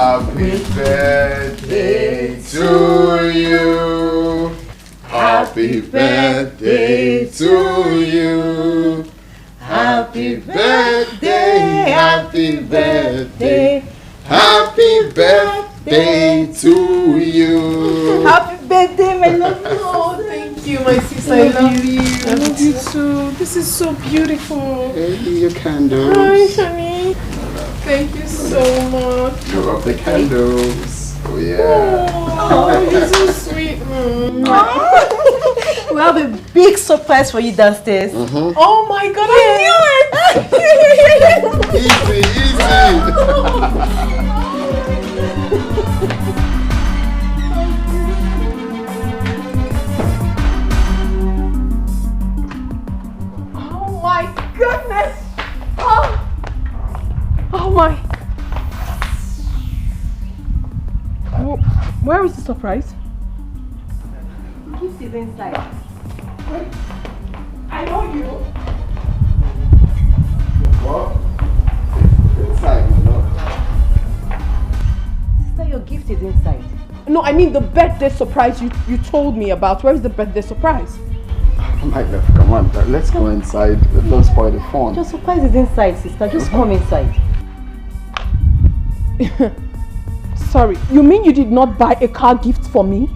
Happy birthday to you. Happy birthday to you. Happy birthday, happy birthday, happy birthday to you. Happy birthday, my love. Oh, thank you, my sister. I love you. I love you too. This is so beautiful. Hey, your candles. Hi, honey. Thank you so much. You love the candles. Oh, yeah. Oh, you're so sweet. We have a big surprise for you downstairs. Oh my God, I knew it! Easy, easy. Oh my goodness! Oh my! Where is the surprise? Gift is inside. Wait, I know you. What? Inside, my love. Sister, your gift is inside. No, I mean the birthday surprise you told me about. Where is the birthday surprise? My love, come on, let's go inside. Don't spoil the fun. Your surprise is inside, sister. Just come inside. Sorry, you mean you did not buy a car gift for me?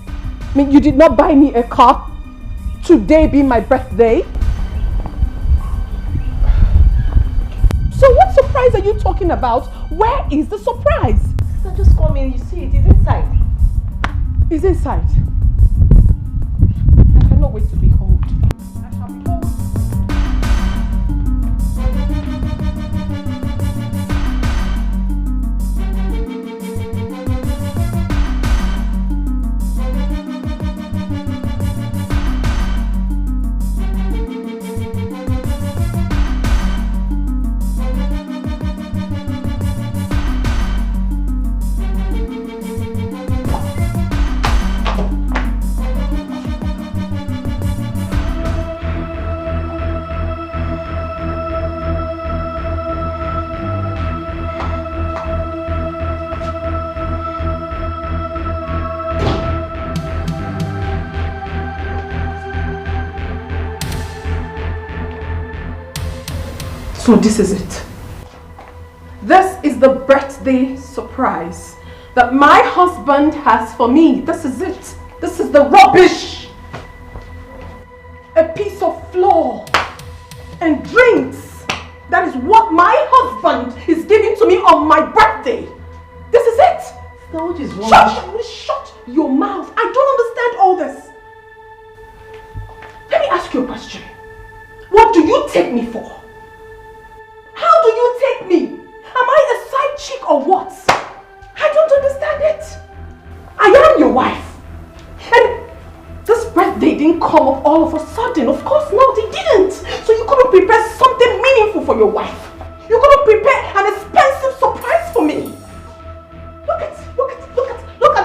I mean, you did not buy me a car today being my birthday? So what surprise are you talking about? Where is the surprise? Sister, just come in. You see it is inside. It's inside. I cannot wait to behold. I shall behold. So this is it. This is the birthday surprise that my husband has for me. This is it. This is the rubbish. A piece of flour and drinks. That is what my husband is giving to me on my birthday. This is it. So what is wrong? Shut your mouth. I don't understand all this. Let me ask you a question. What do you take me for? How do you take me? Am I a side chick or what? I don't understand it. I am your wife. And this birthday didn't come up all of a sudden. Of course not, it didn't. So you couldn't prepare something meaningful for your wife. You couldn't prepare an expensive surprise for me. Look at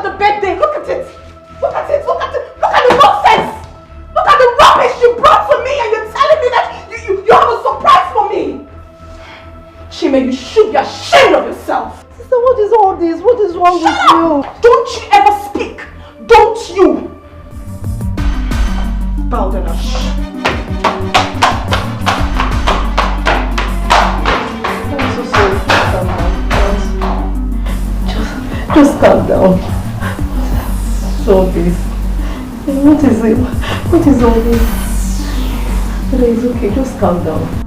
the birthday. Look at it. Look at the nonsense. Look at the rubbish you brought to me and you're telling me that you have a surprise for me. Chima, you should be ashamed of yourself. Sister, what is all this? What is wrong with you? Don't you ever speak. Don't you. Baldernash. I'm so sorry. Just calm down. So this. What is it? What is all this? It's okay. Just calm down.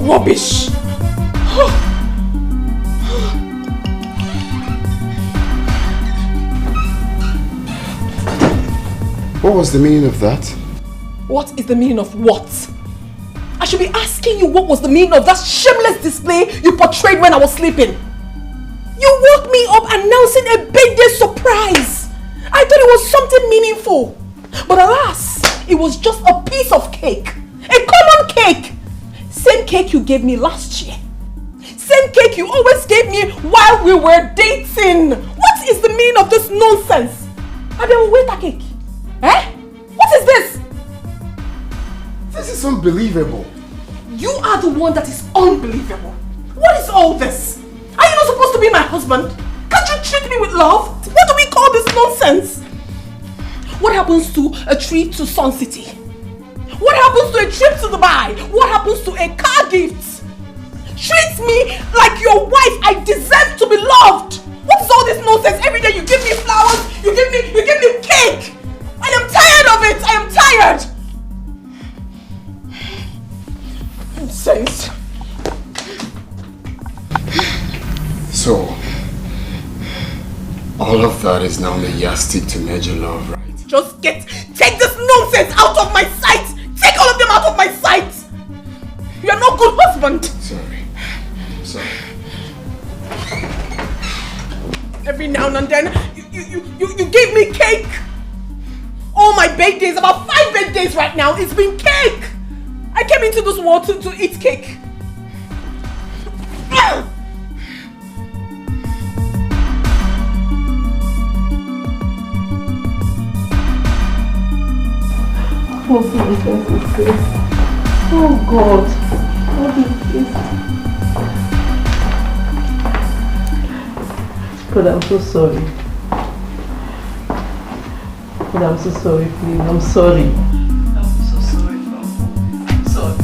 Rubbish! What was the meaning of that? What is the meaning of what? I should be asking you what was the meaning of that shameless display you portrayed when I was sleeping. You woke me up announcing a birthday surprise. I thought it was something meaningful. But alas, it was just a piece of cake. A common cake. Same cake you gave me last year. Same cake you always gave me while we were dating. What is the meaning of this nonsense? And then wait a cake. Eh? What is this? This is unbelievable. You are the one that is unbelievable. What is all this? Are you not supposed to be my husband? Can't you treat me with love? What do we call this nonsense? What happens to a trip to Sun City? What happens to a trip to Dubai? What happens to a car gift? Treat me like your wife. I deserve to be loved. What is all this nonsense? Every day you give me flowers, you give me cake. I am tired of it. I am tired. Nonsense. So, all of that is now the yardstick to measure love, right? Just take this nonsense out of my sight. Take all of them out of my sight. You are not a good husband. Sorry. Every now and then, you give me cake. All my birthdays, about 5 birthdays right now, it's been cake. I came into this world to eat cake. What nonsense is this? Oh God, what is this? God, I'm so sorry. God, I'm so sorry, please. I'm sorry. I'm so sorry, Mom. I'm sorry.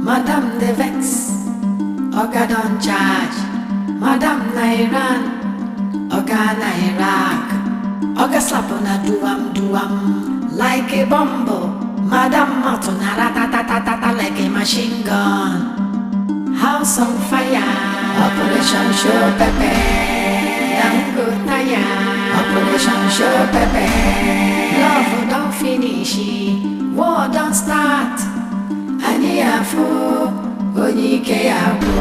Madam de Vex, Oga don charge. Madam na Iran, Oga na Iraq. Oga slap on a duam like a bumble. Madam Martin na ratatatata like a machine gun. House on fire, Operation Show Pepe. Dango tire, Operation Show Pepe. Love don't finish, war don't start. Ani afu, onike afu.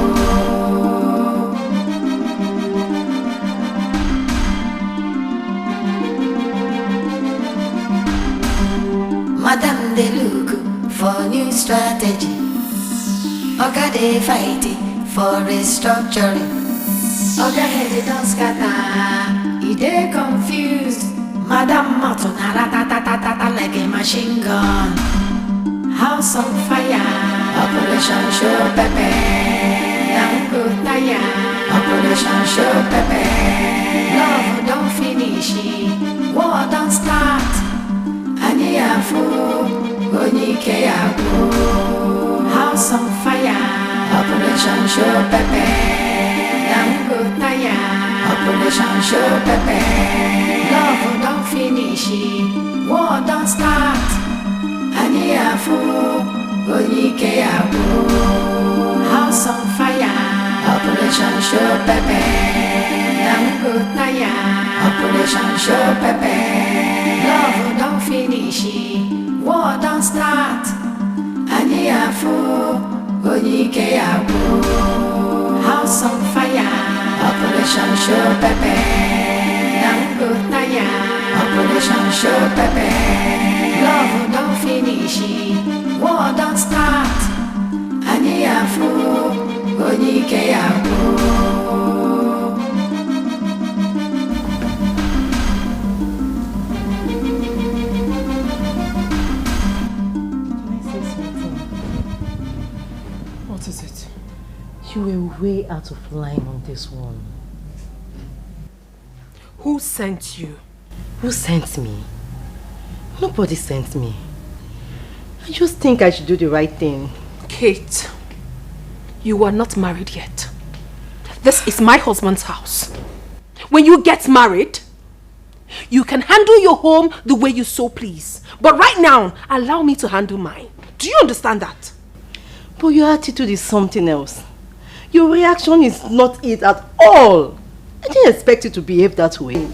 Madam they look for new strategy. Oga they fighting for restructuring. Oga head don't scatter, he they confused. Madam Martin ratatatata like a machine gun. House on fire, Operation Show Pepe. Dango tire, Operation Show Pepe. Love don't finish, war don't start. Ani afu, onike afu. House on fire, Operation Show Pepe. Dango tire, Operation Show Pepe. Love don't finish, war don't start. Ani afu, onike afu. House on fire, Operation Show Pepe. Dango tire, Operation Show Pepe. Love don't finish, war don't start. Ani afu, onike afu. House on fire, Operation Show Pepe. Dango tire, Operation Show Pepe. Love don't finish, war don't start. Ani afu, onike afu. What is it? You were way out of line on this one. Who sent you? Who sent me? Nobody sent me. I just think I should do the right thing. Kate, you are not married yet. This is my husband's house. When you get married, you can handle your home the way you so please. But right now, allow me to handle mine. Do you understand that? But your attitude is something else. Your reaction is not it at all. I didn't expect you to behave that way.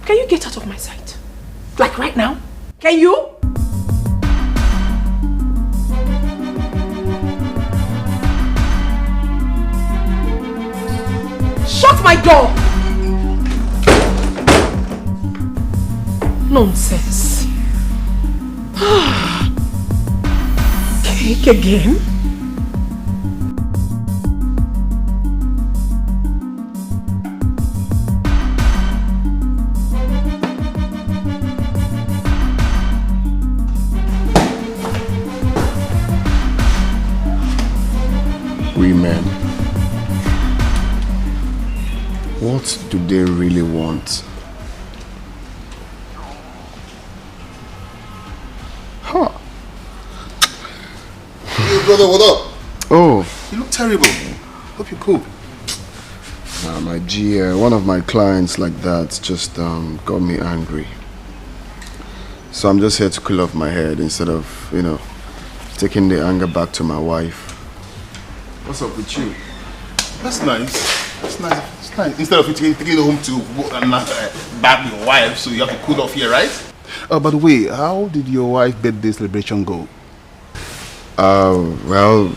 Can you get out of my sight? Like right now? Can you? my door! Nonsense. Cake again? Women, what do they really want? Huh. Hey brother, what up? Oh. You look terrible. Hope you're cool. My G, one of my clients like that just got me angry. So I'm just here to cool off my head instead of, you know, taking the anger back to my wife. What's up with you? That's nice. That's nice. It's nice. Instead of you taking it home to bag your wife, so you have to cool off here, right? By the way, how did your wife's birthday celebration go? Well,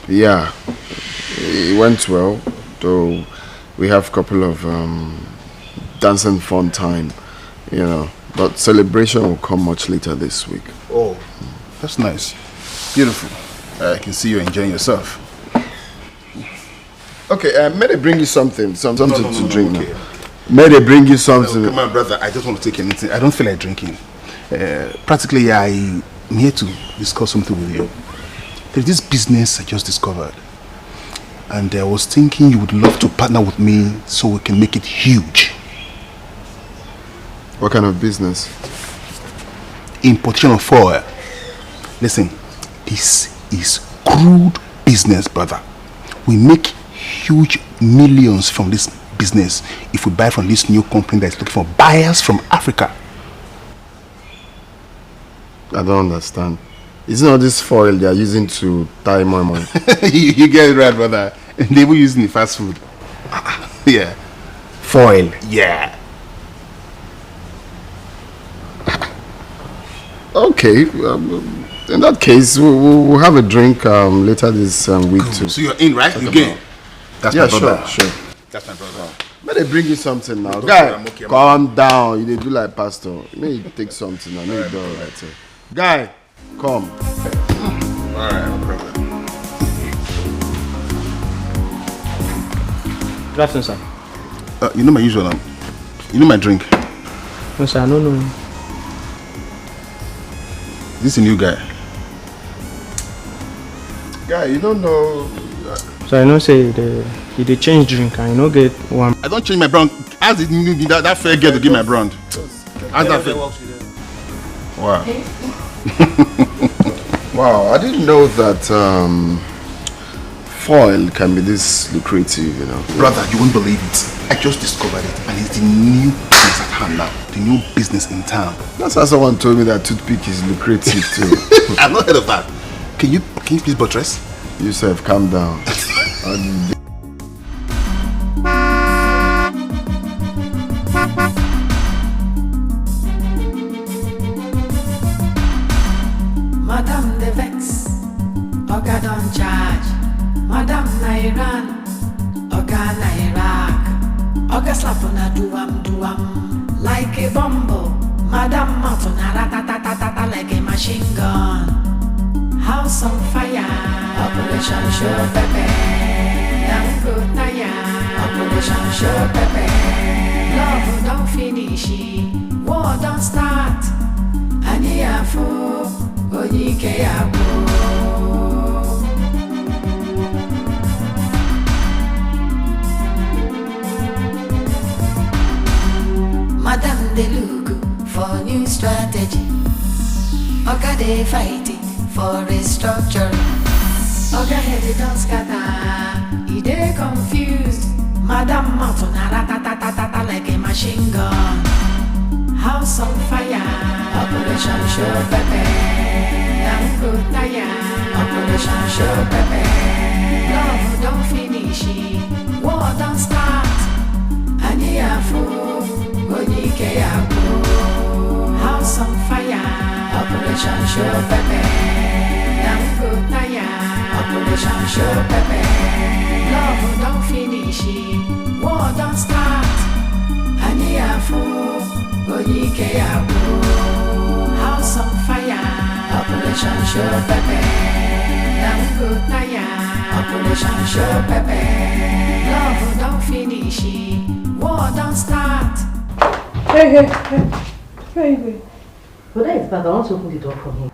yeah, it went well. Though we have a couple of dancing fun time, you know. But celebration will come much later this week. Oh, that's nice. Beautiful. I can see you're enjoying yourself. Okay, may they bring you something to drink okay. now? May they bring you something? Come on, brother. I just want to take anything. I don't feel like drinking. Practically, I'm here to discuss something with you. There's this business I just discovered. And I was thinking you would love to partner with me so we can make it huge. What kind of business? Importation of foil. Listen, this is crude business, brother. We make huge millions from this business if we buy from this new company that is looking for buyers from Africa. I don't understand. Isn't all this foil they are using to tie my money? you get it right, brother. They were using the fast food. Yeah. Foil? Yeah. Okay. In that case, we'll have a drink later this week too. So you're in, right? You game. That's yeah, my brother. Sure. That's my brother. May they bring you something now. Don't Guy, worry, I'm okay, calm down. You dey do like pastor. May you take something now. May you do all right. Guy, come. Alright, no problem. Good afternoon, sir. You know my usual name. You know my drink. No, sir, no. This is a new guy. Guy, you don't know. So I know say they change drink and you know get one. I don't change my brand. Ask that fair girl to give my brand. Ask that fair. Wow. Wow, I didn't know that foil can be this lucrative, you know. Brother, you won't believe it. I just discovered it and it's the new business at hand now. The new business in town. That's how someone told me that toothpick is lucrative too. I've not heard of that. Can you please buttress? Yusuf, calm down. Madam the vex, Oga don't charge. Madam Nairan, Oga Nairak. Oga slap on a duam like a bumble. Madam Matuna ratatatata like a machine gun. House on fire, Operation Show Pepe. Dango Taya, Operation Show Pepe. Love don't finish, war don't start. Aniafo, Onike Abo. Madam they look for new strategy. Oga they fighting for restructuring. Oga head don't scatter, he dey confused. Madam Matuna ratatatata like a machine gun. House on fire, Operation Show Pepe. Dango Taya, Operation Show Pepe. Love don't finish, war don't start. Aniafo, Onike Abo. House on fire, Operation Show Pepe. Dango Taya, Operation Operation show pepe. Love don't finish, war don't start. Aniafu, Dikeh yabo. House on fire. Operation show pepe. Operation show pepe. Love don't finish, war don't start. Hey. Father is back. I want to open the door for him.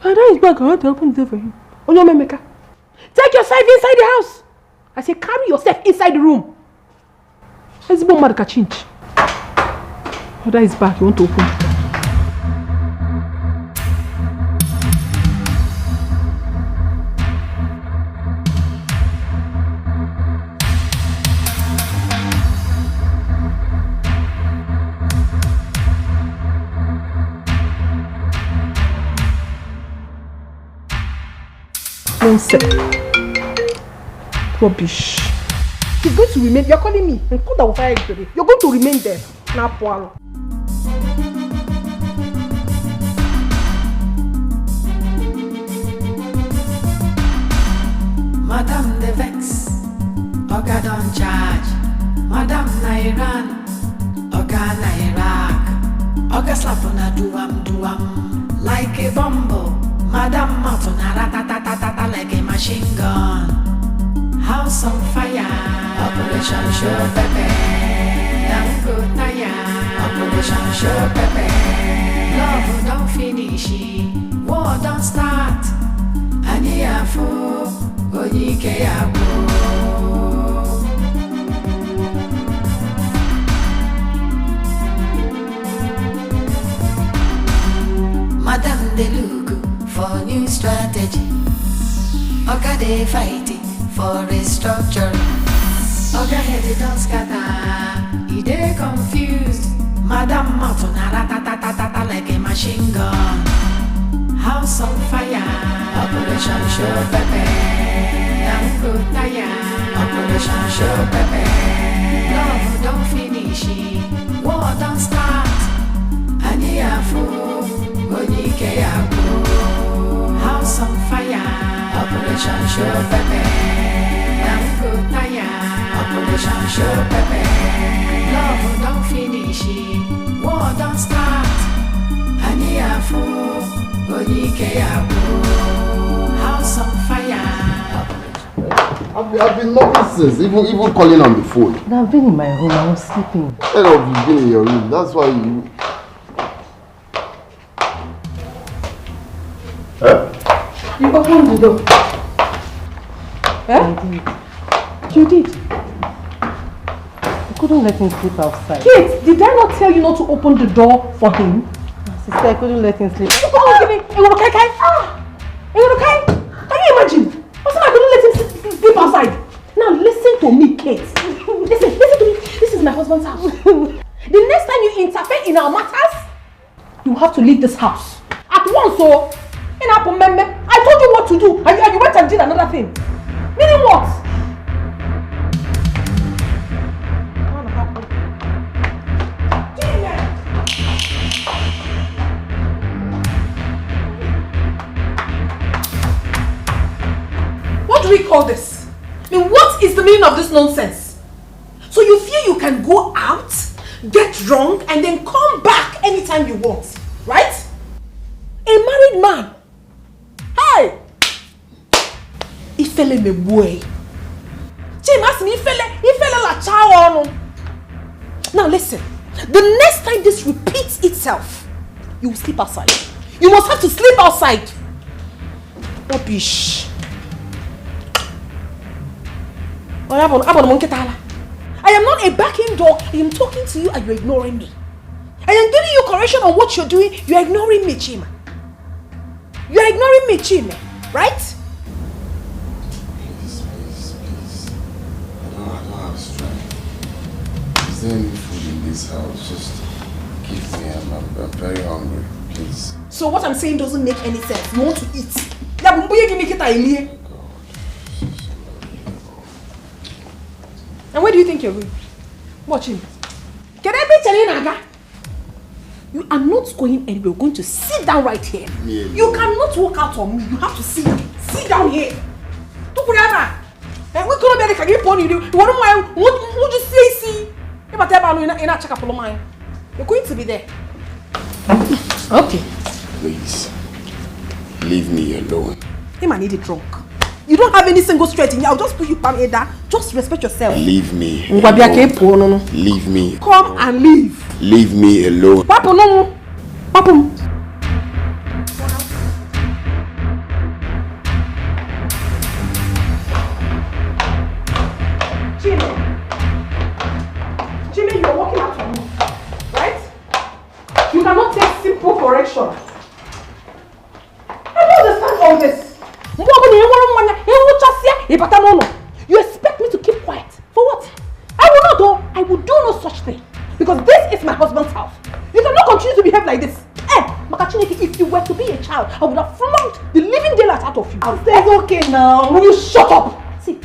Father is back. I want to open the door for him. Onyomemeka, take yourself inside the house. I say carry yourself inside the room. Let's go mad change. Father is back. You want to open the door? Rubbish. He's going to remain. You're calling me. You're going to remain there. Now, Poirot. Madame the Vex, Oga don't charge. Madame Nairan, Oga Nairak. Oga slap on a duam like a bumble. Madame Mountain, ratatatata like a machine gun. House on fire. Operation show pepe. Operation show pepe. Love don't finish, war don't start. Aniafu, Dikeh yabo. Madame de Lugu for new strategy. Oga they fighting for restructuring. Oga head don't scatter. He they confused. Madame Mountain ratatatata like a machine gun. House on fire. Operation show pepe. Operation show pepe. Love don't finish, war don't start. Aniafu, Dikeh yabo. House on fire. Operation show pepe. Operation show pepe. Love don't finish, war don't start. Aniafu, Dikeh yabo. House on fire. I've been nothing since, even calling on the phone. I've been in my room. I was sleeping. Instead of you being in your room, that's why you... You opened the door. You did. I couldn't let him sleep outside. Kate, did I not tell you not to open the door for him? Sister, I couldn't let him sleep. Can you imagine? What's I couldn't let him sleep outside? Now listen to me, Kate. Listen to me. This is my husband's house. The next time you interfere in our matters, you have to leave this house. At once, so I told you what to do, and you went and did another thing. Meaning what? What do we call this? I mean, what is the meaning of this nonsense? So you feel you can go out, get drunk, and then come back anytime you want, right? A married man. Hey! Ifele me boy. James me ifele la child. Now listen, the next time this repeats itself, you will sleep outside. You must have to sleep outside. Rubbish. I am not a backing dog. I am talking to you and you're ignoring me. I am giving you correction on what you're doing. You're ignoring me, Chima. You're ignoring me, Chima. Right? Please. I don't have strength. Is there any food in this house? Just give me. I'm very hungry. Please. So what I'm saying doesn't make any sense. You want to eat. And where do you think you're going? Watch him. You are not going anywhere. You're going to sit down right here. You cannot walk out on me. You have to sit down here. We could have been a pony. What am I? What would you say? If I tell you in a check up of mine, you're going to be there. Okay. Please, leave me alone. Him, I need it drunk. You don't have any single straight in you. I'll just put you palm Ada. Just respect yourself. Leave me. Alone. Leave me. Come and leave. Leave me alone. Papa, no. Papa. Jimmy, you're walking after me, right? You cannot take simple correction. I don't understand all this. You expect me to keep quiet? For what? I will not do. I will do no such thing. Because this is my husband's house. You cannot continue to behave like this. Makachineke, if you were to be a child, I would have flunked the living daylight out of you. It's okay now. Will you shut up? See,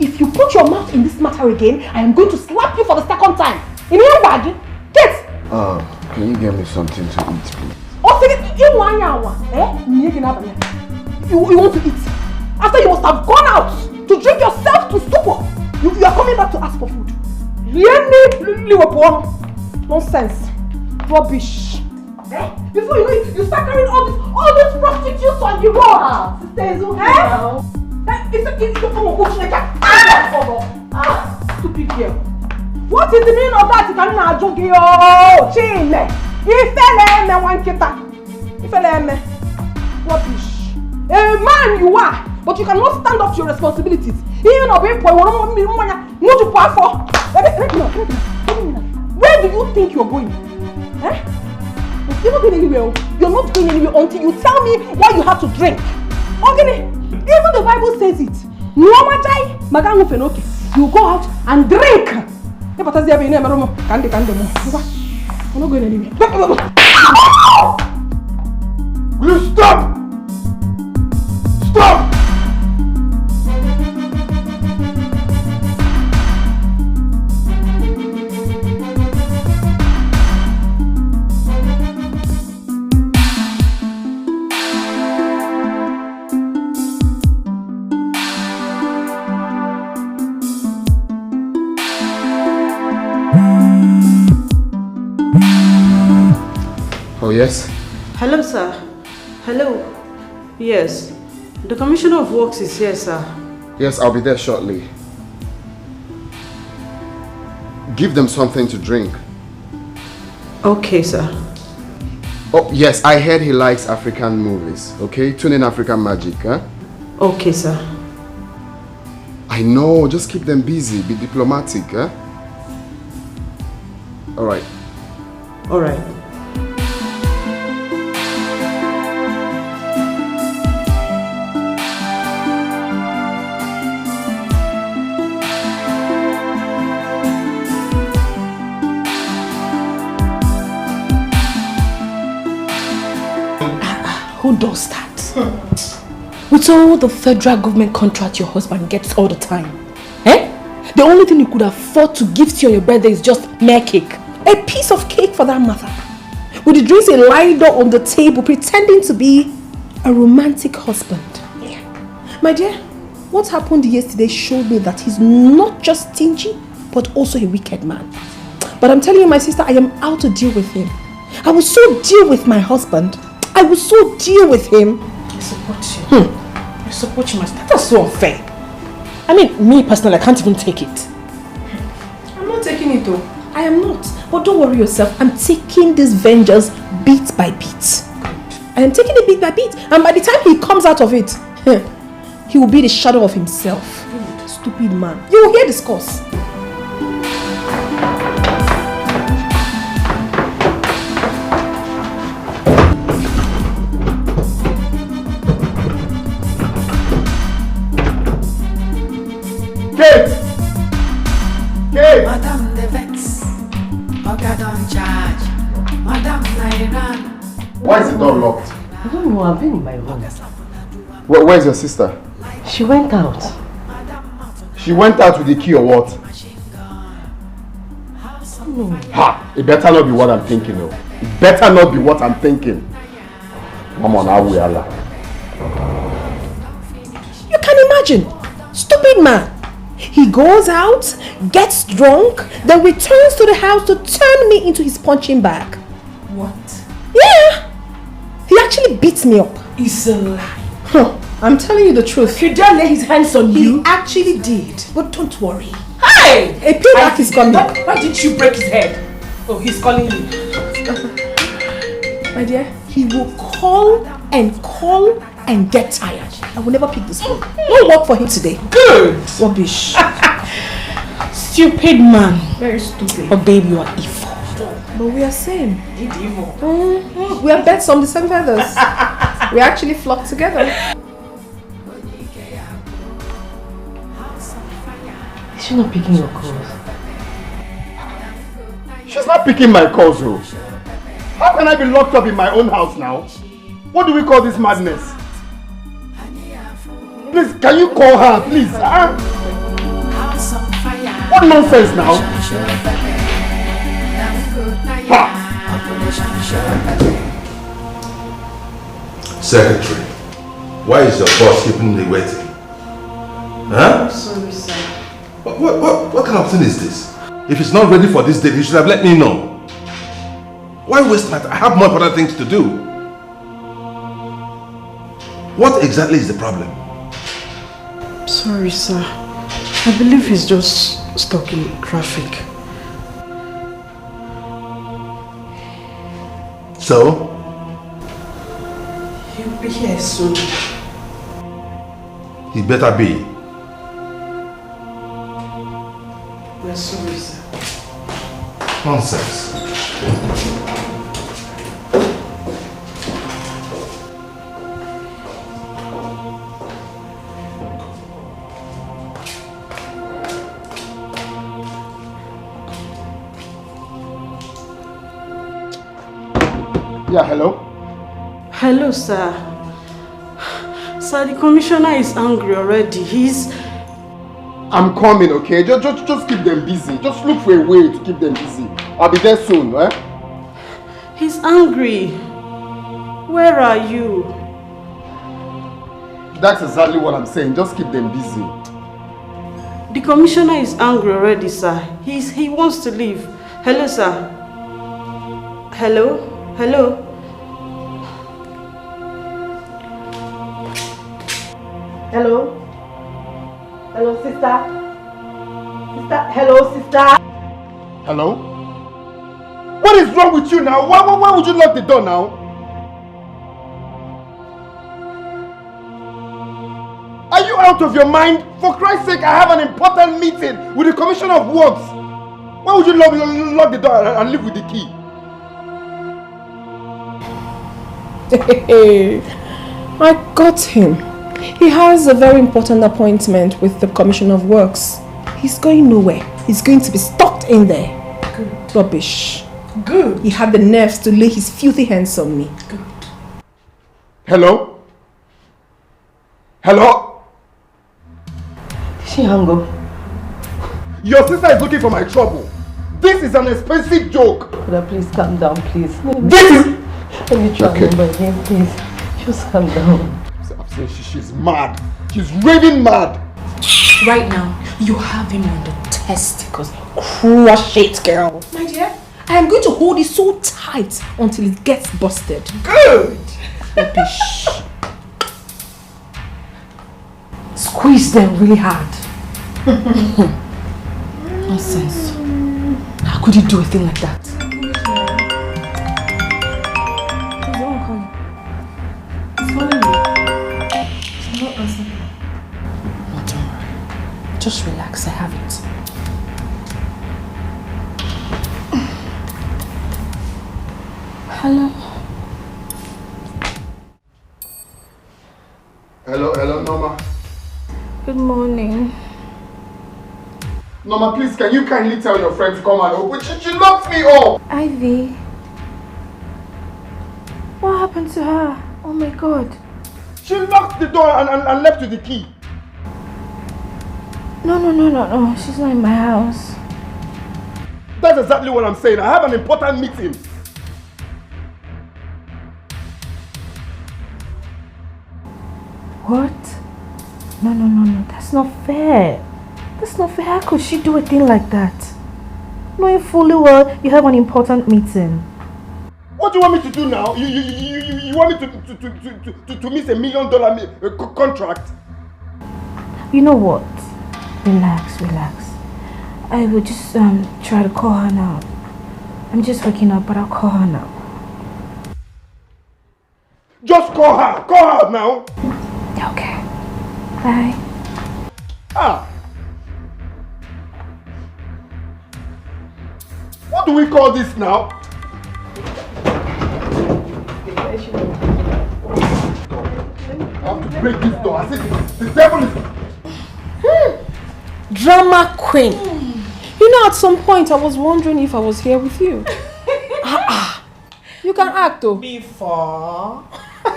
if you put your mouth in this matter again, I am going to slap you for the second time. In your bag, get. Can you get me something to eat, please? You want to eat? After you must have gone out to drink yourself to stupor. You are coming back to ask for food. Nonsense. Rubbish. Before you know it, you start carrying all these prostitutes on the road. Sister, it's okay. Stupid girl. What is the meaning of that? You cannot joke. Rubbish. A man you are, but you cannot stand up to your responsibilities. Even a boy, where do you think you're going? You're not going anywhere. You're not going anywhere until you tell me what you have to drink. Okay? Even the Bible says it. You go out and drink. You're not going anywhere. Will you stop? Stop! Oh, yes? Hello, sir. Hello. Yes. The Commissioner of Works is here, sir. Yes, I'll be there shortly. Give them something to drink. Okay, sir. Oh, yes, I heard he likes African movies, okay? Tune in African magic, huh? Okay, sir. I know, just keep them busy, be diplomatic, huh? Alright. Alright. Who does that? With all the federal government contract your husband gets all the time. The only thing you could afford to give to you on your birthday is just mere cake. A piece of cake for that matter. With the drinks lined up on the table pretending to be a romantic husband. My dear, what happened yesterday showed me that he's not just stingy, but also a wicked man. But I'm telling you, my sister, I am out to deal with him. I will so deal with my husband. I will so deal with him. I support you. I support you, my sister. That's so unfair. I mean, me personally, I can't even take it. I'm not taking it though. I am not. But don't worry yourself. I'm taking this vengeance bit by bit. I am taking it bit by bit. And by the time he comes out of it, he will be the shadow of himself. Stupid man. You will hear this course. Madam the Vex, Oga don't charge. Madam Nairan. Why is the door locked? I don't know, I've been in my room. Where's your sister? She went out. She went out with the key or what? No. Ha! It better not be what I'm thinking of. It better not be what I'm thinking. Come on, I will. You can Imagine, stupid man. He goes out, gets drunk, then returns to the house to turn me into his punching bag. What? Yeah! He actually beats me up. It's a lie. Huh. I'm telling you the truth. He dare lay his hands on you? He actually did. But don't worry. Hey! A payback is coming. Why didn't you break his head? Oh, he's calling you. My dear, he will call and get tired. I will never pick this phone. No work for him today. Good! Rubbish. Stupid man. Very stupid. But babe, you are evil. But we are same. Evil. We are birds on the same feathers. We actually flock together. Is she not picking your calls? She's not picking my calls, though. How can I be locked up in my own house now? What do we call this madness? Please, can you call her, please? What nonsense now? Secretary, why is your boss keeping me waiting? Huh? I'm sorry, sir. What kind of thing is this? If it's not ready for this date, you should have let me know. Why waste my time? I have more important things to do. What exactly is the problem? Sorry, sir. I believe he's just stuck in traffic. So? He'll be here soon. He better be. We're sorry, sir. Nonsense. Yeah, hello? Hello, sir. Sir, the commissioner is angry already. I'm coming, okay? Just keep them busy. Just look for a way to keep them busy. I'll be there soon, eh? He's angry. Where are you? That's exactly what I'm saying. Just keep them busy. The commissioner is angry already, sir. He wants to leave. Hello, sir. Hello? Hello? Hello? Hello, sister? Hello, sister? Hello? What is wrong with you now? Why would you lock the door now? Are you out of your mind? For Christ's sake, I have an important meeting with the Commissioner of Works. Why would you lock the door and leave with the key? I got him. He has a very important appointment with the Commissioner of Works. He's going nowhere. He's going to be stuck in there. Good. Rubbish. Good. He had the nerves to lay his filthy hands on me. Good. Hello? Hello? Did she hang up? Your sister is looking for my trouble. This is an expensive joke. Brother, please calm down, please. This is... Let me try Okay. number again, please. Just calm down. I'm saying she's mad. She's raving mad. Right now, you have him on the testicles. Crush it, girl. My dear, I am going to hold it so tight until it gets busted. Good. Rubbish. Squeeze them really hard. Nonsense. How could you do a thing like that? Just relax, I have it. Hello? Hello, Norma. Good morning. Norma, please, can you kindly tell your friend to come and open? She locked me up! Ivy. What happened to her? Oh my god. She locked the door and left with the key. No. She's not in my house. That's exactly what I'm saying. I have an important meeting. What? No. That's not fair. That's not fair. How could she do a thing like that? Knowing fully well you have an important meeting. What do you want me to do now? You want me to miss $1 million contract? You know what? Relax. I will just try to call her now. I'm just waking up, but I'll call her now. Just call her! Call her now! Okay. Bye. What do we call this now? I have to break this door. I said the devil is... Drama queen. You know, at some point I was wondering if I was here with you. You can act though. Before. He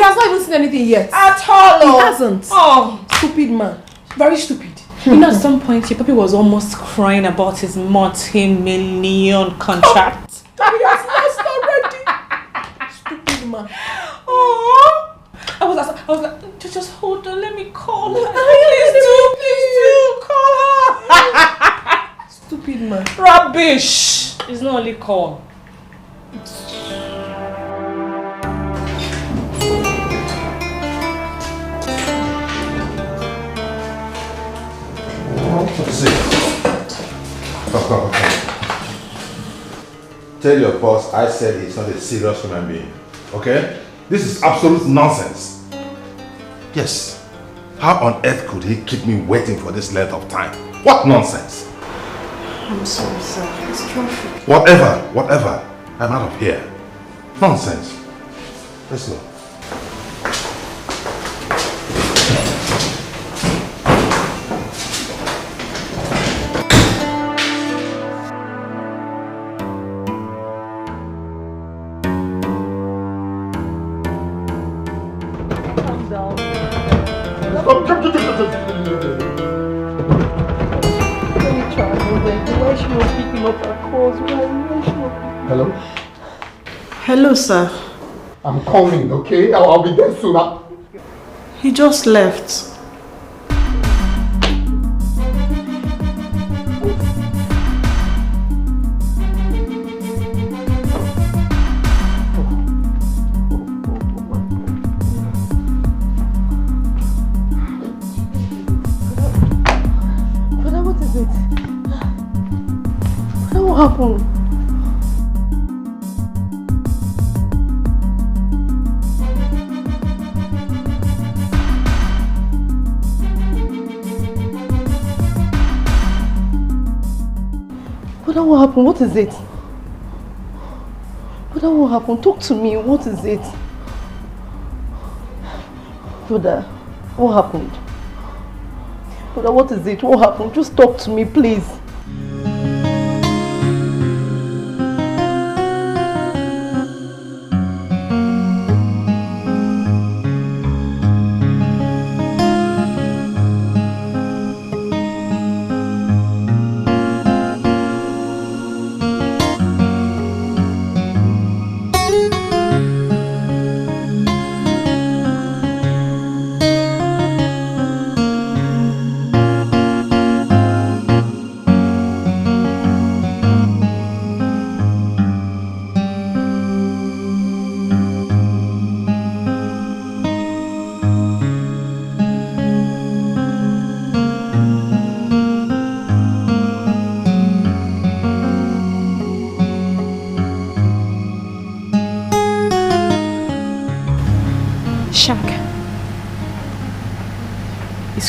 has not even seen anything yet. At all. He hasn't. Oh. Stupid man. Very stupid. You know, at some point your puppy was almost crying about his multi-million contract. He has lost already. Stupid man. Oh. I was like, just hold on, let me call her. Please do call her. Stupid man. Rubbish. It's not only call. See. Tell your boss I said he's not a serious human being. Okay? This is absolute nonsense. Yes. How on earth could he keep me waiting for this length of time? What nonsense? I'm sorry, sir. It's traffic. Whatever. I'm out of here. Nonsense. Let's go. Hello? Hello, sir. I'm coming, okay? I'll be there soon. He just left. Brother, what is it? Brother, what happened? What happened? What is it? What happened? Talk to me. What is it? Brother, what happened? Brother, what is it? What happened? Just talk to me, please.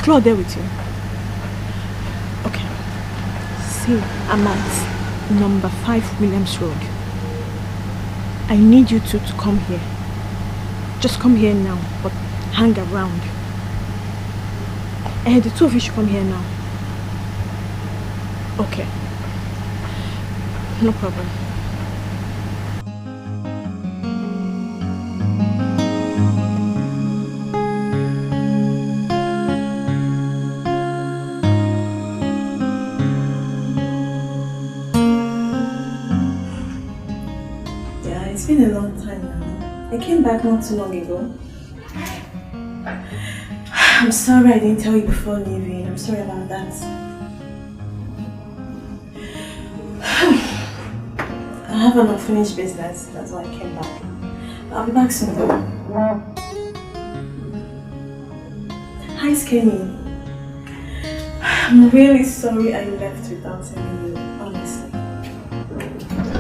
Claude there with you? Okay. See, I'm at number 5 Williams Road. I need you two to come here. Just come here now, but hang around. And the two of you should come here now. Okay. No problem. It's been a long time now. I came back not too long ago. I'm sorry I didn't tell you before leaving. I'm sorry about that. I have an unfinished business. That's why I came back. I'll be back soon though. Hi, Skinny. I'm really sorry I left without telling you, honestly.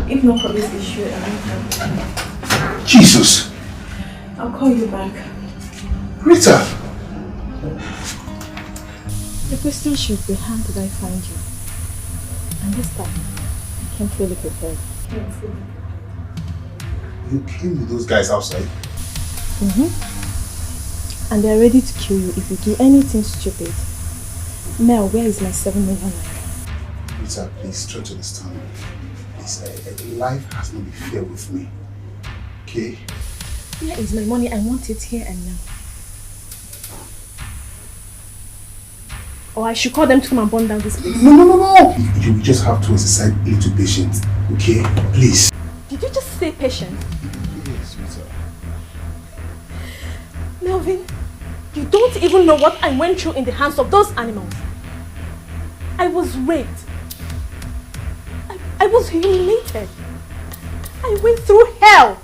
If not for this issue, I won't have you. Jesus! I'll call you back. Rita! The question should be, how did I find you? And this time, I came fully prepared. You came with those guys outside? And they're ready to kill you if you do anything stupid. Mel, where is my 7 million naira? Rita, please try to understand. Life has not been fair with me. Okay? Where is my money? I want it here and now. Or I should call them to come and burn down this place. No! You just have to exercise a little patience. Okay? Please. Did you just say patient? Yes, Rita. Melvin, you don't even know what I went through in the hands of those animals. I was raped. I was humiliated. I went through hell.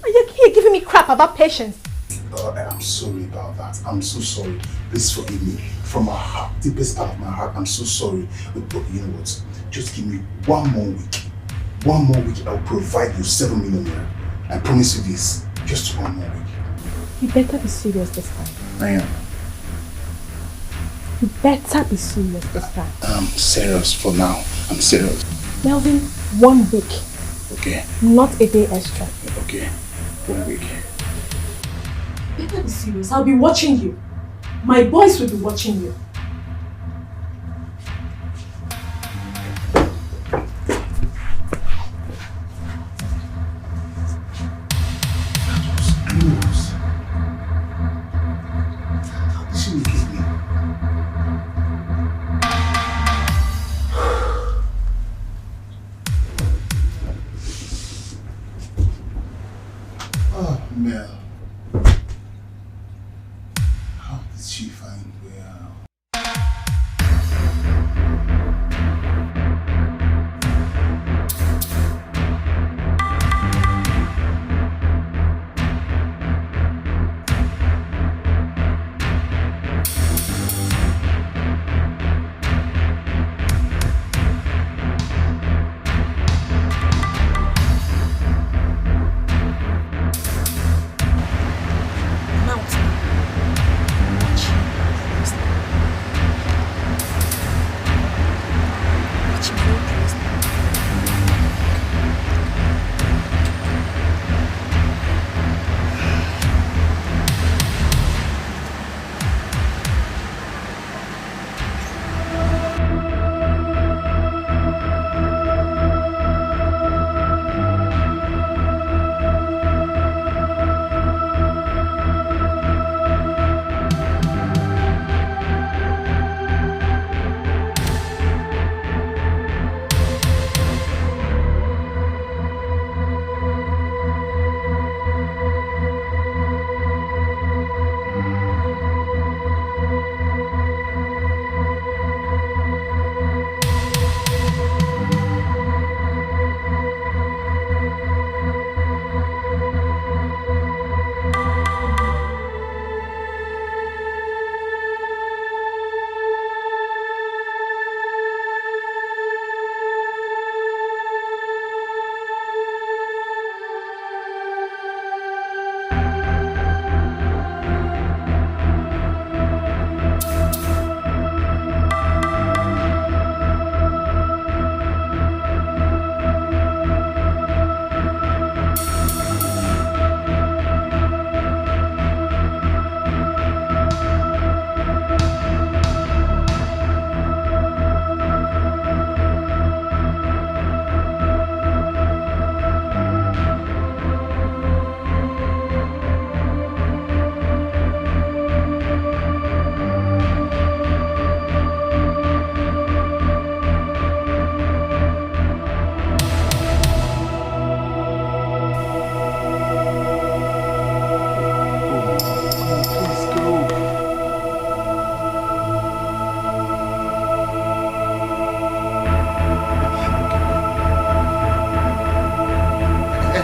And you're here giving me crap about patience. I'm sorry about that. I'm so sorry. Please forgive me. From my heart, deepest part of my heart, I'm so sorry. But you know what? Just give me 1 more week. 1 more week, I'll provide you 7 million naira. I promise you this. Just 1 more week. You better be serious this time. I am. You better be serious this time. I'm serious for now. I'm serious. Melvin, 1 week. Okay. Not a day extra. Okay. 1 week. Better be serious. I'll be watching you. My boys will be watching you. Mel. How did she find where?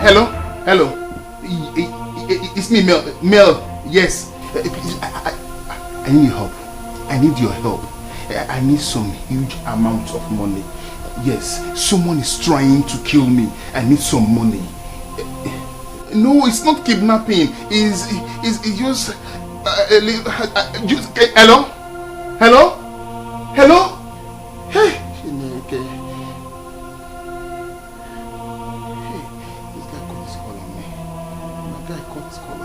Hello? Hello? It's me, Mel. Yes. I need your help. I need your help. I need some huge amount of money. Yes, someone is trying to kill me. I need some money. No, it's not kidnapping. It's just... hello? Hello? Hello? Hey! Hey, this guy got his call on me. My guy got his call.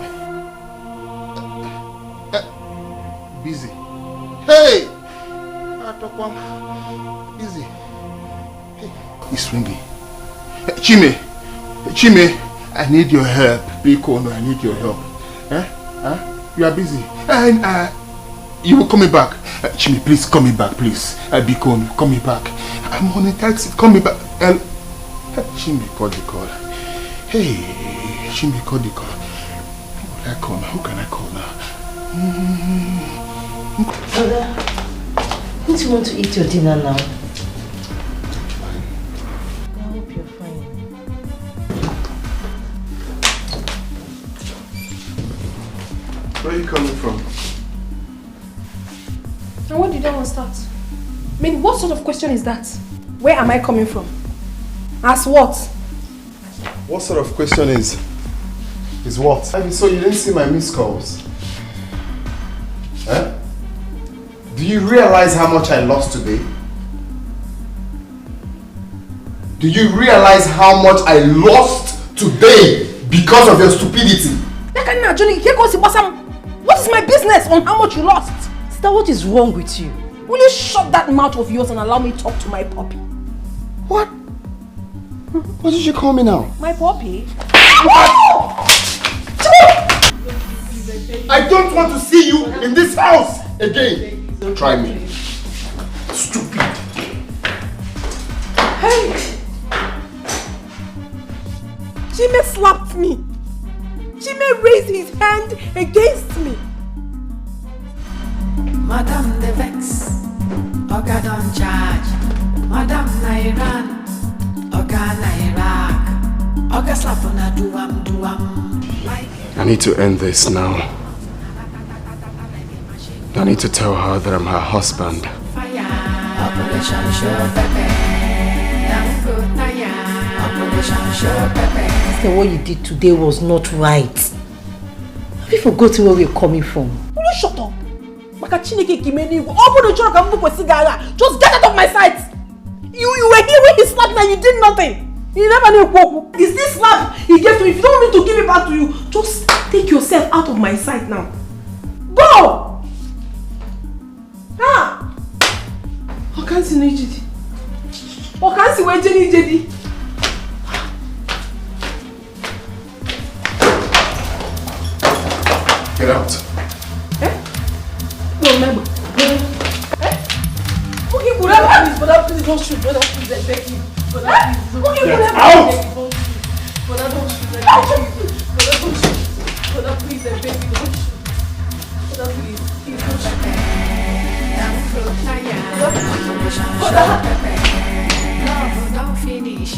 Busy. Hey! Busy. Hey. It's ringing. Chime, I need your help. Biko, no, I need your help. You are busy. And you will call me back. Chime, please call me back, please. Biko, call me back. I'm on a taxi. Call me back. Chime, call the call. Hey, Chime, call the call. Who will I call now? Who can I call now? Brother, don't you want to eat your dinner now? I hope you're fine. Where are you coming from? And what did that one start? I mean, what sort of question is that? Where am I coming from? As what? What sort of question is what? So you didn't see my missed calls? Huh? Do you realize how much I lost today? Do you realize how much I lost today because of your stupidity? What is my business on how much you lost? Sister, what is wrong with you? Will you shut that mouth of yours and allow me to talk to my puppy? What? What did you call me now? My puppy? I don't want to see you in this house again. Try me. Stupid. Hey! Jimmy slapped me. Jimmy raised his hand against me. Madam the Vex, Oga don't charge. Madam Nairan, Oga Nairak, Oga slap on a duam. I need to end this now. I need to tell her that I'm her husband. Operation Show Pepe. Operation Show Pepe. Sister, what you did today was not right. Have you forgotten where we're coming from? Will you shut up? Just get out of my sight! You were here when he slapped me and you did nothing! You never knew. Is this slap he gave to me? If you don't want me to give it back to you, just take yourself out of my sight now. Go! I can't see Nijidi. I can't see where Jenny Jedi. Get out. No, remember. Okay, brother, please don't shoot. Brother, please, I beg you. Brother, please. Get out! Brother, don't shoot. I beg you. Brother, don't shoot. Brother, please, I beg you, don't shoot. Brother, please don't shoot. Love don't finish,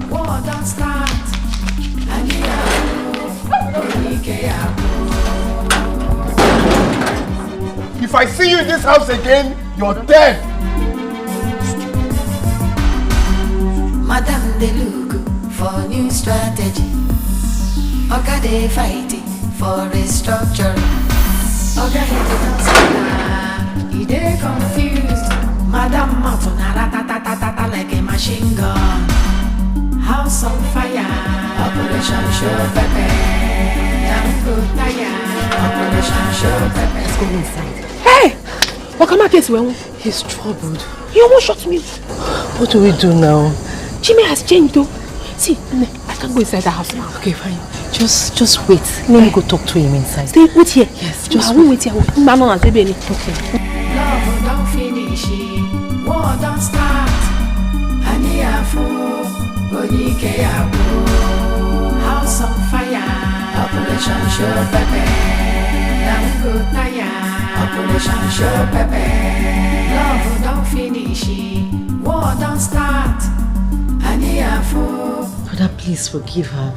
war don't start. If I see you in this house again, you're dead. Madam they look for new strategy. Oga they fighting for restructuring. Oga he they confused. Madam Matuna ratatatata like a machine gun. House on fire. Operation Show Pepe. Operation Show Pepe. Let's go inside. Hey! Wakama case well. He's troubled. He almost shot me. What do we do now? Jimmy has changed though. See, I can't go inside the house now. Okay, fine. Just wait. Let me go talk to him inside. Stay, wait here. Yes, just wait here. Okay. Love don't finish, war don't start. House on fire. Operation Show Pepe. Operation Show Pepe. Love don't finish, war don't start. Brother, please forgive her.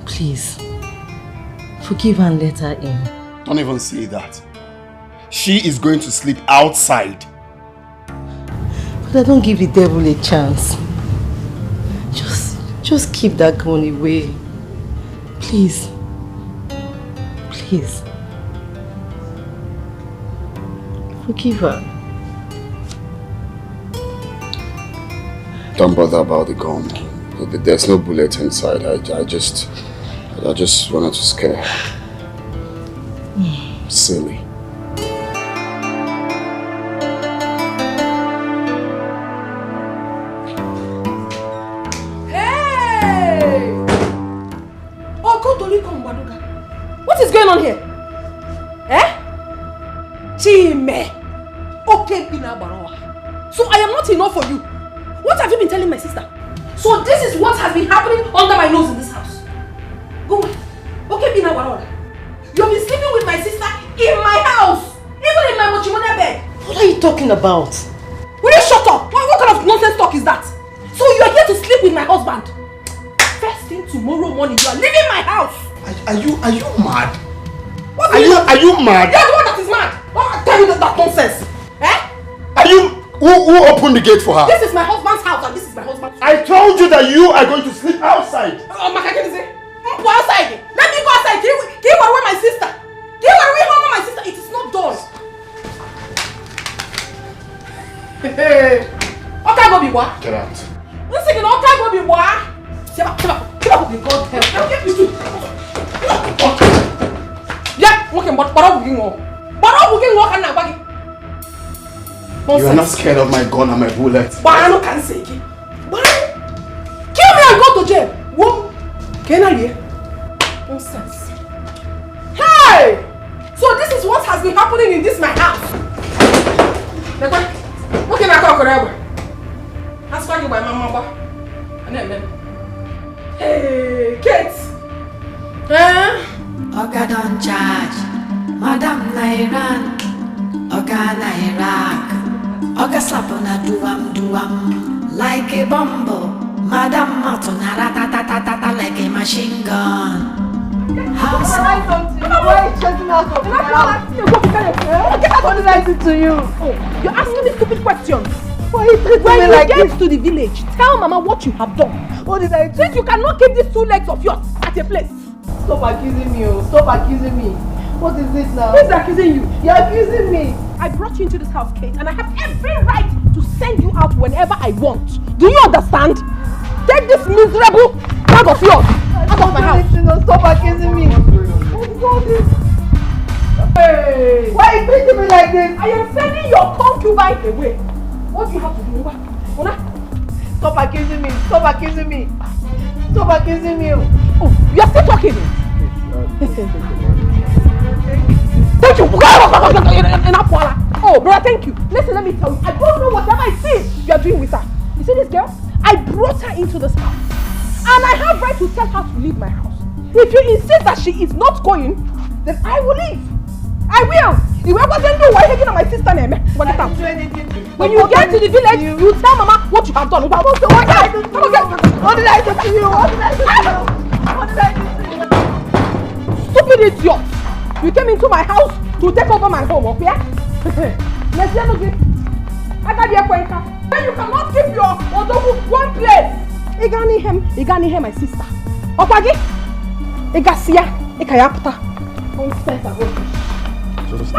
Please, forgive her and let her in. Don't even say that. She is going to sleep outside. But I don't give the devil a chance. Just keep that gun away. Please. Please. Forgive her. Don't bother about the gun. There's no bullet inside. I just wanted to scare her. Silly. Hey! Oh, go to Liko Mbaduga. What is going on here? Eh? Chime. Okay, Bina Baroa. So I am not enough for you. What have you been telling my sister? So this is what has been happening under my nose in this house. Go away. Okay, Bina Baroa. You've been sleeping with my sister in my house. Even in my Mochimona bed. What are you talking about? Will you shut up? What kind of nonsense talk is that? So you are here to sleep with my husband. First thing tomorrow morning, you are leaving my house. Are you mad? What Are you mad? You're the one that is mad. Don't tell me that nonsense. Eh? Are you... Who opened the gate for her? This is my husband's house and this is my husband's house. I told you that you are going to sleep outside. Makakenize, go outside. Let me go outside. Give away my sister. Give away my sister. It is not done. Okay, go be what? Get out. Listen, okay, go be what? Seba, be God help. I'll get you too. Yeah, okay, but booking walk and buggy. You are not scared of my gun and my bullet. But I can't say it. Kill me and go to jail. Whoa. Can I hear? Nonsense. Hey! So this is what has been happening in this my house. Okay, now go forever. That's why you by my mama. And then. Hey, Kate. Oga don't charge, Madam Nairan, Oga Nairak, Oga slapona duam, like a bombo, Madam Matona ratatatata like a machine gun. House Why are you chasing out of my house? What did I do to you? Oh, you're asking me stupid questions. Why are you treating me like this? When you get to the village, tell Mama what you have done. What did I do? Since you cannot keep these 2 legs of yours at a place. Stop accusing me, oh. Stop accusing me. What is this now? Who's accusing you? You're accusing me. I brought you into this house, Kate, and I have every right to send you out whenever I want. Do you understand? Take this miserable bag of yours out of my house. Stop accusing me. What is all this? Hey! Why are you treating me like this? I am sending your concubine away. What do you have to do? Una? Stop accusing me. Stop accusing me. Stop accusing me. Oh, you are still talking. Thank you. Oh, brother, thank you. Listen, let me tell you. I don't know whatever I see you are doing with her. You see this girl? I brought her into this house. And I have right to tell her to leave my house. If you insist that she is not going, then I will leave. I will. You wasn't know why you're my sister name. When you get to the village, you tell Mama what you have done. What did I do to you? What did I do to you? What did I do to you? What did I do to you? Stupid idiot! You came into my house to take over my home, okay? Let's get again. I got your point. Then you cannot keep your odogu one place. Igani him, my sister. Opagi? Igasia, ikayapta. Nonsense about it. Just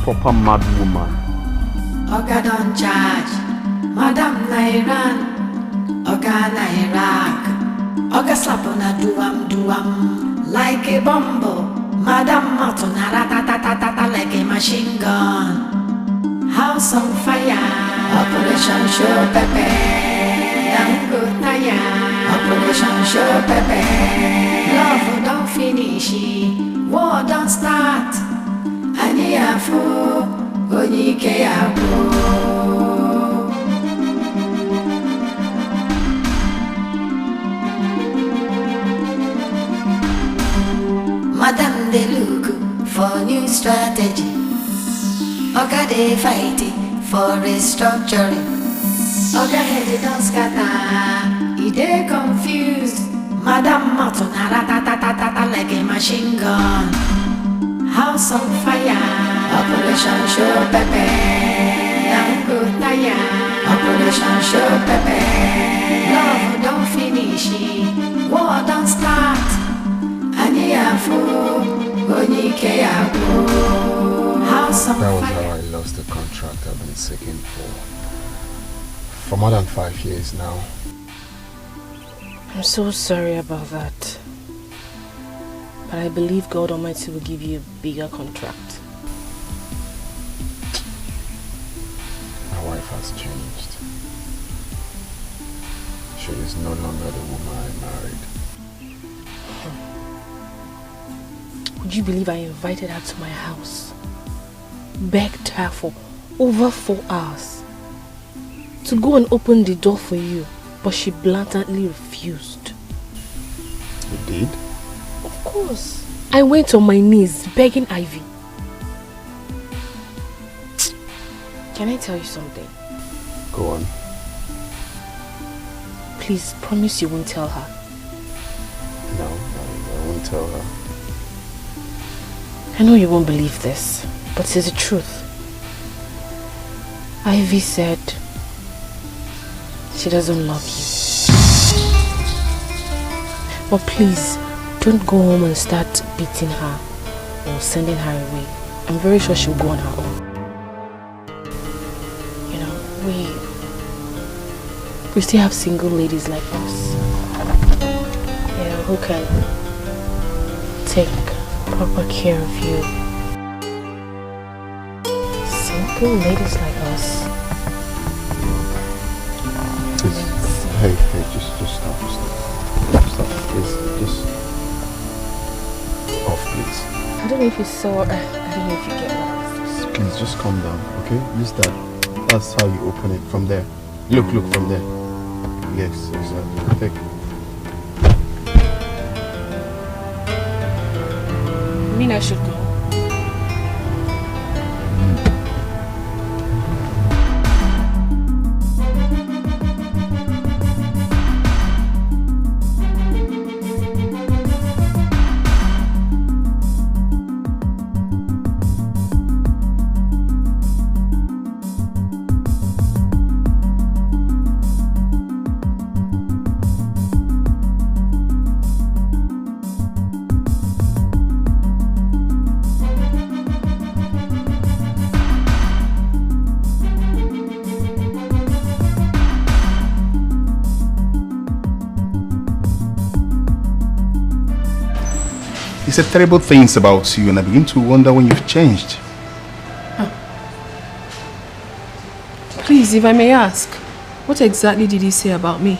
proper mad woman. Oga don't charge, Madam Nairan, Oga Nairak, Oga slapona duam, like a bombo, Madam Matona ratatatata like a machine gun. House on fire, Operation Show Pepe, Dango Taya, Operation Show Pepe, love don't finish, war don't start, Aniafu, Onikeabu. Madam they look for new strategy. Oga they fighting for restructuring. Oga head don't scatter, he they confused. Madam Matuna ratatatata like a machine gun. House on fire, Operation Show Pepe. Nango Taya, Operation Show Pepe. Love don't finish, war don't start. Anyafu, Onikeyaku. House on That was fire. how I lost the contract I've been seeking for more than 5 years now. I'm so sorry about that. But I believe God Almighty will give you a bigger contract. My wife has changed. She is no longer the woman I married. Would you believe I invited her to my house? Begged her for over 4 hours to go and open the door for you, but she blatantly refused. You did? Of course. I went on my knees begging Ivy. Can I tell you something? Go on. Please promise you won't tell her. No, I won't tell her. I know you won't believe this, but it's the truth. Ivy said she doesn't love you. But please, don't go home and start beating her or sending her away. I'm very sure she'll go on her own. You know, we still have single ladies like us. Yeah, who can take proper care of you. Single ladies like us. Hey, just stop. Please, just off, please. I don't know if you saw, I don't know if you get what I was. Please, just calm down, okay? Use that. That's how you open it, from there. Look from there. Yes, exactly. Take it. I mean, I should go. He said terrible things about you, and I begin to wonder when you've changed. Please, if I may ask, what exactly did he say about me?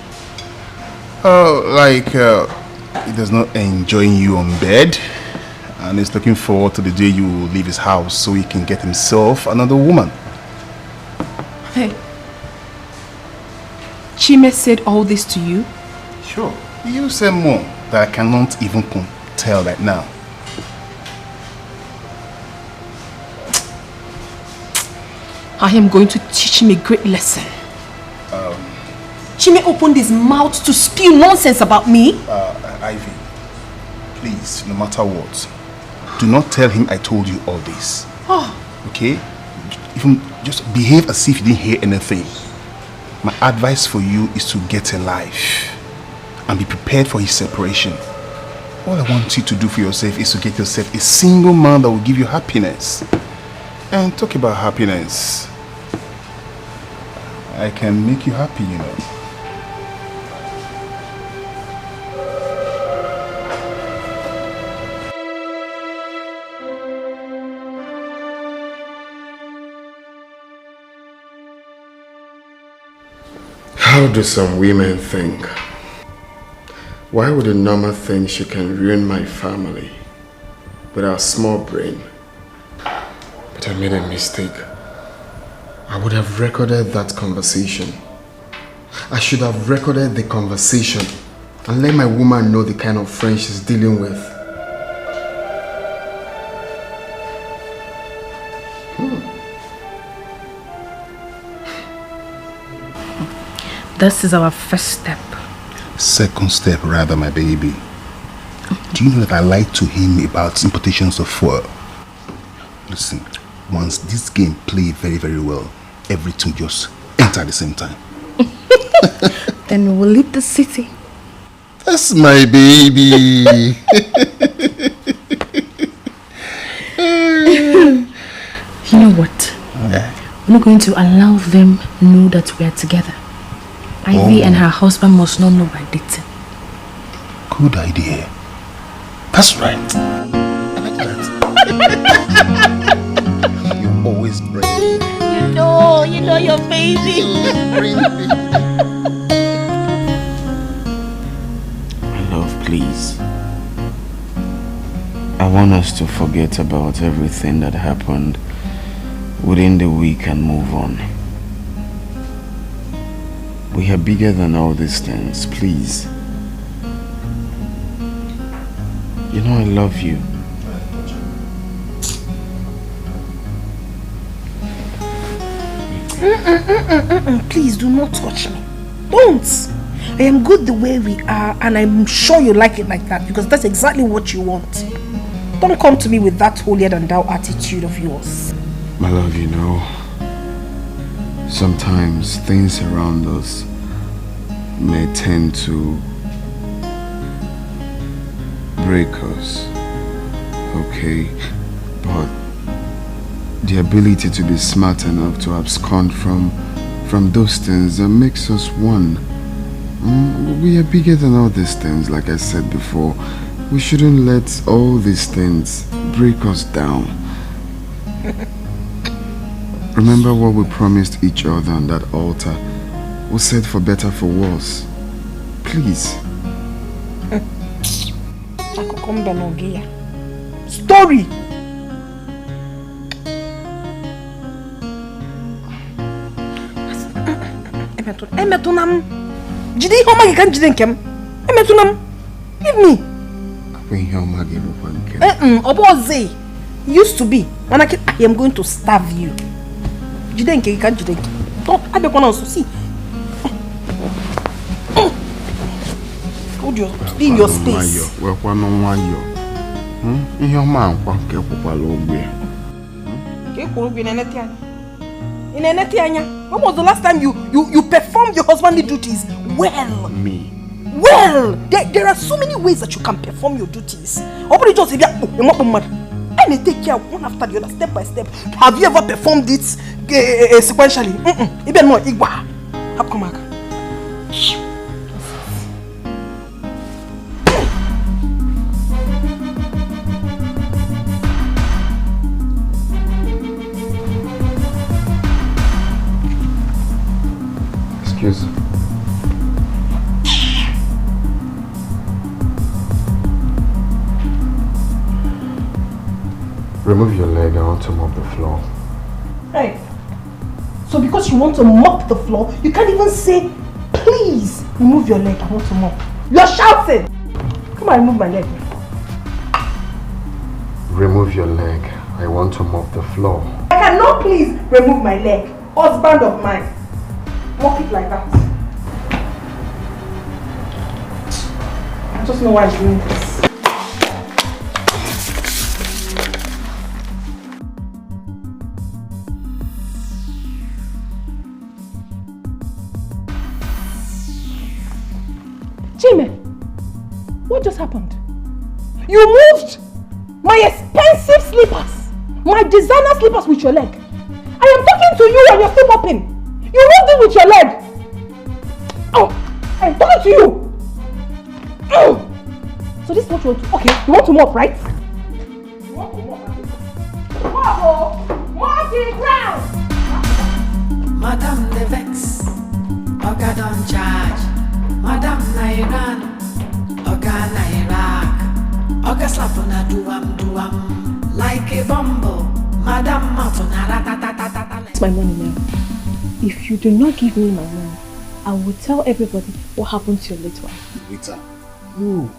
He does not enjoy you on bed, and he's looking forward to the day you leave his house so he can get himself another woman. Hey, Chime said all this to you? Sure. You said more that I cannot even tell right now. I am going to teach him a great lesson. Chime opened his mouth to spew nonsense about me. Ivy, please, no matter what, do not tell him I told you all this. Okay? Even just behave as if you didn't hear anything. My advice for you is to get a life and be prepared for his separation. All I want you to do for yourself is to get yourself a single man that will give you happiness. And talk about happiness, I can make you happy, you know. How do some women think? Why would a normal think she can ruin my family with her small brain? But I made a mistake. I would have recorded that conversation. I should have recorded the conversation and let my woman know the kind of friend she's dealing with. This is our first step Second step, rather, my baby. Do you know that I lied to him about importations of fuel? Listen, once this game play very, very well, everything just enter at the same time. Then we will leave the city. That's my baby. You know what? We're not going to allow them know that we are together. Ivy and her husband must not know by dating. Good idea. That's right. I like that. You're always brave. You know your baby. Love, please. I want us to forget about everything that happened within the week and move on. We are bigger than all these things, please. You know I love you. Please do not touch me. Don't. I am good the way we are, and I'm sure you like it like that because that's exactly what you want. Don't come to me with that holier than thou attitude of yours. My love, you know, sometimes things around us may tend to break us, okay? But the ability to be smart enough to abscond from those things that makes us one. We are bigger than all these things, like I said before. We shouldn't let all these things break us down. Remember what we promised each other on that altar. We said for better, for worse. Please. Story. Emetunam. Jide homa gi kan jide nkem. Emetunam. Give me. Oboze. Used to be. When I am going to starve you. Jide nke gi kan jide nke. Don't abe kona so see. Hold your be in your space. When was the last time you performed your husbandly duties well? Me. Well, there are so many ways that you can perform your duties. And take care one after the other, step by step. Have you ever performed it sequentially? Even more igwa. Excuse me. Remove your leg, I want to mop the floor. Hey, so because you want to mop the floor, you can't even say, please remove your leg, I want to mop. You're shouting! Come on, remove my leg. Remove your leg, I want to mop the floor. I cannot please remove my leg. Husband of mine. Mop it like that. I just know why I'm doing this. Jimmy, what just happened? You moved my expensive slippers, my designer slippers with your leg. I am talking to you and you're still mopping. You moved it with your leg. Oh, I'm talking to you. Oh. So this is what you want to, okay, you want to mop, right? You want to mop, mop the ground. Madam the vex, Oga don't charge. Madam Nairan, Oga Nairak, Oga slapuna duam, like a bumble. Madam Matuna ratatatata. It's my money now. If you do not give me my money, I will tell everybody what happened to your late wife. Rita, no.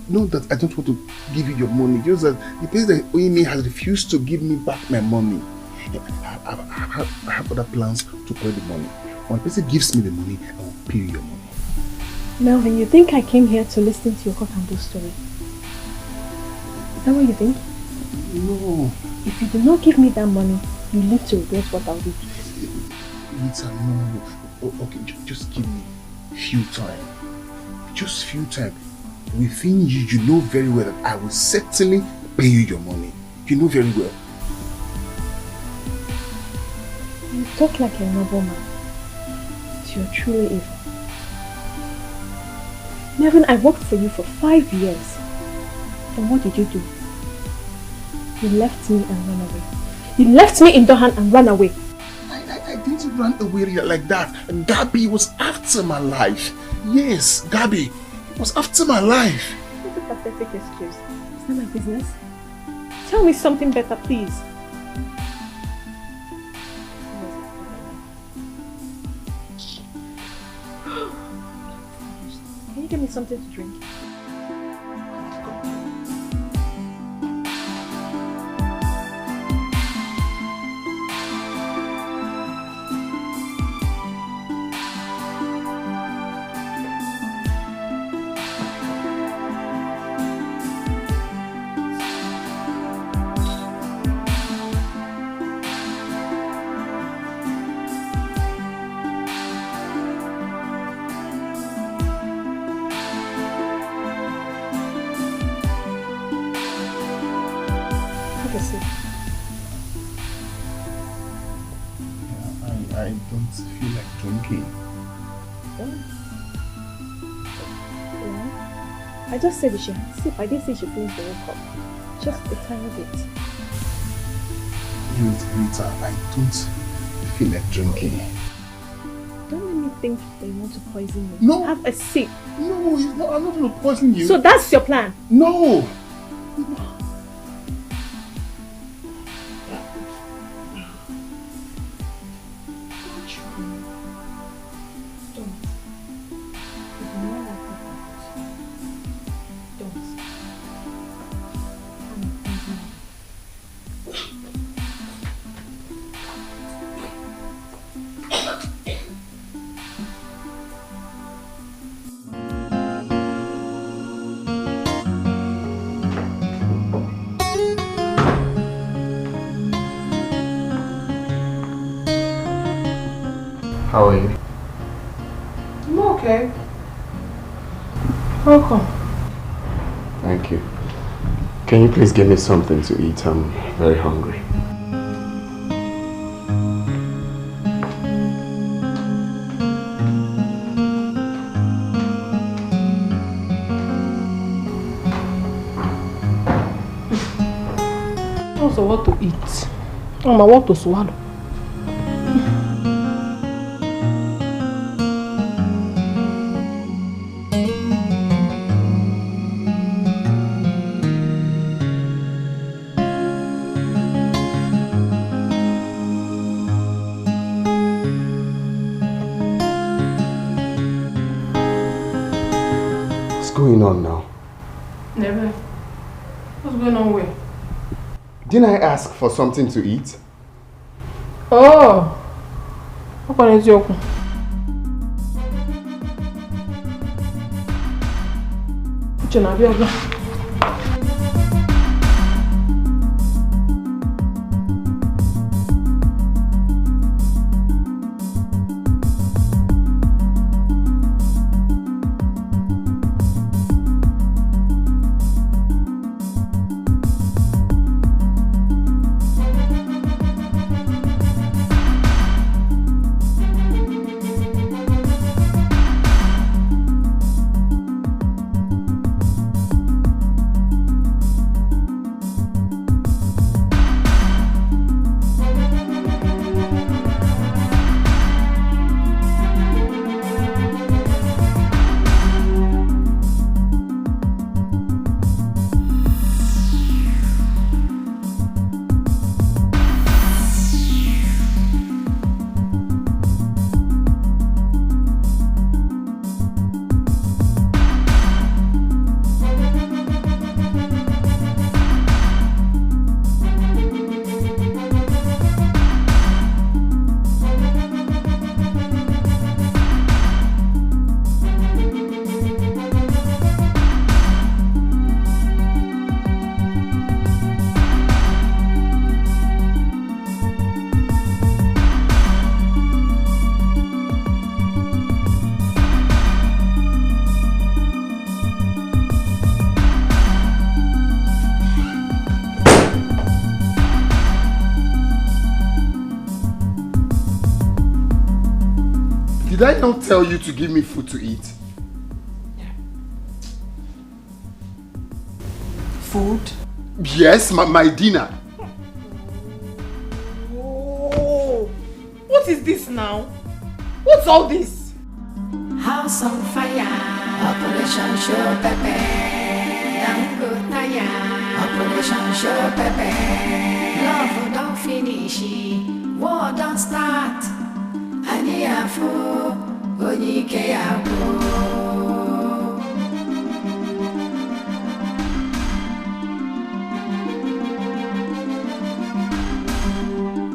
No, that I don't want to give you your money. Just that the place that Ini has refused to give me back my money. I have other plans to collect the money. When the person gives me the money, I will pay you your money. Melvin, you think I came here to listen to your cock and bull story? Is that what you think? No. If you do not give me that money, you live to regret what I'll do. Nita, no. Okay, just give me few time. Just few time. Within you, you know very well that I will certainly pay you your money. You know very well. You talk like a noble man. But you're truly evil. Melvin, I worked for you for 5 years. And what did you do? You left me and ran away. You left me in Dohan and ran away. I didn't run away like that. Gabby was after my life. Yes, Gabby was after my life. What a pathetic excuse. It's not my business. Tell me something better, please. Can you give me something to drink? I don't feel like drinking. Yeah. I just said you should sip. I didn't say you should finish the whole cup. Just a tiny bit. Rita, I don't feel like drinking. Don't let me think they want to poison me. No. Have a sip. No, I'm not going to poison you. So that's your plan? No. How are you? I'm okay. Welcome. Thank you. Can you please give me something to eat? I'm very hungry. Also, what to eat? I want to swallow. What's going on now? Never. What's going on where? Didn't I ask for something to eat? Oh! What is your I not tell you to give me food to eat? Food? Yes, my dinner. Oh, what is this now? What's all this? House on fire, Operation Show Pepe. Dango Taya, Operation Show Pepe. Love don't finish, war don't start. Aniafu, Onike Yabu.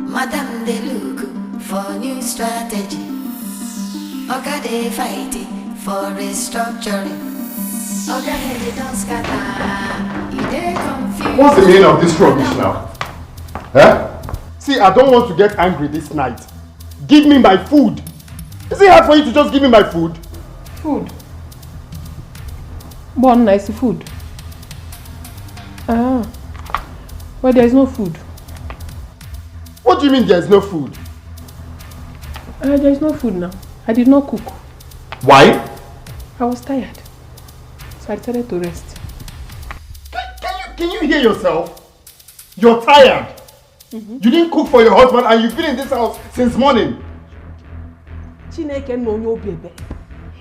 Madame de look for new strategy. Oga de fighting for restructuring. Oga head don't scatter. He dey confused. What's the meaning of this rubbish now? Huh? See, I don't want to get angry this night. Give me my food. Is it hard for you to just give me my food? Food? One nice food. Ah. Well, there is no food. What do you mean there is no food? There is no food now. I did not cook. Why? I was tired. So I decided to rest. Can you hear yourself? You're tired. You didn't cook for your husband and you've been in this house since morning. Chineke no no baby.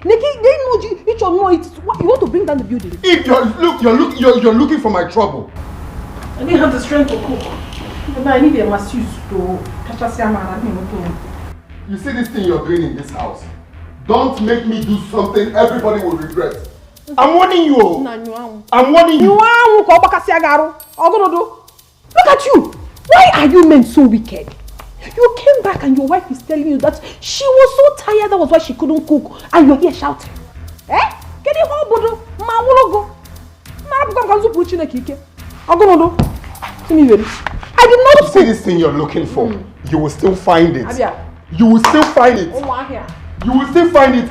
Neki, they know each of you want to bring down the building. If you're looking for my trouble. I didn't have the strength to cook. But I need a masseuse to catch us. You see this thing you're doing in this house? Don't make me do something everybody will regret. I'm warning you. I'm warning you. Look at you. Why are you men so wicked? You came back and your wife is telling you that she was so tired, that was why she couldn't cook, and you're here shouting. Eh? Get it home, Bodo. Ma wologo. I did not see this thing you're looking for. You will still find it. You will still find it. You will still find it.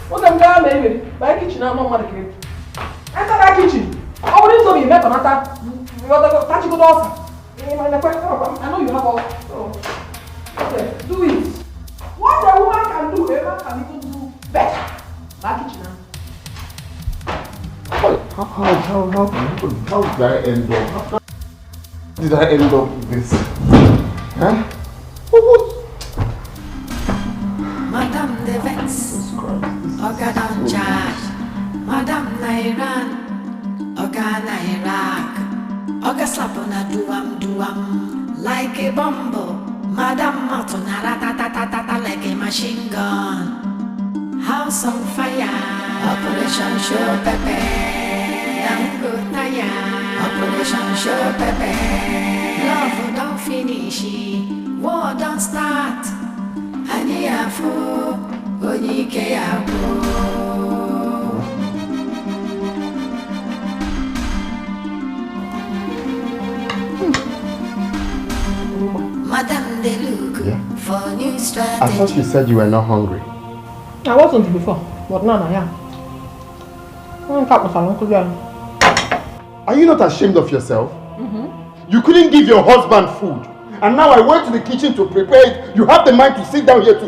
What am I doing? By kitchen, I'm not enter that kitchen. I wouldn't tell you better matter. You got to catch good offer. I know you have all. So, okay, do it. What a woman can do, a man can even do better. My kitchen now. How did I end up? How did I end up with this? Huh? What? Madame de Vex, Oga don't charge. Madame Nairan, Oga Nairak, Oga slap on a duam like a bumble. Madame Matona ratatatata like a machine gun. House on fire. Operation Show Pepe. Dango Taya. Operation Show Pepe. Love don't finish. War don't start. Aniafu. Onike Yabu. Madame de look for new strategy. I thought you said you were not hungry. I wasn't before, but now I am. Are you not ashamed of yourself? You couldn't give your husband food. And now I went to the kitchen to prepare it. You have the mind to sit down here to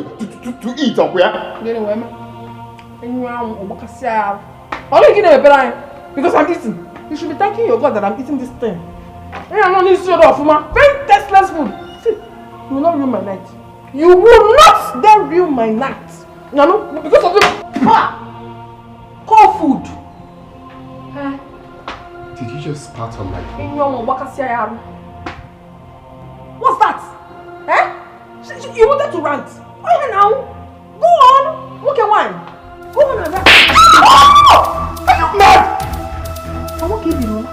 eat, because I'm eating. You should be thanking your God that I'm eating this thing. I'm not eating of very tasteless food. See, you will not ruin my night. You will not then ruin my night. No, because of this. Call food. Did you just spat on my food? What's that? Eh? You wanted to rant. Oh yeah, now. Go on. Look at wine. Go on and rant. Are you mad? I won't give you.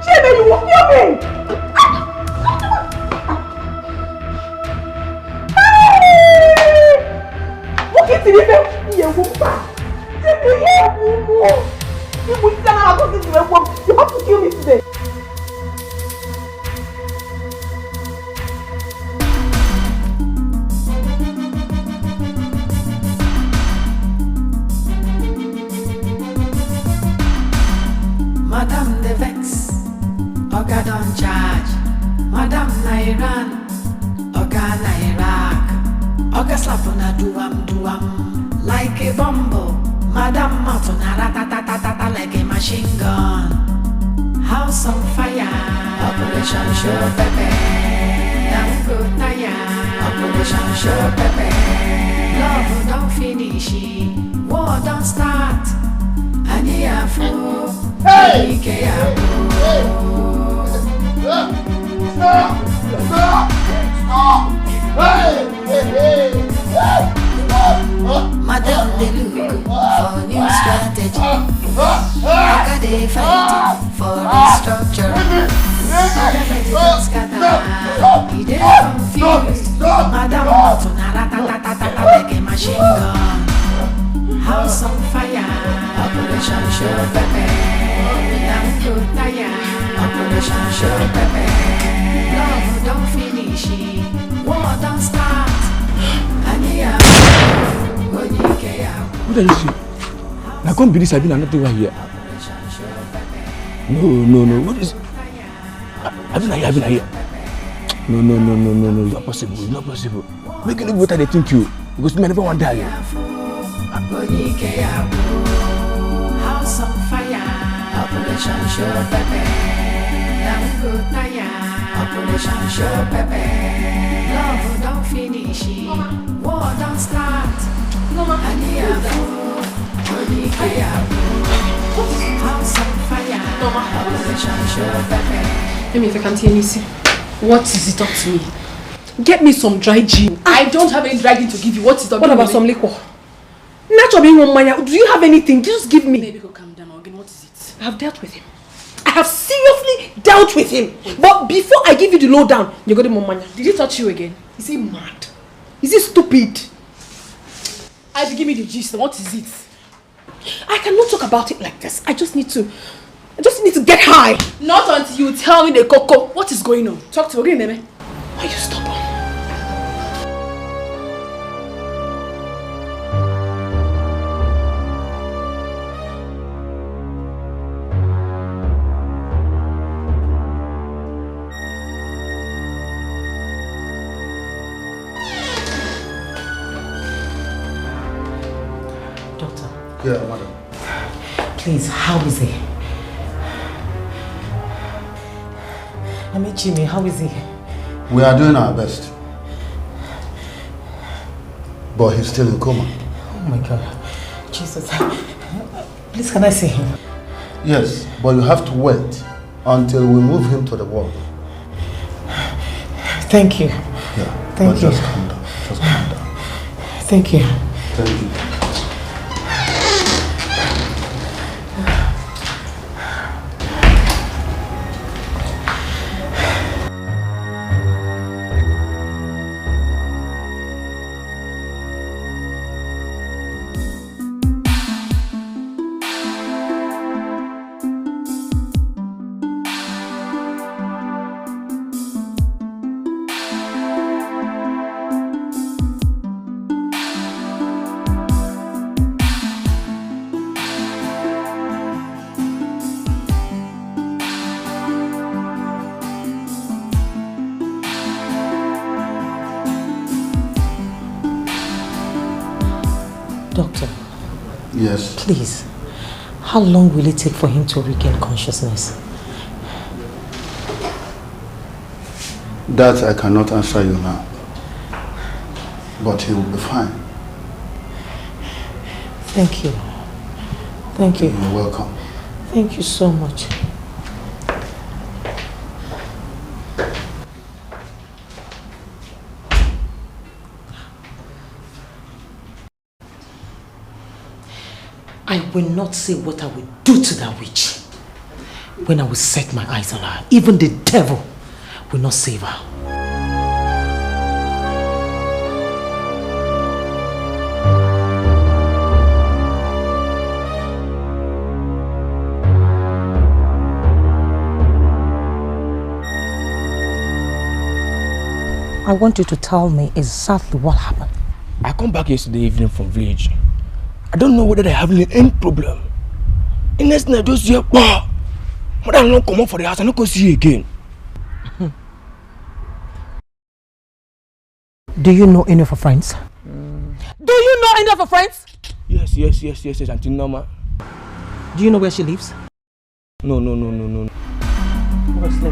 Shame, you won't kill me. Look at the you have to kill me today. Madame de Vex, Oga don't charge. Madame Nairan, Oga Nairan. Oga slap on a do-am, like a bumble. Madam mouth on a rat-a-ta-ta-ta like a machine gun. House on fire, Operation Show Pepe. Don't go tired, Operation Show Pepe. Love don't finish, war don't start. Ani Afro, Dikeh Madam, they look for new strategy. Oga they fighting for restructuring. Scatter, he dey confused. Madam, ta-ta-ta-ta-ta like a machine gun. House on fire, Operation Show Pepe. I'm so tired, Operation Show Pepe. Love don't finish, war don't start. What are you saying? I can't believe I've been another one here. No. What is it? I've been here. No. It's not possible. It's not possible. Make it look better than they think you. Because you may never want to die. House on fire, Operation Show Pepe. I'm good tired, Operation Show Pepe. Love don't finish, war don't start. House on fire, Operation Show Pepe. Let me if I can't hear you see. What is it up to me? Get me some dry gin. I don't have any dry gin to give you. What is it up to me? What about some liquor? Natural being one mania. Do you have anything? Just give me. Baby, go calm down again. What is it? I have dealt with him. I have seriously dealt with him. But before I give you the lowdown, you got him on mania. Did he touch you again? Is he mad? Is he stupid? Give me the gist. What is it? I cannot talk about it like this. I just need to get high. Not until you tell me the cocoa. What is going on? Talk to me, Neme. Why are you stubborn? Yeah, madam. Please, how is he? I mean, Jimmy, how is he? We are doing our best. But he's still in coma. Oh my God. Jesus. Please, can I see him? Yes, but you have to wait until we move him to the ward. Thank you. Yeah. Thank you. Just calm down. Just calm down. Thank you. Thank you. Doctor. Yes. Please, how long will it take for him to regain consciousness? That I cannot answer you now. But he will be fine. Thank you. Thank you. You're welcome. Thank you so much. I will not say what I will do to that witch when I will set my eyes on her. Even the devil will not save her. I want you to tell me exactly what happened. I come back yesterday evening from village. I don't know whether they're having any problem. The next night, just hear, bah! But I don't come up for the house, I don't go see you again. Do you know any of her friends? have a friends? Yes, Auntie Norma. Do you know where she lives? No. Let's go.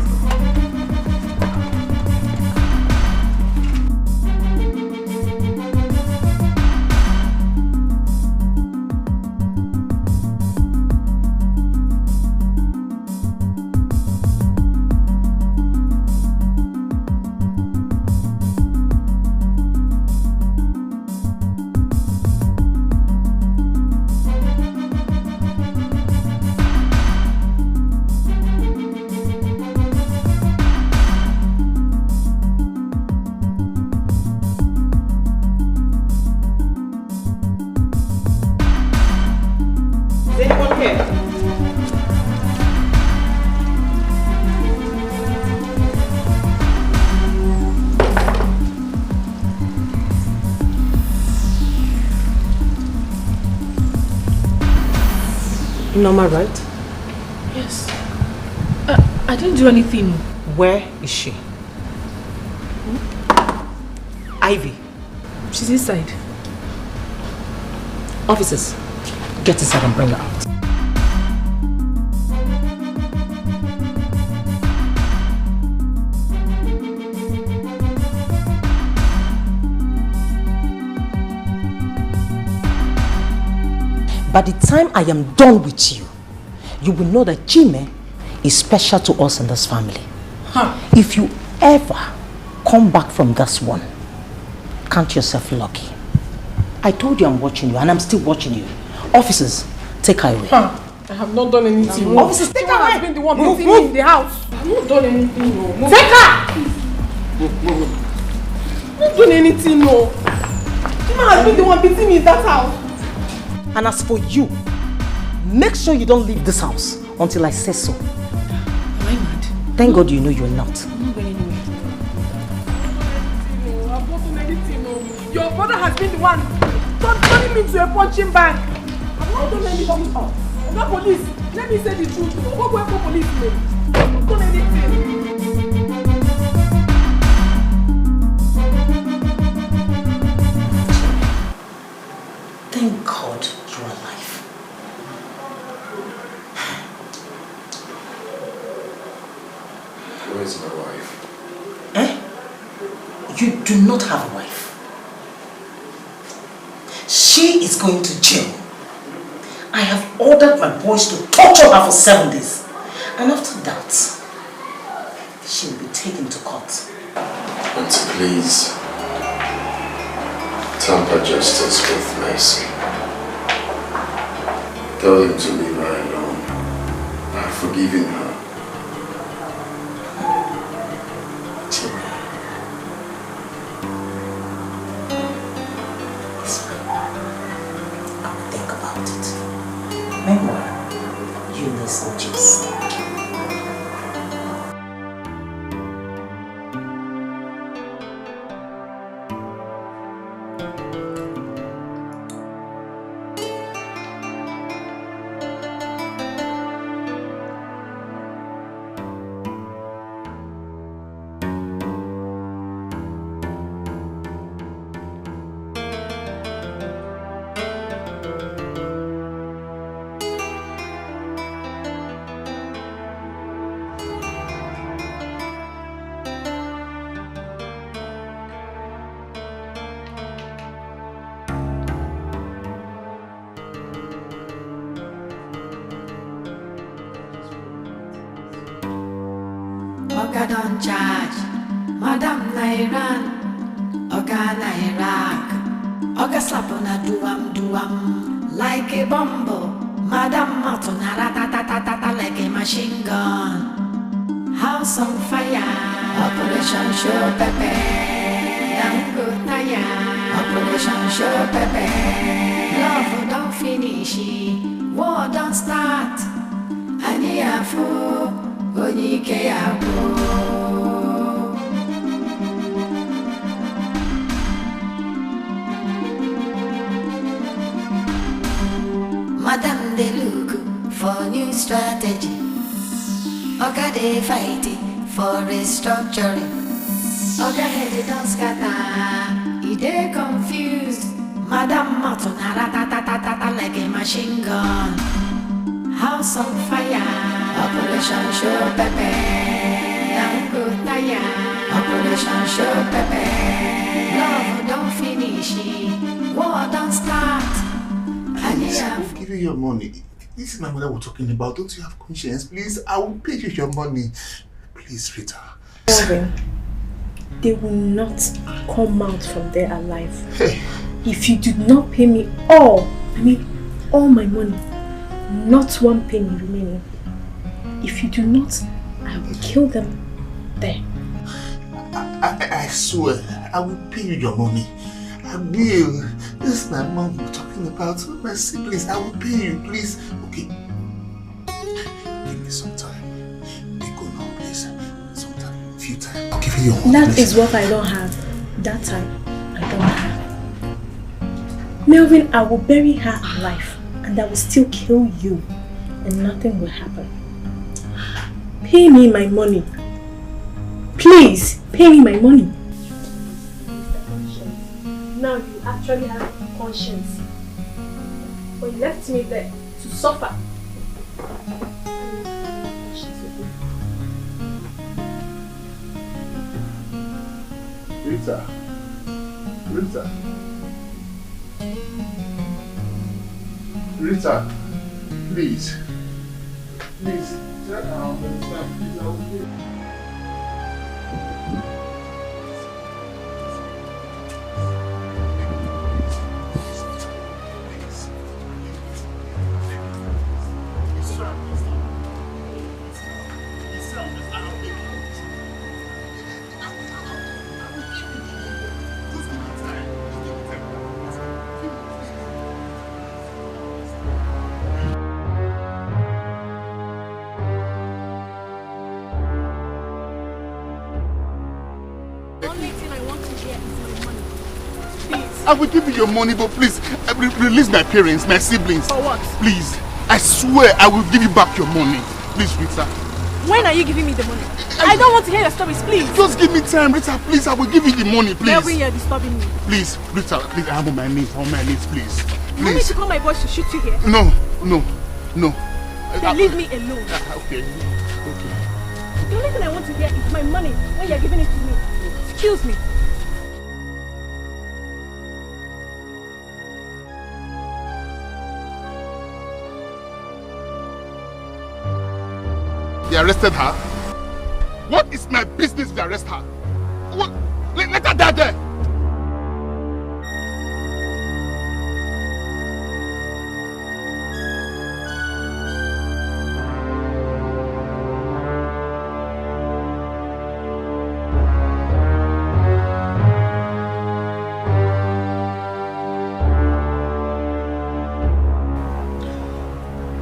Norma, right? Yes. I didn't do anything. Where is she? Ivy. She's inside. Officers, get inside and bring her out. By the time I am done with you, you will know that Jime is special to us in this family. If you ever come back from this one, count yourself lucky. I told you I'm watching you and I'm still watching you. Officers, take her away. I have not done anything. Officers, take her away. Has been the one beating me in the house. I have not done anything. No. Take her! I have not done anything. No. Jima has been the one beating me in that house. And as for you, make sure you don't leave this house until I say so. Am I mad? Thank God you know you're not. I'm not going anywhere. I've not done anything. No. Your brother has been the one turning me to a punching bag. I've not done anything. I'm not police. Let me say the truth. What will I police me? I've not done anything. Thank God you're alive. Where's my wife? You do not have a wife. She is going to jail. I have ordered my boys to torture her for 7 days. And after that, she will be taken to court. Auntie, please. Temper justice with mercy. Tell him to leave her alone. I've forgiven her. It's fine. I will think about it. Meanwhile, you need some juice. Oga don charge, Madam Nairan, Oga Nairak, Oga slap on a duam, like a bumble, Madam Matona ratatatata like a machine gun. House on fire, Operation Show Pepe, Dango Taya, Operation Show Pepe, love don't finish, war don't start, Aniafu. Madam they look for new strategy. Oga they fighting for restructuring. Oga head don't scatter, he they confused. Madam Matona ratatatata like a machine gun. House on fire, Operation Show Pepe. Don't go tire, Operation Show Pepe. Love don't finish, war don't start. Please, I will give you your money. This is my mother we're talking about. Don't you have conscience? Please, I will pay you your money. Please, Rita. Melvin, they will not come out from there alive. Hey. If you do not pay me all my money, not one penny remaining. If you do not, I will kill them there. I swear, I will pay you your money. I will. This is my mom we're talking about. My siblings, I will pay you, please. Okay. Give me some time. Be good now, please. Some time, a few time. I'll give you your money. That is what I don't have. That time, I don't have. Melvin, I will bury her alive and I will still kill you and nothing will happen. Pay me my money. Please, pay me my money. Now you actually have conscience. When you left me there to suffer. Rita. Rita. Rita, please. Please, try to understand. Please, I will pay. I will give you your money, but please, release my parents, my siblings. For what? Please, I swear I will give you back your money. Please, Rita. When are you giving me the money? I don't want to hear your stories, please. Just give me time, Rita, please. I will give you the money, please. Every year disturbing me. Please, Rita, please, I'm on my knees, please. You want me to call my boys to shoot you here? No. Then leave me alone. Okay. The only thing I want to hear is my money when you're giving it to me. Excuse me. They arrested her? What is my business if they arrest her? What? Let her die there!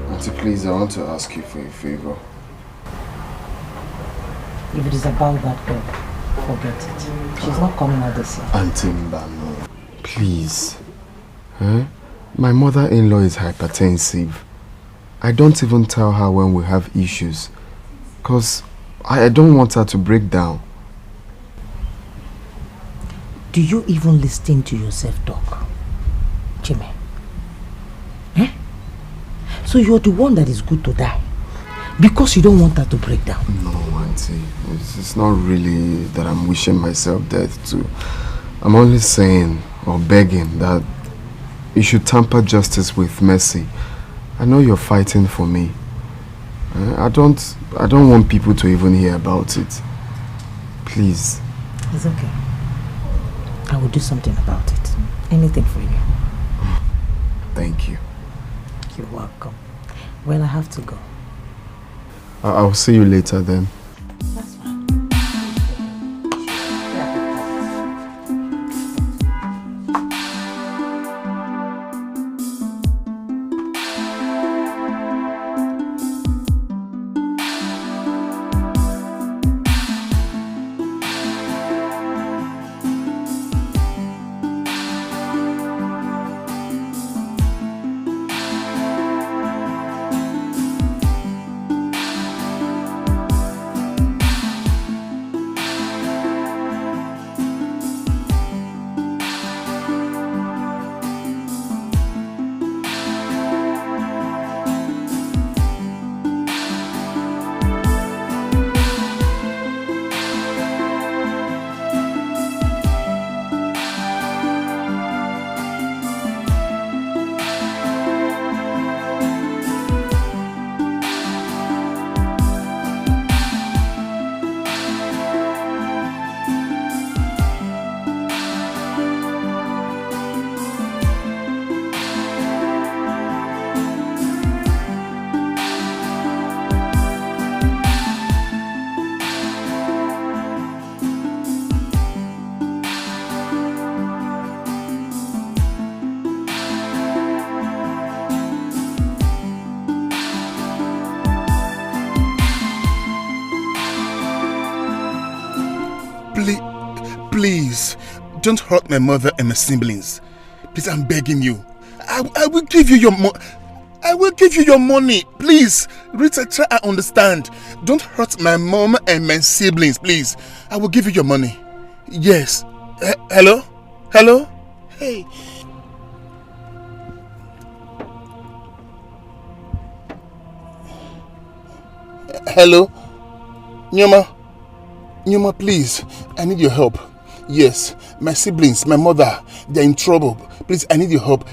Auntie, please, I want to ask you for a favor. If it is about that girl, forget it. She's not coming out this year. Auntie Mbano, please. My mother-in-law is hypertensive. I don't even tell her when we have issues. Because I don't want her to break down. Do you even listen to yourself talk? Jimmy? So you're the one that is good to die? Because you don't want her to break down? No, Auntie. It's not really that I'm wishing myself death too. I'm only saying or begging that you should temper justice with mercy. I know you're fighting for me. I don't want people to even hear about it. Please. It's okay. I will do something about it. Anything for you. Thank you. You're welcome. Well, I have to go. I'll see you later then. That's fine. don't hurt my mother and my siblings. Please, I'm begging you. I will give you your money. I will give you your money. Please, Rita, try and understand. Don't hurt my mom and my siblings, please. I will give you your money. Yes. Hello? Hello? Hey. Hello? Nyoma, please. I need your help. Yes. My siblings, my mother, they're in trouble. Please, I need your help.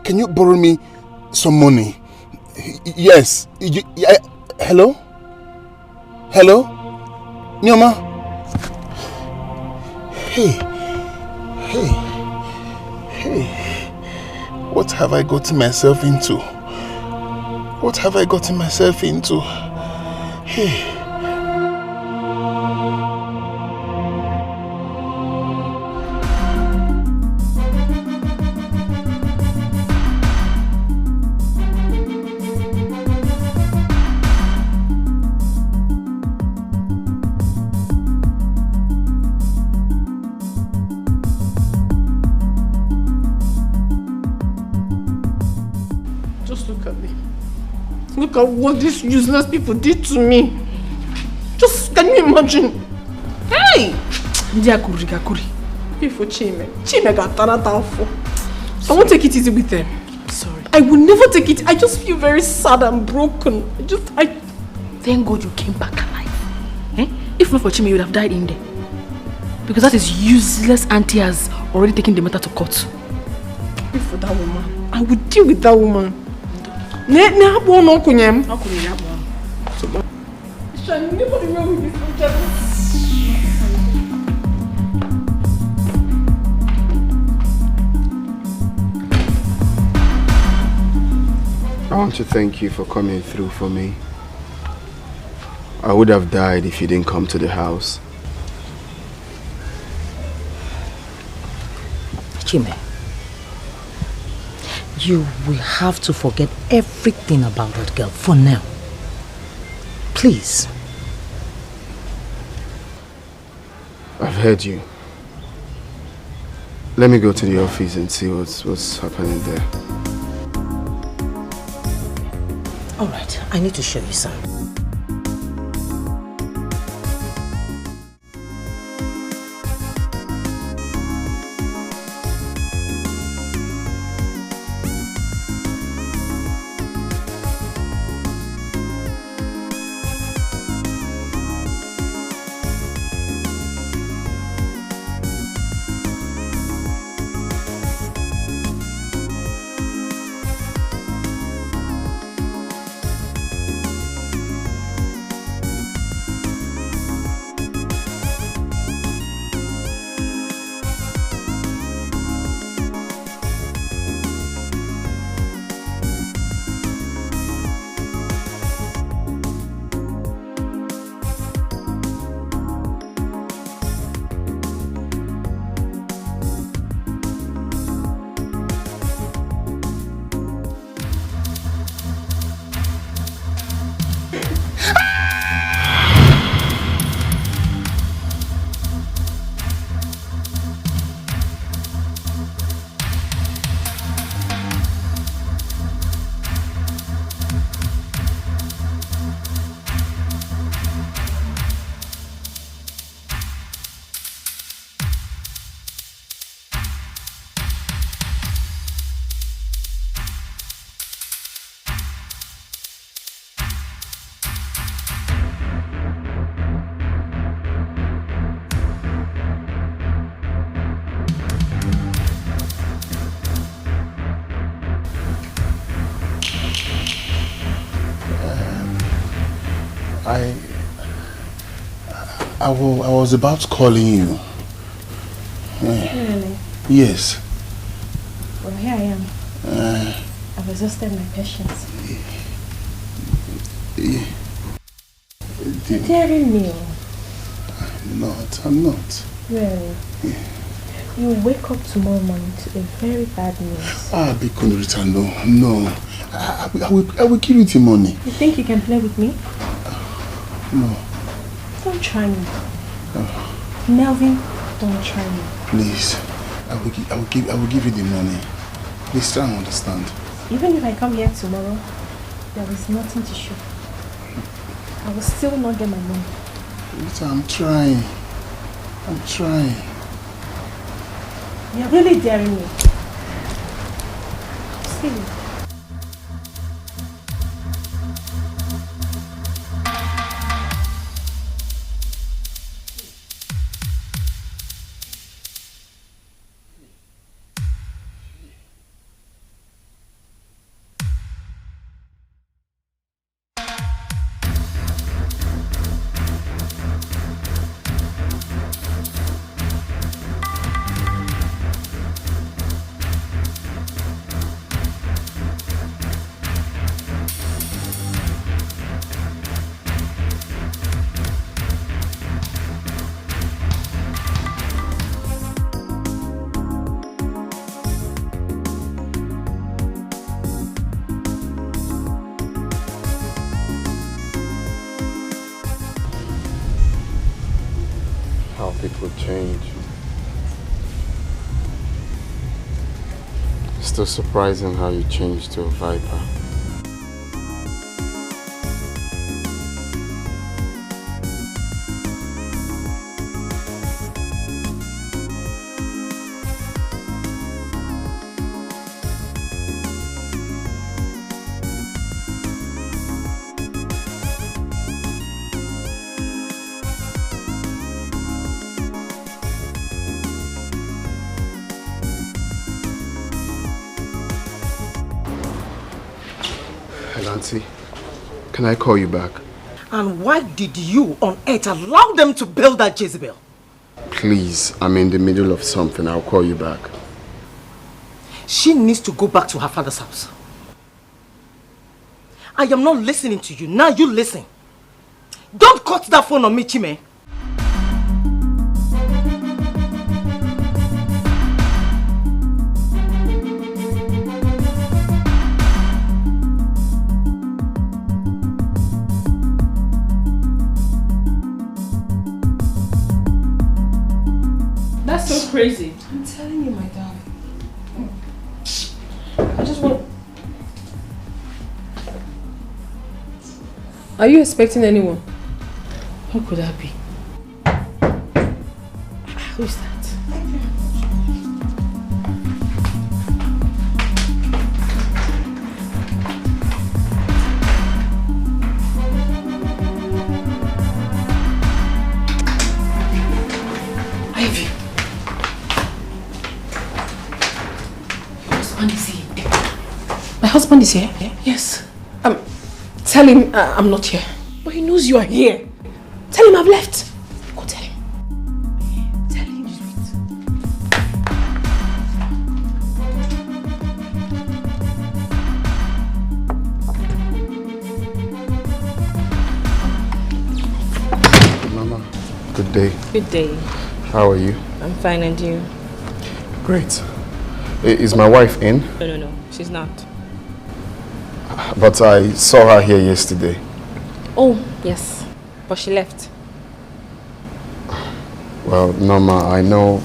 Can you borrow me some money? Yes. Hello? Hello? Nyoma? Hey. What have I gotten myself into? What have I gotten myself into? Hey. Look at what these useless people did to me. Just, can you imagine? Hey! Gakuri. For Chime got for. I won't take it easy with them. Sorry. I will never take it. I just feel very sad and broken. Thank God you came back alive. Eh? If not for Chime, you would have died in there. Because that is useless auntie has already taken the matter to court. If for that woman, I would deal with that woman. Nobody wrong with this. I want to thank you for coming through for me. I would have died if you didn't come to the house. Chime, you will have to forget everything about that girl for now. Please. I've heard you. Let me go to the office and see what's happening there. Alright, I need to show you something. I was about calling you. Really? Yes. Well, here I am. I've exhausted my patience. You're daring me. I'm not. Really? Yeah. You will wake up tomorrow morning to a very bad news. Because Rita, no. I will give you the money. You think you can play with me? No. Don't try me. Melvin, Don't try me. Please, I will give you the money. Please try and understand. Even if I come here tomorrow, there is nothing to show. I will still not get my money. Rita, I'm trying. You're really daring me. See you. People change. It's still surprising how you changed to a viper. Nancy, can I call you back? And why did you on earth allow them to build that Jezebel? Please, I'm in the middle of something. I'll call you back. She needs to go back to her father's house. I am not listening to you. Now you listen. Don't cut that phone on me, Chime. That's so crazy. I'm telling you, my darling. I just want... Are you expecting anyone? Who could that be? Who is that? Ivy. Your husband is here. My husband is here? Yes. Tell him I'm not here. But he knows you are here. Tell him I've left. Go tell him. Tell him, sweet. Mama, good day. Good day. How are you? I'm fine, and you? Great. Is my wife in? No. She's not. But I saw her here yesterday. Oh, yes. But she left. Well, Norma, I know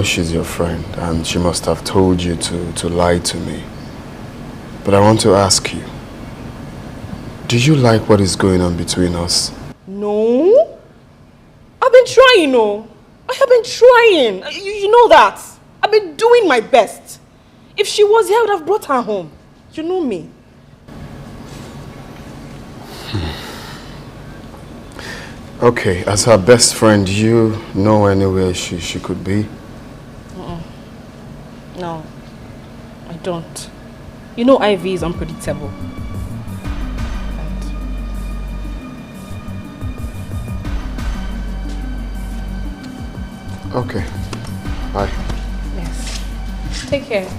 she's your friend, and she must have told you to lie to me. But I want to ask you, do you like what is going on between us? No. I've been trying, no. I have been trying. You know that. I've been doing my best. If she was here, I would have brought her home. You know me. Okay, as her best friend, you know anywhere she could be? No, I don't. You know Ivy is unpredictable. Okay, bye. Yes. Take care.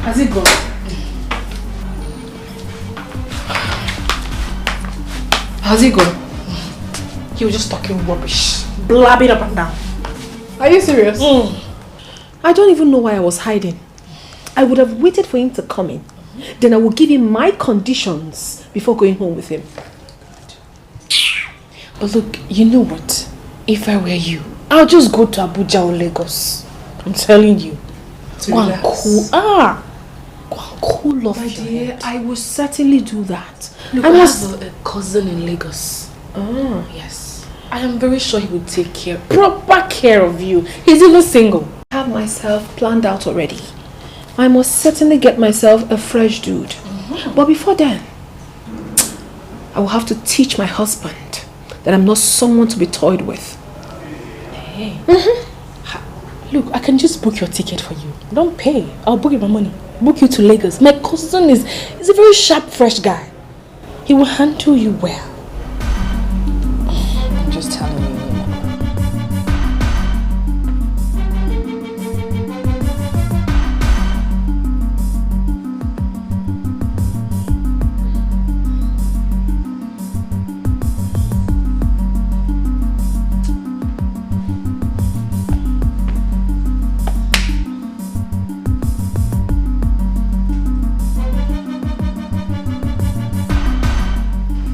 Has it gone? How's it gone? He was just talking rubbish, blabbing up and down. Are you serious? I don't even know why I was hiding. I would have waited for him to come in. Then I would give him my conditions before going home with him. But look, you know what? If I were you, I'll just go to Abuja or Lagos. I'm telling you. Go and cool off. My dear, I will certainly do that. Look, I have a cousin in Lagos. Oh. Yes. I am very sure he will take proper care of you. He's even single. I have myself planned out already. I must certainly get myself a fresh dude. But before then, I will have to teach my husband that I'm not someone to be toyed with. Hey. Look, I can just book your ticket for you. Don't pay. I'll book you my money. Book you to Lagos. My cousin is a very sharp, fresh guy. He will handle you well. I'm just telling you.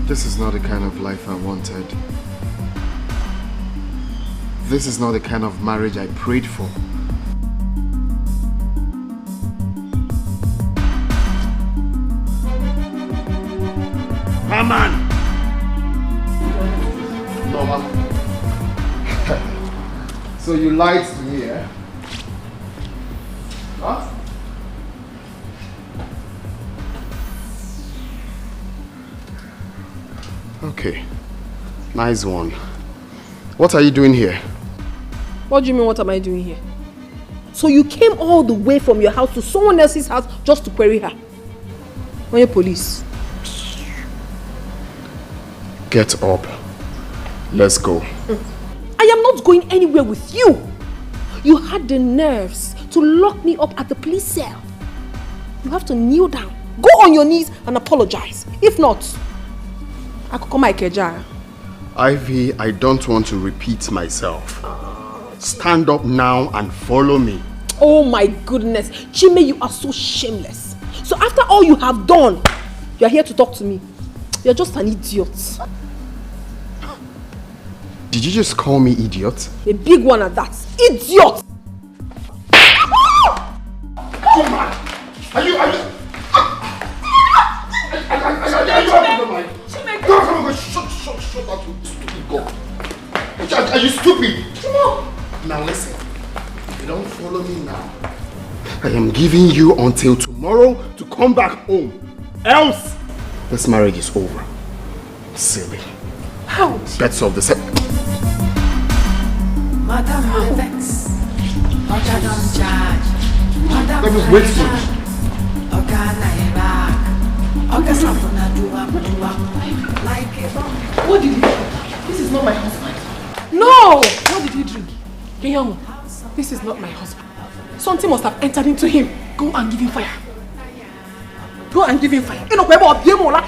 This is not the kind of life I wanted. This is not the kind of marriage I prayed for. Come on! Norma. So you lied to me, eh? Huh? Okay, nice one. What are you doing here? What do you mean, what am I doing here? So you came all the way from your house to someone else's house just to query her? Are you police? Get up. Let's go. I am not going anywhere with you. You had the nerves to lock me up at the police cell. You have to kneel down, go on your knees and apologize. If not, I could come my keja. Ivy, I don't want to repeat myself. Stand up now and follow me. Oh my goodness. Chime, you are so shameless. So after all you have done, you are here to talk to me. You're just an idiot. Did you just call me idiot? A big one at that. Idiot! Come on! Are you out of the mind? Go, shut up, you stupid girl. Are you stupid? Come on. Now listen, if you don't follow me now, I am giving you until tomorrow to come back home. Else, this marriage is over. Silly. How? Let's solve this. Madam Vex, Oga don't charge. Madam Let me wait for you. Oga Naira, Oga Sapona duam. Like a bomb. What did he do? This is not my husband. No! What did he drink? Kenyamu, this is not my husband. Something must have entered into him. Go and give him fire. Go and give him fire.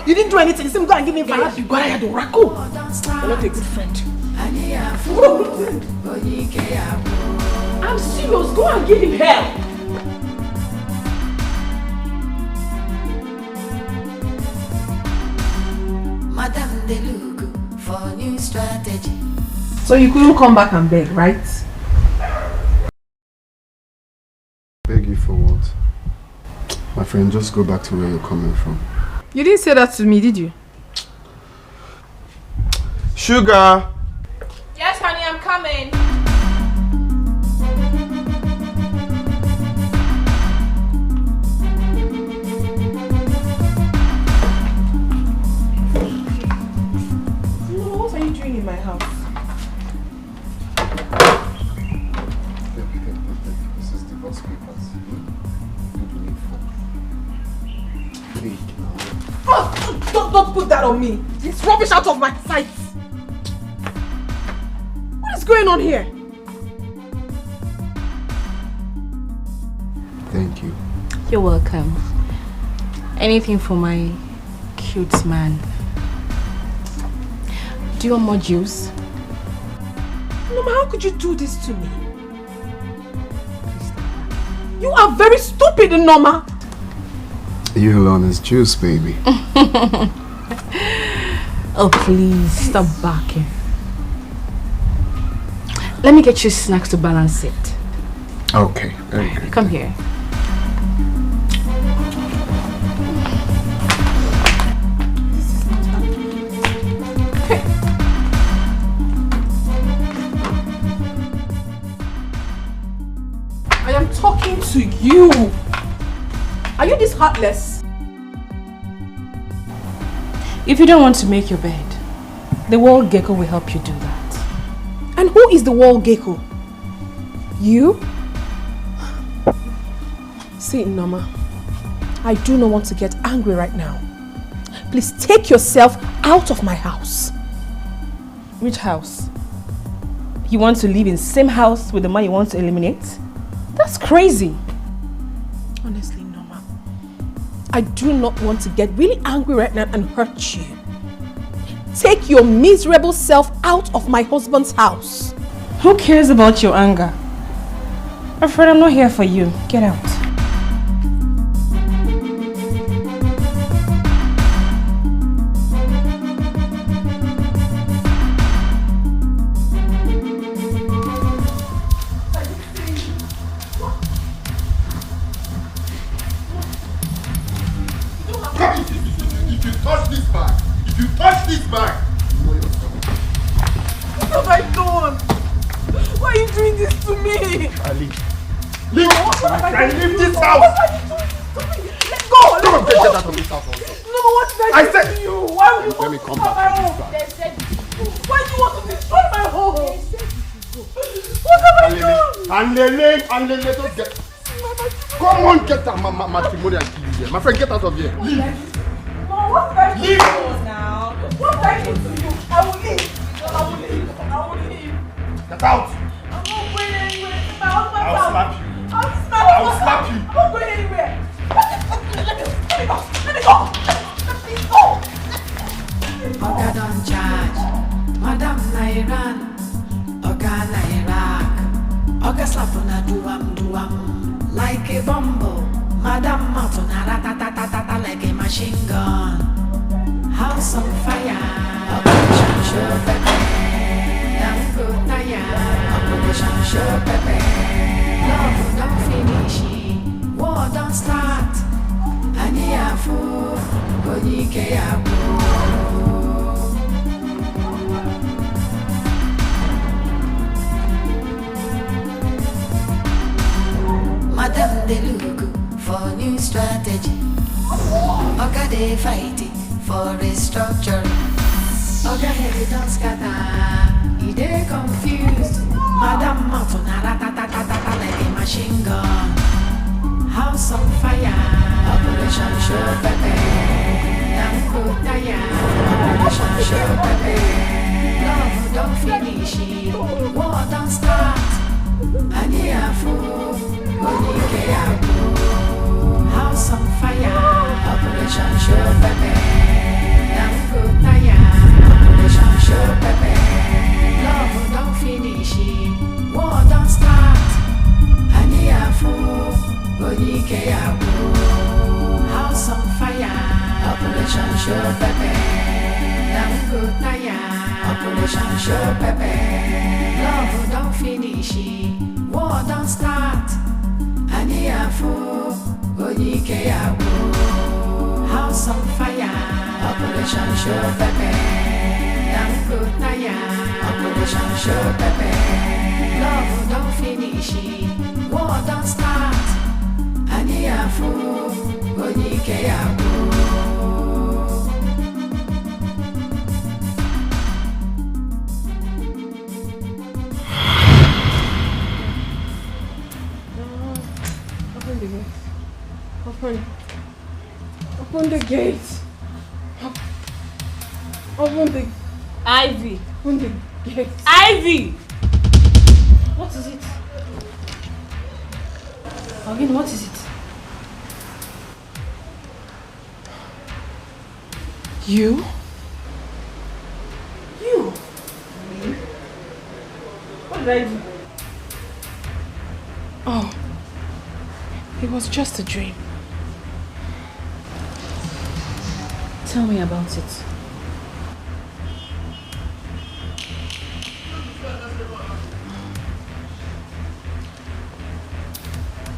You didn't do anything. Go and give him fire. You're not a good friend. I'm serious. Go and give him hell. Madam, they look for new strategy. So you couldn't come back and beg, right? Beg you for what? My friend, just go back to where you're coming from. You didn't say that to me, did you? Sugar! Yes, honey, I'm coming. What are you doing in my house? This is divorce papers. Oh, don't put that on me. It's rubbish out of my sight. What is going on here? Thank you. You're welcome. Anything for my cute man. Do you want more juice? Mama, how could you do this to me? You are very stupid, Norma. You alone is juice, baby. Oh, please, stop barking. Let me get you snacks to balance it. Okay, very good. Come here. I am talking to you. Are you this heartless? If you don't want to make your bed, the wall gecko will help you do that. And who is the wall gecko? You? See, Norma, I do not want to get angry right now. Please take yourself out of my house. Which house? You want to live in the same house with the man you want to eliminate? That's crazy. Honestly, Norma, I do not want to get really angry right now and hurt you. Take your miserable self out of my husband's house. Who cares about your anger? I'm afraid I'm not here for you. Get out. And let us get. Come on, get that matrimonial key here. My friend, get out of here. Leave. No, what's that? Leave. Now. What's that to you? I will leave. I will leave. I will leave. Get out. I'm not going anywhere. My husband's I'll slap you. I'll slap you. I'm not going anywhere. Let me go. Let me go. Oga don charge, Madam Nairan, Oga Nairak, Oga slapuna duam, like a bumble, Madam Matuna ratatatata like a machine gun. House on fire, Operation Show Pepe, Dango Taya, Operation Show Pepe. Love don't finish, war don't start, Aniafu, Dikeh Yabu. Madam they look for new strategy. Oga they fighting for restructuring. Oga head don't scatter, he they confused. Madam Matuna ratatatata like a machine gun. House on fire, Operation Show Pepe. Dango Taya, Operation Show Pepe. Love don't finish, war don't start. Aniafu. Dikeh Yabu. House on fire, Operation Show Pepe. Dango Taya, Operation Show Pepe. Love don't finish, war don't start. Aniafu, Dikeh Yabu. House on fire, Operation Show Pepe. Dango Taya, Operation Show Pepe. Love don't finish, war don't start. Aniafu, Dikeh Yabu. House on fire, Operation Show Pepe. Dango Taya, Operation Show Pepe. Love don't finish, war don't start. Aniafu, Dikeh Yabu. Open the gate. Open the... Ivy. Open the gate. Ivy! What is it? Again, what is it? You? You? Me? What did I do? Oh. It was just a dream. Tell me about it.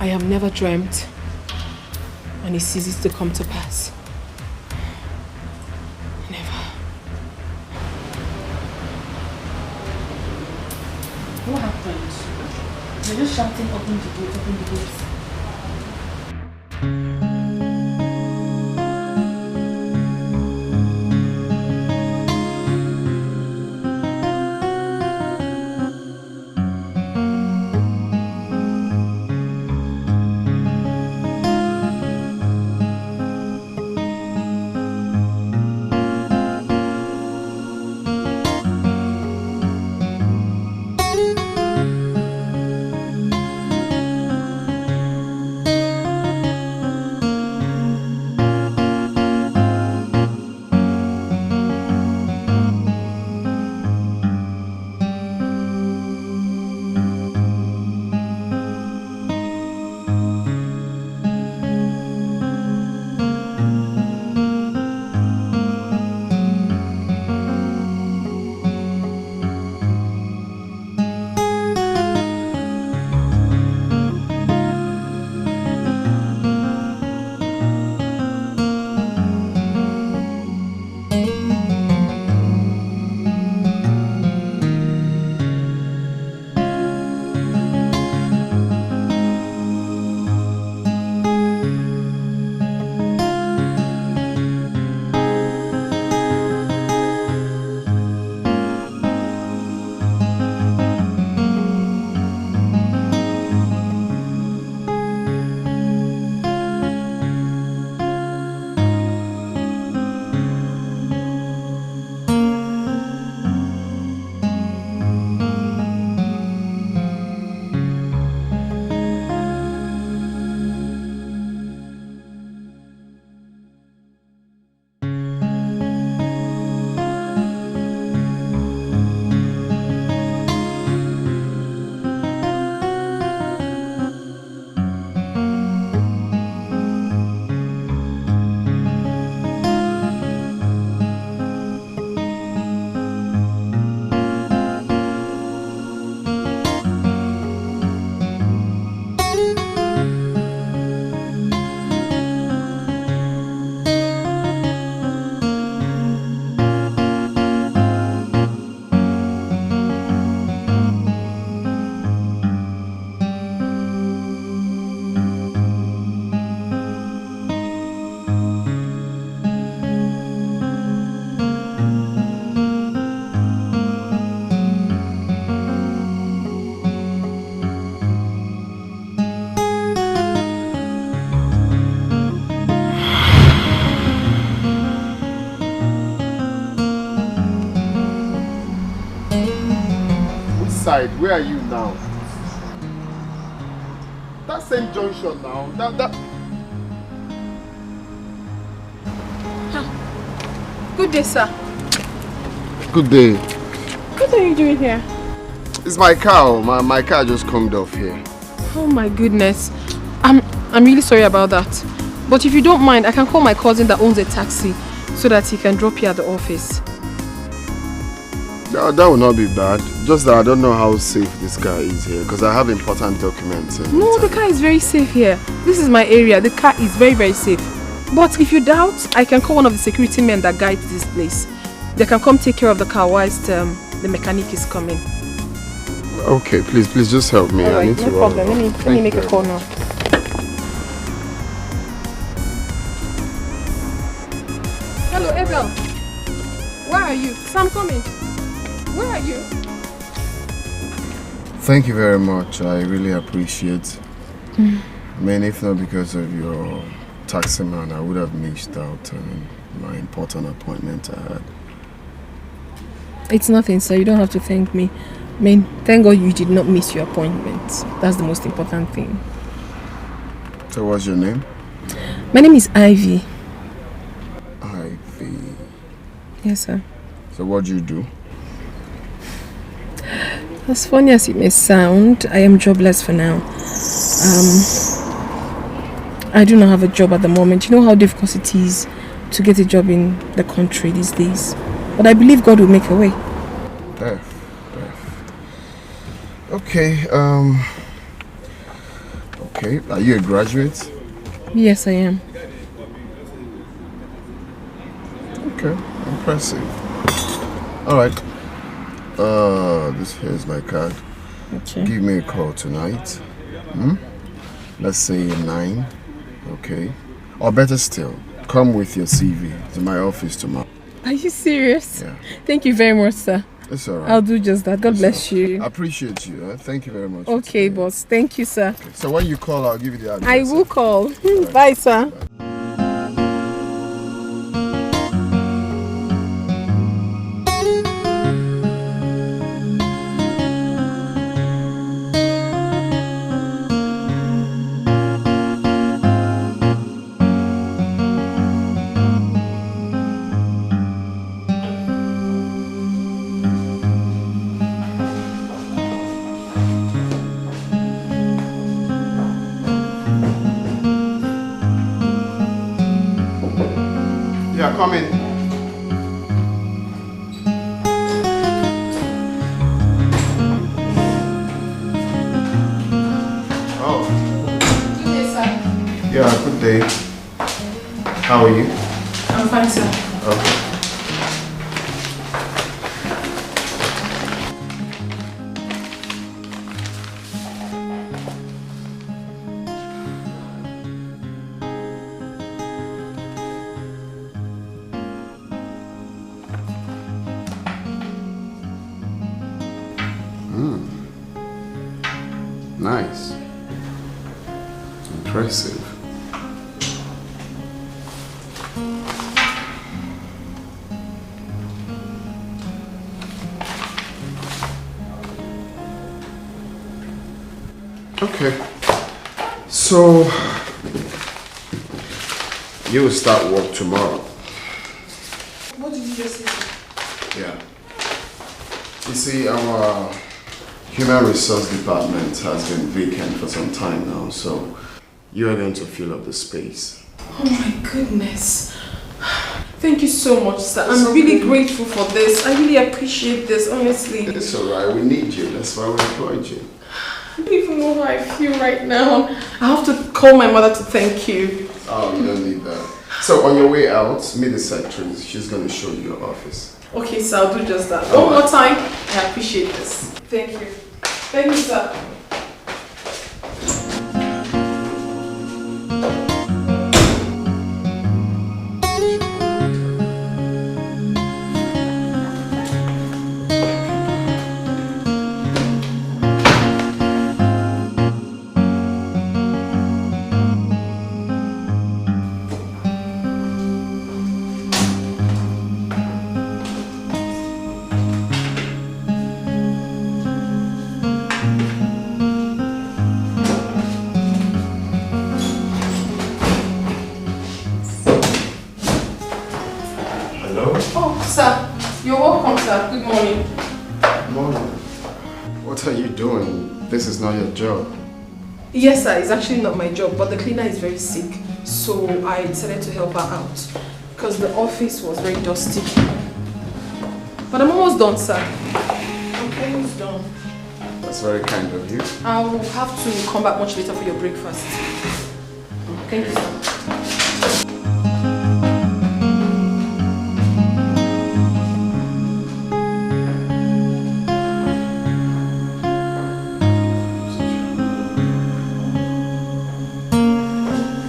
I have never dreamt, and it ceases to come to pass. Never. What happened? You're just shouting, open the gate, open the gate. Side, where are you now? That same junction now. Good day, sir. Good day. What are you doing here? It's my car. My car just comed off here. Oh my goodness. I'm really sorry about that. But if you don't mind, I can call my cousin that owns a taxi so that he can drop you at the office. That will not be bad. Just that I don't know how safe this car is here because I have important documents. No, the car is very safe here. This is my area. The car is very, very safe. But if you doubt, I can call one of the security men that guides this place. They can come take care of the car whilst the mechanic is coming. Okay, please just help me. Alright, I need no to problem. Let me make a call now. Hello, Abel. Where are you? Sam, coming. Where are you? Thank you very much. I really appreciate. I mean, if not because of your taxi man, I would have missed out on my important appointment I had. It's nothing, sir. You don't have to thank me. I mean, thank God you did not miss your appointment. That's the most important thing. So what's your name? My name is Ivy. Ivy. Yes, sir. So what do you do? As funny as it may sound, I am jobless for now. I do not have a job at the moment. You know how difficult it is to get a job in the country these days. But I believe God will make a way. Okay, okay. Are you a graduate? Yes, I am. Okay, impressive. Alright. This here's my card. Okay. Give me a call tonight. Let's say 9. Okay. Or better still, come with your CV to my office tomorrow. Are you serious? Yeah. Thank you very much, sir. It's alright. I'll do just that. God bless you. I appreciate you. Thank you very much. Okay, boss. Thank you, sir. Okay. So when you call, I'll give you the address. I will call. Bye, sir. Come in. Oh. Good day, sir. Yeah, good day. How are you? I'm fine, sir. Okay. Nice. Impressive. Okay. So you will start work tomorrow. What did you just say? Yeah. You see, our Human Resource Department has been vacant for some time now, so you are going to fill up the space. Oh my goodness. Thank you so much, sir. I'm really grateful for this. I really appreciate this, honestly. It's alright, we need you. That's why we employed you. I don't even know how I feel right now. I have to call my mother to thank you. Oh, you don't need that. So on your way out, meet the secretary. She's going to show you your office. Okay, sir, I'll do just that. One more time. I appreciate this. Thank you. Thank you, sir. Good morning. Morning. What are you doing? This is not your job. Yes, sir. It's actually not my job, but the cleaner is very sick. So I decided to help her out because the office was very dusty. But I'm almost done, sir. I'm almost done. That's very kind of you. I'll have to come back much later for your breakfast. Thank you, sir.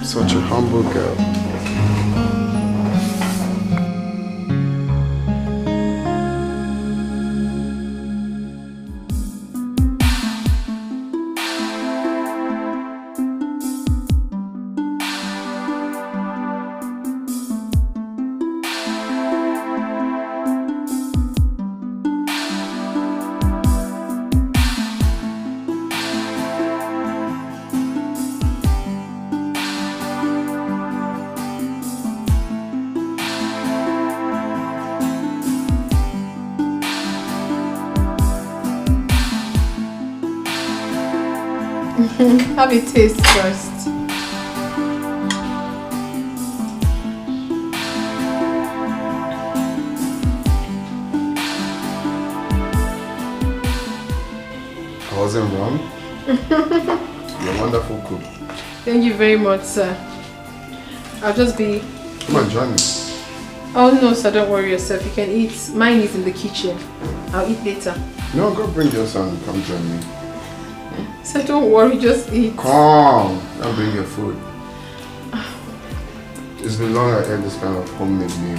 Such a humble girl. Have a taste first. wasn't wrong. You're a wonderful cook. Thank you very much, sir. I'll just be... Come on, join me. Oh no, sir, don't worry yourself. You can eat. Mine is in the kitchen. I'll eat later. No, go bring your son. Come join me. Sir, don't worry, just eat. Come, I'll bring your food. It's been long I ate this kind of homemade meal.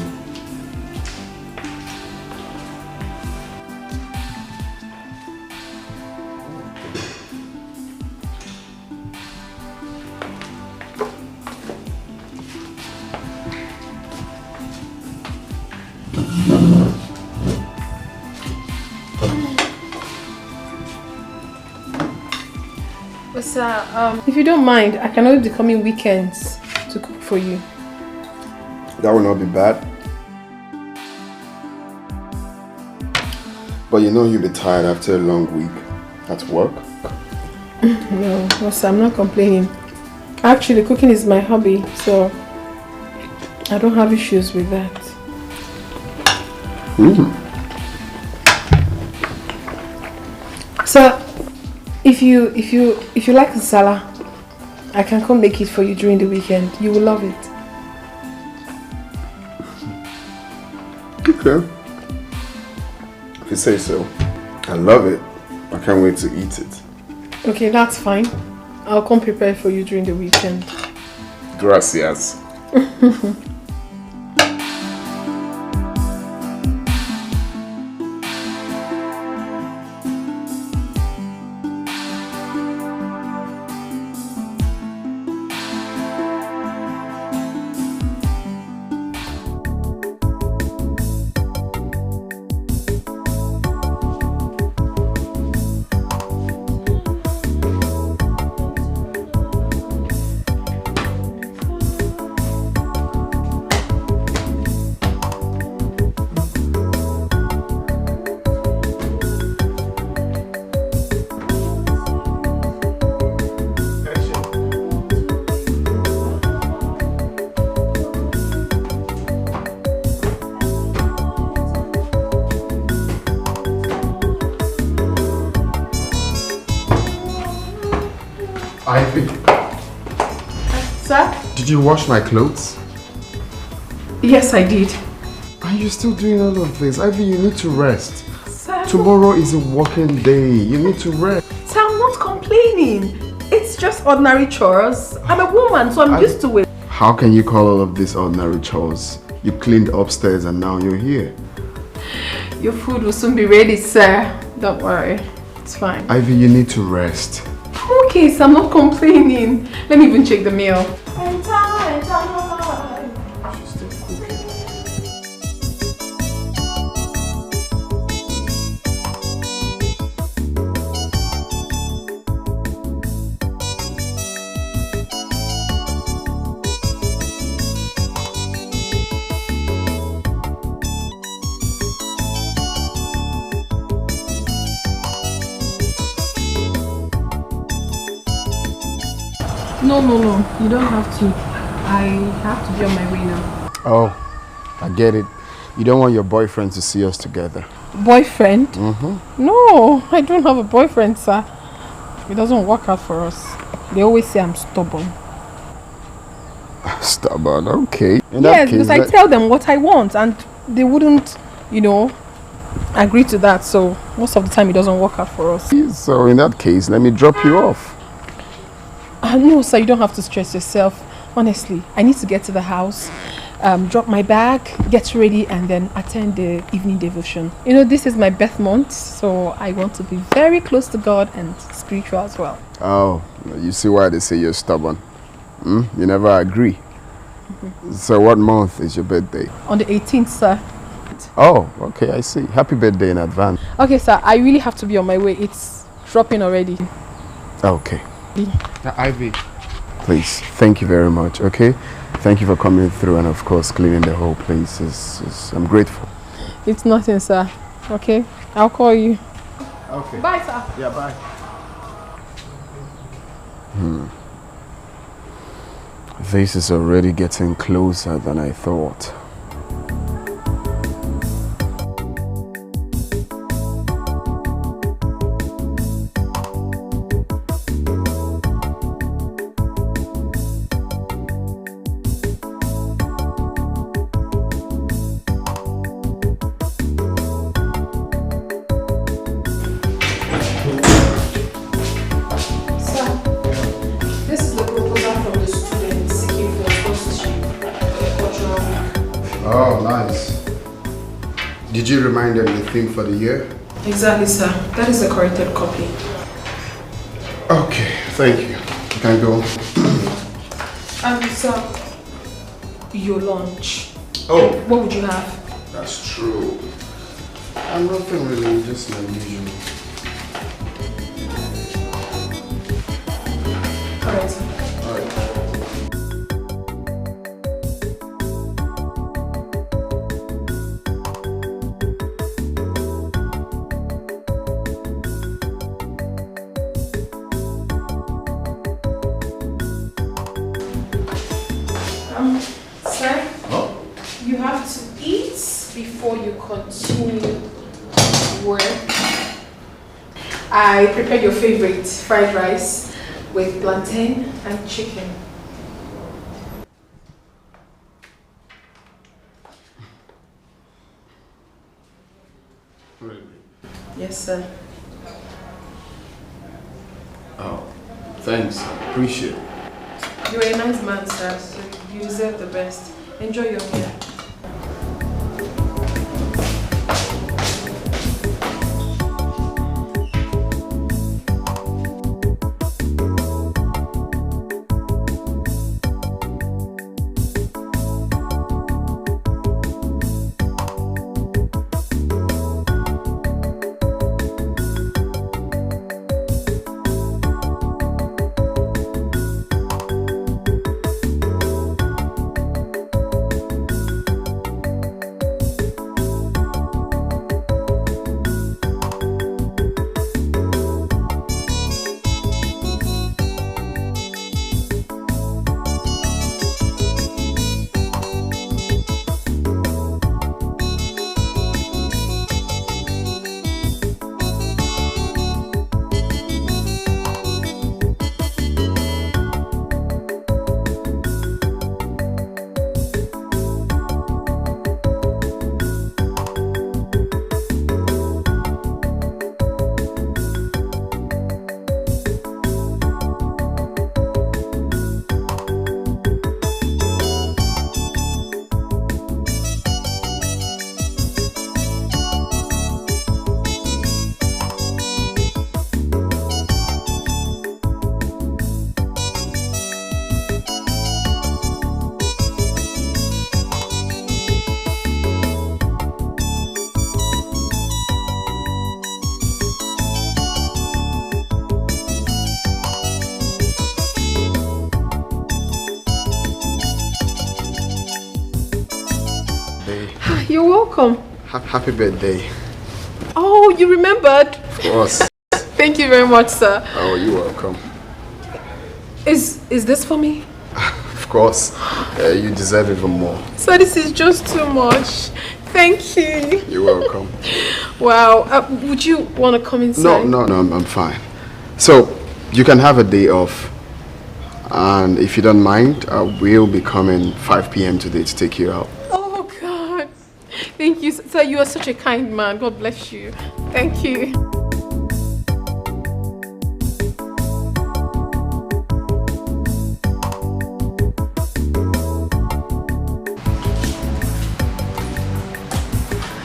But sir, if you don't mind, I can only be coming weekends to cook for you. That will not be bad. But you know you'll be tired after a long week at work. No, sir, I'm not complaining. Actually, cooking is my hobby, so I don't have issues with that. Sir, if you like nsala, I can come make it for you during the weekend. You will love it. Okay. If you say so. I love it. I can't wait to eat it. Okay, that's fine. I'll come prepare for you during the weekend. Gracias. Ivy. Sir? Did you wash my clothes? Yes, I did. Are you still doing all of this? Ivy, you need to rest. Sir, Tomorrow is a working day. You need to rest. Sir, I'm not complaining. It's just ordinary chores. I'm a woman, so I'm used to it. How can you call all of this ordinary chores? You cleaned upstairs and now you're here. Your food will soon be ready, sir. Don't worry. It's fine. Ivy, you need to rest. Okay, so I'm not complaining. Let me even check the meal. She's still cooking. No. You don't have to. I have to be on my way now. Oh, I get it. You don't want your boyfriend to see us together. Boyfriend? Mm-hmm. No, I don't have a boyfriend, sir. It doesn't work out for us. They always say I'm stubborn. Stubborn, okay. Yes, because I tell them what I want and they wouldn't, agree to that. So most of the time it doesn't work out for us. So in that case, let me drop you off. No, sir, you don't have to stress yourself. Honestly, I need to get to the house, drop my bag, get ready, and then attend the evening devotion. This is my birth month, so I want to be very close to God and spiritual as well. Oh, you see why they say you're stubborn. You never agree. So what month is your birthday? On the 18th, sir. Oh, okay, I see. Happy birthday in advance. Okay, sir, I really have to be on my way. It's dropping already. Okay. Ivy. Please, thank you very much, okay? Thank you for coming through and of course cleaning the whole place. I'm grateful. It's nothing, sir. Okay? I'll call you. Okay. Bye, sir. Yeah, bye. This is already getting closer than I thought. Did you remind them the theme for the year? Exactly, sir. That is the corrected copy. Okay, thank you. You can go. Sir, your lunch. Oh. What would you have? That's true. I'm nothing really, just my usual. Alright, sir. Alright. Sir, you have to eat before you continue work. I prepared your favorite fried rice with plantain and chicken. Really? Yes, sir. Oh, thanks. I appreciate it. You're a nice man, sir, so you deserve the best. Enjoy your meal. You're welcome. Happy birthday. Oh, you remembered? Of course. Thank you very much, sir. Oh, you're welcome. Is this for me? Of course. You deserve even more. So this is just too much. Thank you. You're welcome. Wow. Would you want to come inside? No, I'm fine. So, you can have a day off. And if you don't mind, we'll be coming 5 p.m. today to take you out. Oh, God. Thank you. Sir, you are such a kind man. God bless you. Thank you.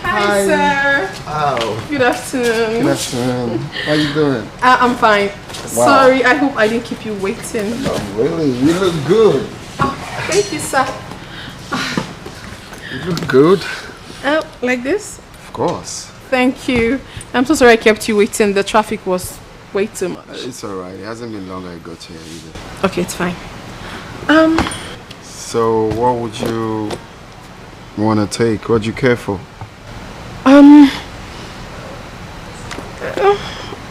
Hi, sir. Wow. Good afternoon. Good afternoon. How you doing? I'm fine. Wow. Sorry, I hope I didn't keep you waiting. No, really? You look good. Oh, thank you, sir. You look good. Like this? Of course. Thank you. I'm so sorry I kept you waiting. The traffic was way too much. It's alright. It hasn't been long I got here either. Okay, it's fine. So, what would you want to take? What do you care for?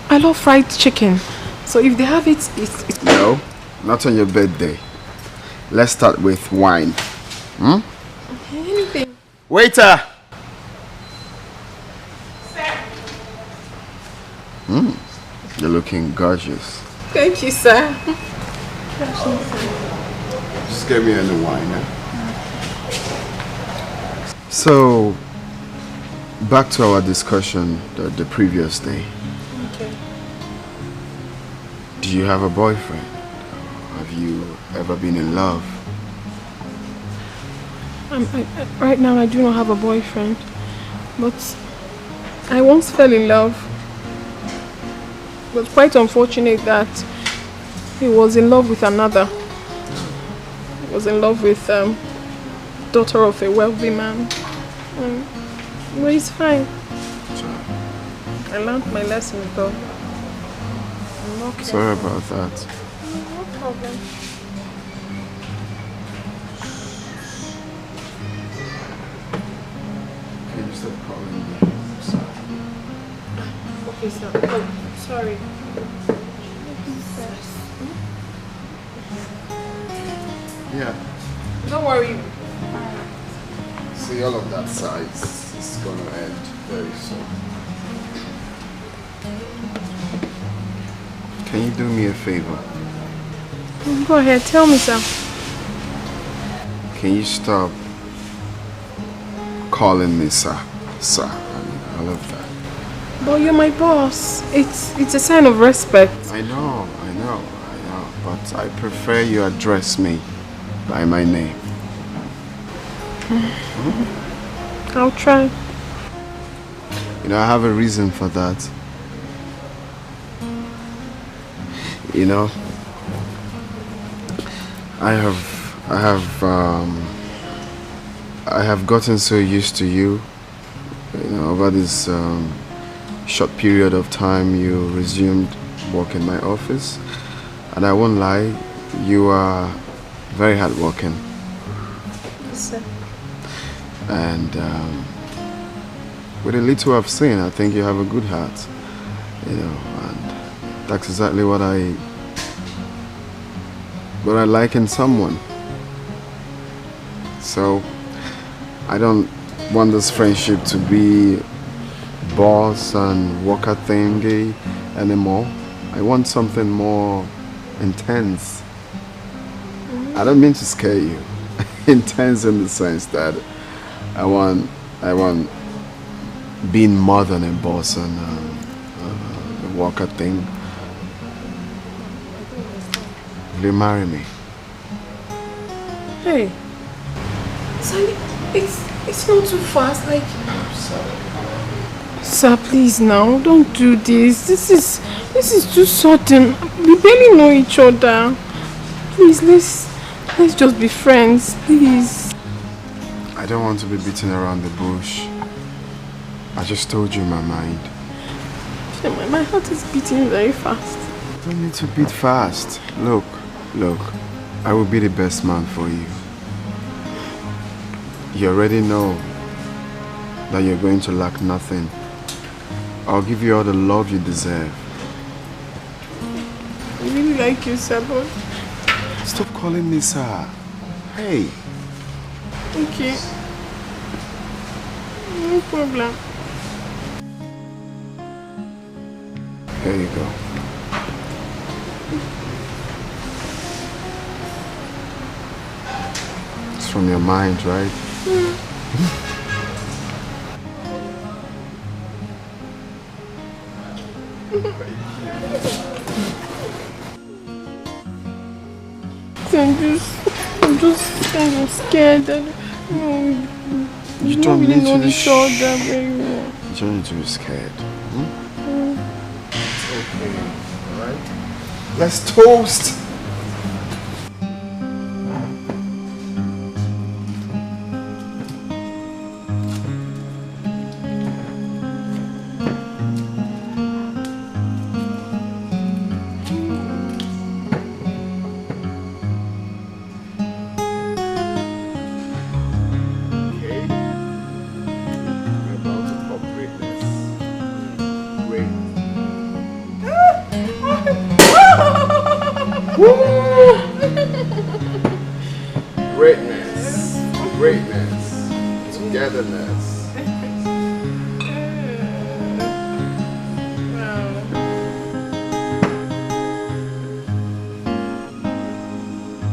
I love fried chicken. So if they have it, it's... No, not on your birthday. Let's start with wine. Hmm? Anything. Waiter! You're looking gorgeous. Thank you, sir. Just get me any wine, eh? So, back to our discussion the previous day. Okay. Do you have a boyfriend? Have you ever been in love? Right now, I do not have a boyfriend. But I once fell in love. It was quite unfortunate that he was in love with another. He was in love with daughter of a wealthy man. But it's fine. I learned my lesson though. I'm okay. Sorry about that. No problem. Can you stop calling me? Okay, sir. Oh, sorry. Yeah. Don't worry. See, all of that size is gonna end very soon. Can you do me a favor? Go ahead, tell me, sir. Can you stop calling me sir? Sir, I love that. But you're my boss. It's a sign of respect. I know. But I prefer you address me by my name. I'll try. You know, I have a reason for that. You know, I have gotten so used to you. You know, over this short period of time you resumed work in my office, and I won't lie, you are very hardworking. Yes, sir. And with the little I've seen, I think you have a good heart. You know, and that's exactly what I like in someone. So I don't want this friendship to be boss and worker thingy anymore. I want something more intense. I don't mean to scare you. Intense in the sense that I want being more than a boss and a worker thing. Will you marry me? Hey, Sally, it's not too fast. Like, I'm sorry. Sir, please now, don't do this. This is too sudden. We barely know each other. Please, let's just be friends, please. I don't want to be beating around the bush. I just told you my mind. My heart is beating very fast. You don't need to beat fast. Look, I will be the best man for you. You already know that you're going to lack nothing. I'll give you all the love you deserve. I really like you, sir, but... Stop calling me sir. Hey. Okay. No problem. Here you go. It's from your mind, right? I'm just kind of scared that you don't really need know to each other very well. You don't need to be scared. It's okay, alright? Let's toast! Greatness, togetherness.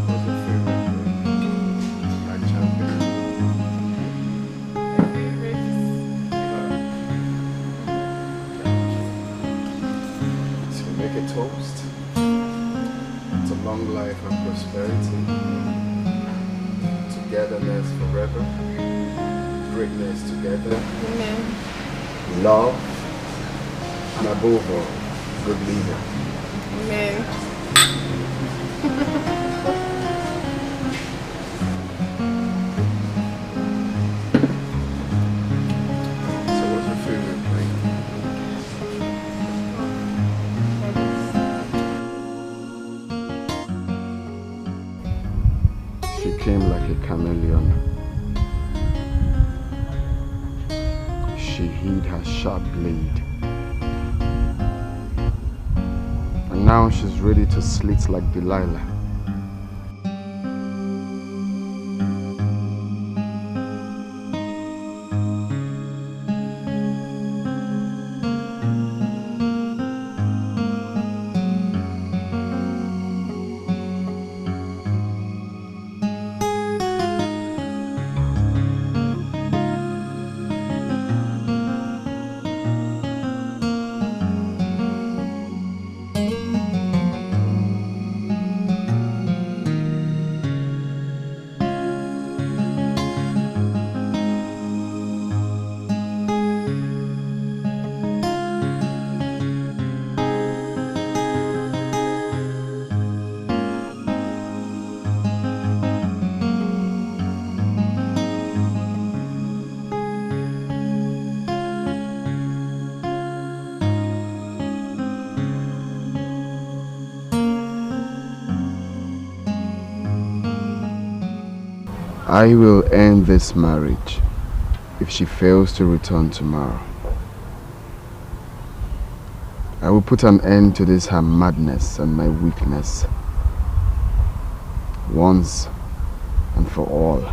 What's your favorite drink? Like champagne? So we make a toast to long life and prosperity. Togetherness forever, greatness together. Amen. Love, and above all, good leader. Amen. So what's your favorite play? She came like a chameleon. She hid her sharp blade. And now she's ready to slit like Delilah. I will end this marriage if she fails to return tomorrow. I will put an end to this her madness and my weakness once and for all.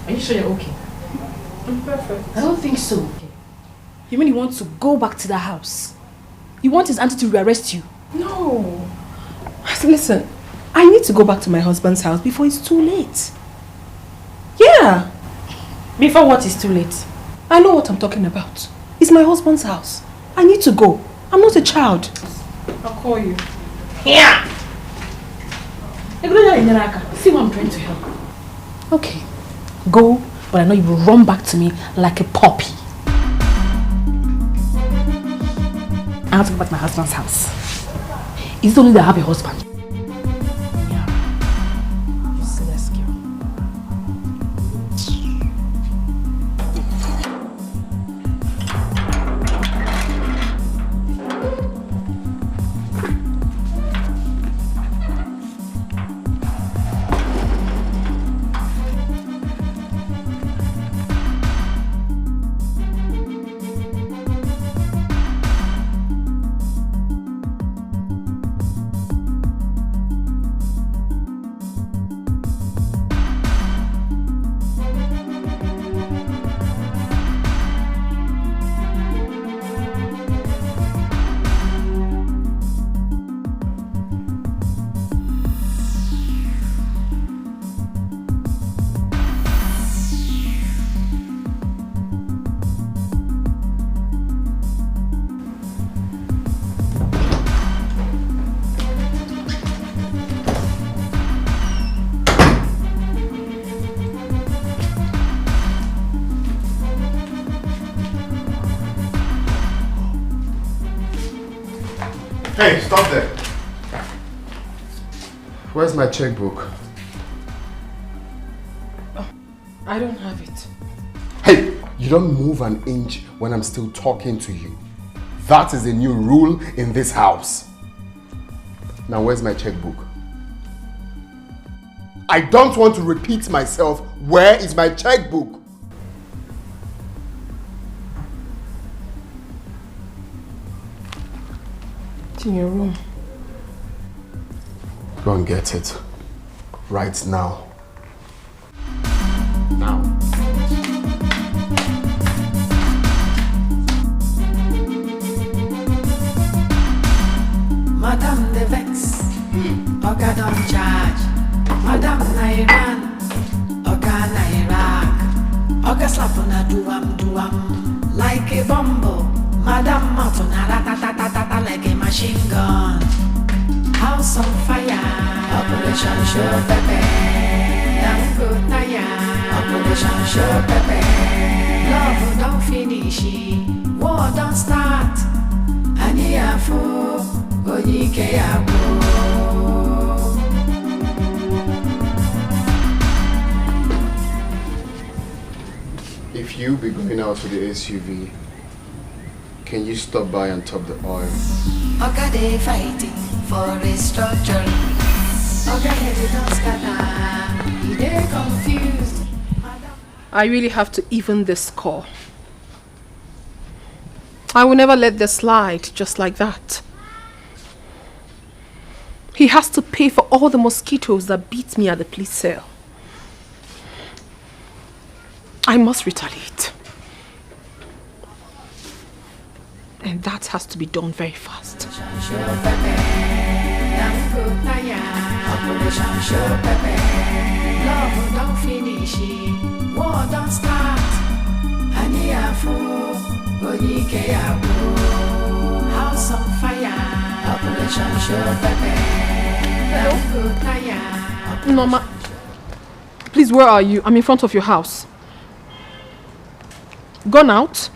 Are you sure you're okay? I'm perfect. I don't think so. You mean you want to go back to the house? You want his auntie to rearrest you? No. Listen, I need to go back to my husband's house before it's too late. Yeah. Before what is too late? I know what I'm talking about. It's my husband's house. I need to go. I'm not a child. I'll call you. Yeah. See what I'm trying to help. Okay. Go, but I know you will run back to me like a puppy. I have to go back to my husband's house. It's only that I have a husband. Yeah. Useless girl. Hey, stop there. Where's my checkbook? Oh, I don't have it. Hey, you don't move an inch when I'm still talking to you. That is a new rule in this house. Now, where's my checkbook? I don't want to repeat myself. Where is my checkbook? It's in your room. Go and get it. Right now. Now. Madam the vex, Oga don't charge. Madam Nairan, Oga Nairak, Oga slap on a do like a bumble. Madam mouth on a ratatatata like a machine gun. House on fire, Operation Show Pepe. Young good tire, Operation Show Pepe. Love don't finish, war don't start. Aniafo, Dikeh abo. If you be going out with the SUV, can you stop by and top the oil? Oga they fighting for restructuring. Oga heavy don't scatter. They confused. I really have to even this score. I will never let this slide just like that. He has to pay for all the mosquitoes that beat me at the police cell. I must retaliate. And that has to be done very fast. Love don't finish, war don't start. Aniafo, Dikeh abo. House on fire, Operation Show Pepe. Norma, please, where are you? I'm in front of your house. Gone out?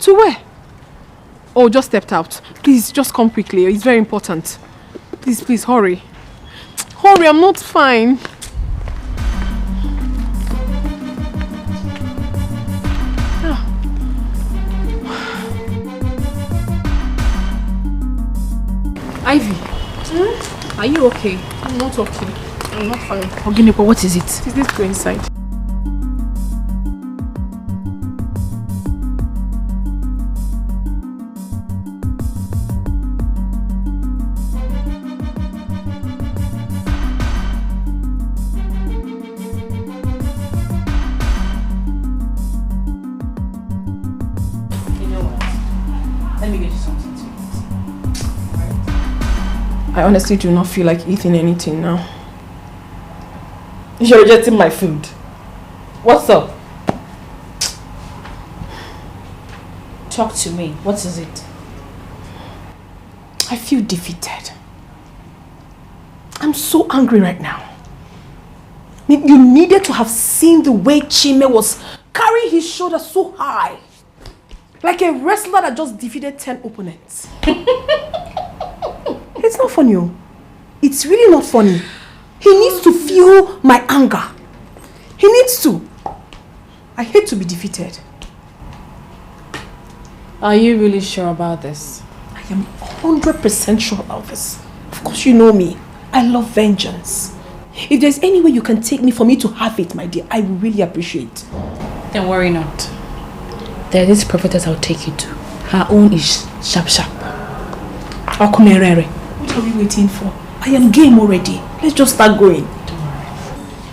To where? Oh, just stepped out. Please, just come quickly. It's very important. Please, please, hurry. Hurry, I'm not fine. Ivy, are you okay? I'm not okay. I'm not fine. Oginipo, what is it? Let's go inside. I honestly do not feel like eating anything now. You're rejecting my food. What's up? Talk to me. What is it? I feel defeated. I'm so angry right now. You needed to have seen the way Chime was carrying his shoulder so high. Like a wrestler that just defeated 10 opponents. It's not funny. It's really not funny. He needs to feel my anger. He needs to. I hate to be defeated. Are you really sure about this? I am 100% sure about this. Of course you know me. I love vengeance. If there's any way you can take me for me to have it, my dear, I will really appreciate. Then worry not. There is this prophetess I'll take you to. Her own is sharp. Akumerere. What are we waiting for? I am game already. Let's just start going. Don't worry.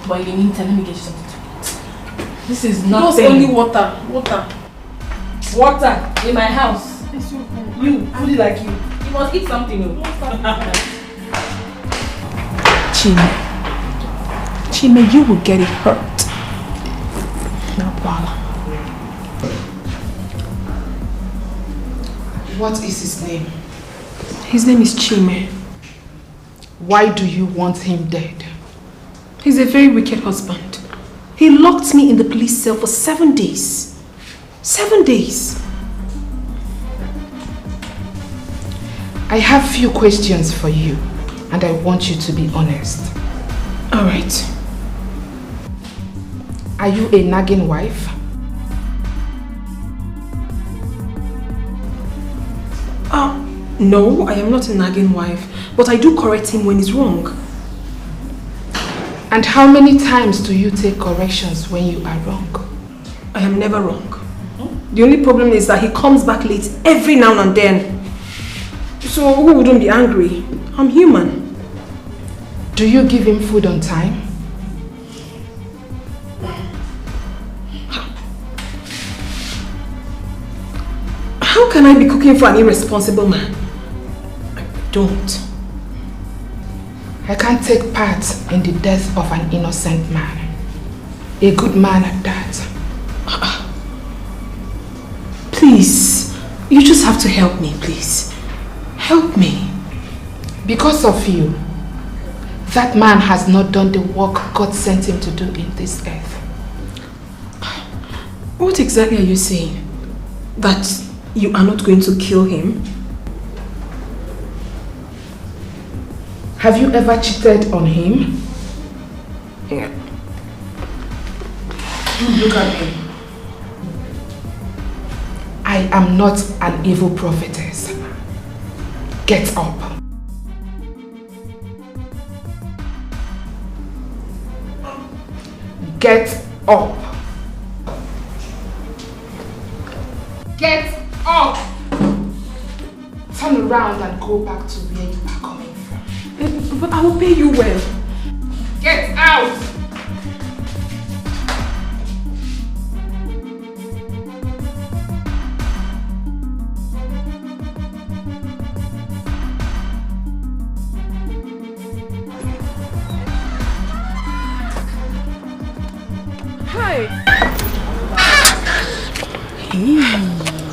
But in the meantime, let me get you something to eat. This is nothing. Just only water. Water in my house. You, foodie like you. You must eat something. Chime, you will get it hurt. Now, Bala. What is his name? His name is Chime. Why do you want him dead? He's a very wicked husband. He locked me in the police cell for 7 days. 7 days. I have few questions for you, and I want you to be honest. All right. Are you a nagging wife? No, I am not a nagging wife, but I do correct him when he's wrong. And how many times do you take corrections when you are wrong? I am never wrong. The only problem is that he comes back late every now and then. So who wouldn't be angry? I'm human. Do you give him food on time? How can I be cooking for an irresponsible man? I don't. I can't take part in the death of an innocent man. A good man at that. Please, you just have to help me, please. Help me. Because of you, that man has not done the work God sent him to do in this earth. What exactly are you saying? That you are not going to kill him? Have you ever cheated on him? Yeah. Look at me. I am not an evil prophetess. Get up. Get up. Get up. Turn around and go back to where you are coming from. But I will pay you well. Get out.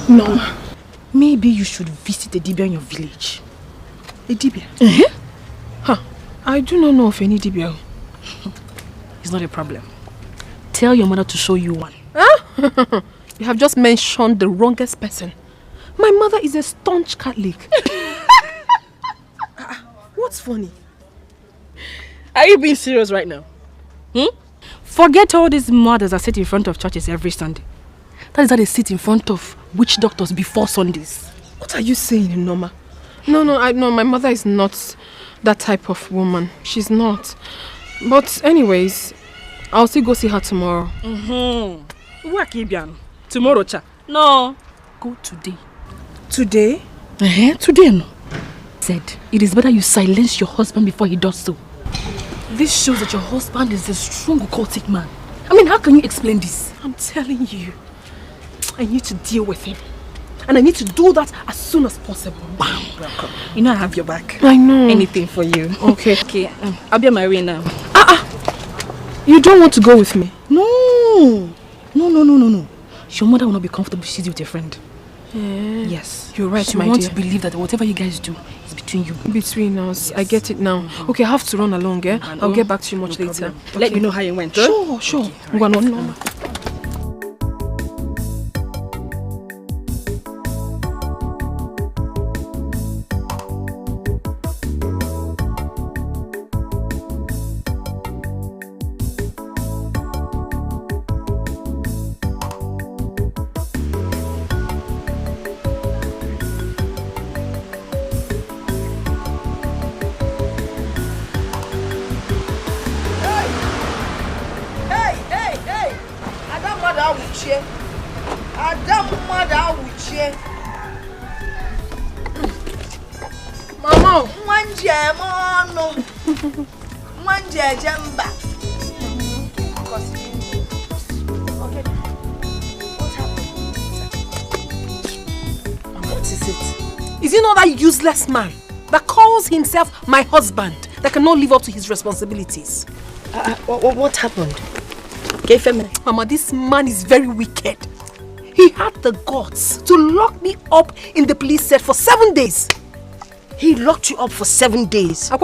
No. Maybe you should visit a Dibia in your village. A Dibia? Huh. I do not know of any Dibia. It's not a problem. Tell your mother to show you one. Huh? You have just mentioned the wrongest person. My mother is a staunch Catholic. What's funny? Are you being serious right now? Forget all these mothers that sit in front of churches every Sunday. That is how they sit in front of witch doctors before Sundays. What are you saying, Noma? No, my mother is not that type of woman. She's not. But anyways, I'll still go see her tomorrow. Tomorrow, cha? No. Go today. Today? Today, no. Said, it is better you silence your husband before he does so. This shows that your husband is a strong occultic man. I mean, how can you explain this? I'm telling you, I need to deal with him. And I need to do that as soon as possible. Bam. Welcome. You know I have your back. I know. Anything for you. Okay. Okay, I'll be on my way now. You don't want to go with me? No. Your mother will not be comfortable she's with your friend. Yes. You're right, she my wants dear. to believe that whatever you guys do is between you. Between us. Yes. I get it now. Okay, I have to run along, eh? I'll get back to you much later. Okay. Let me know how you went. Sure. Okay, Right. Mama, Manja Jamba. Okay. What happened? What is it? Is he not that useless man that calls himself my husband that cannot live up to his responsibilities? What happened? Mama, this man is very wicked. He had the guts to lock me up in the police cell for 7 days. He locked you up for 7 days. Hey!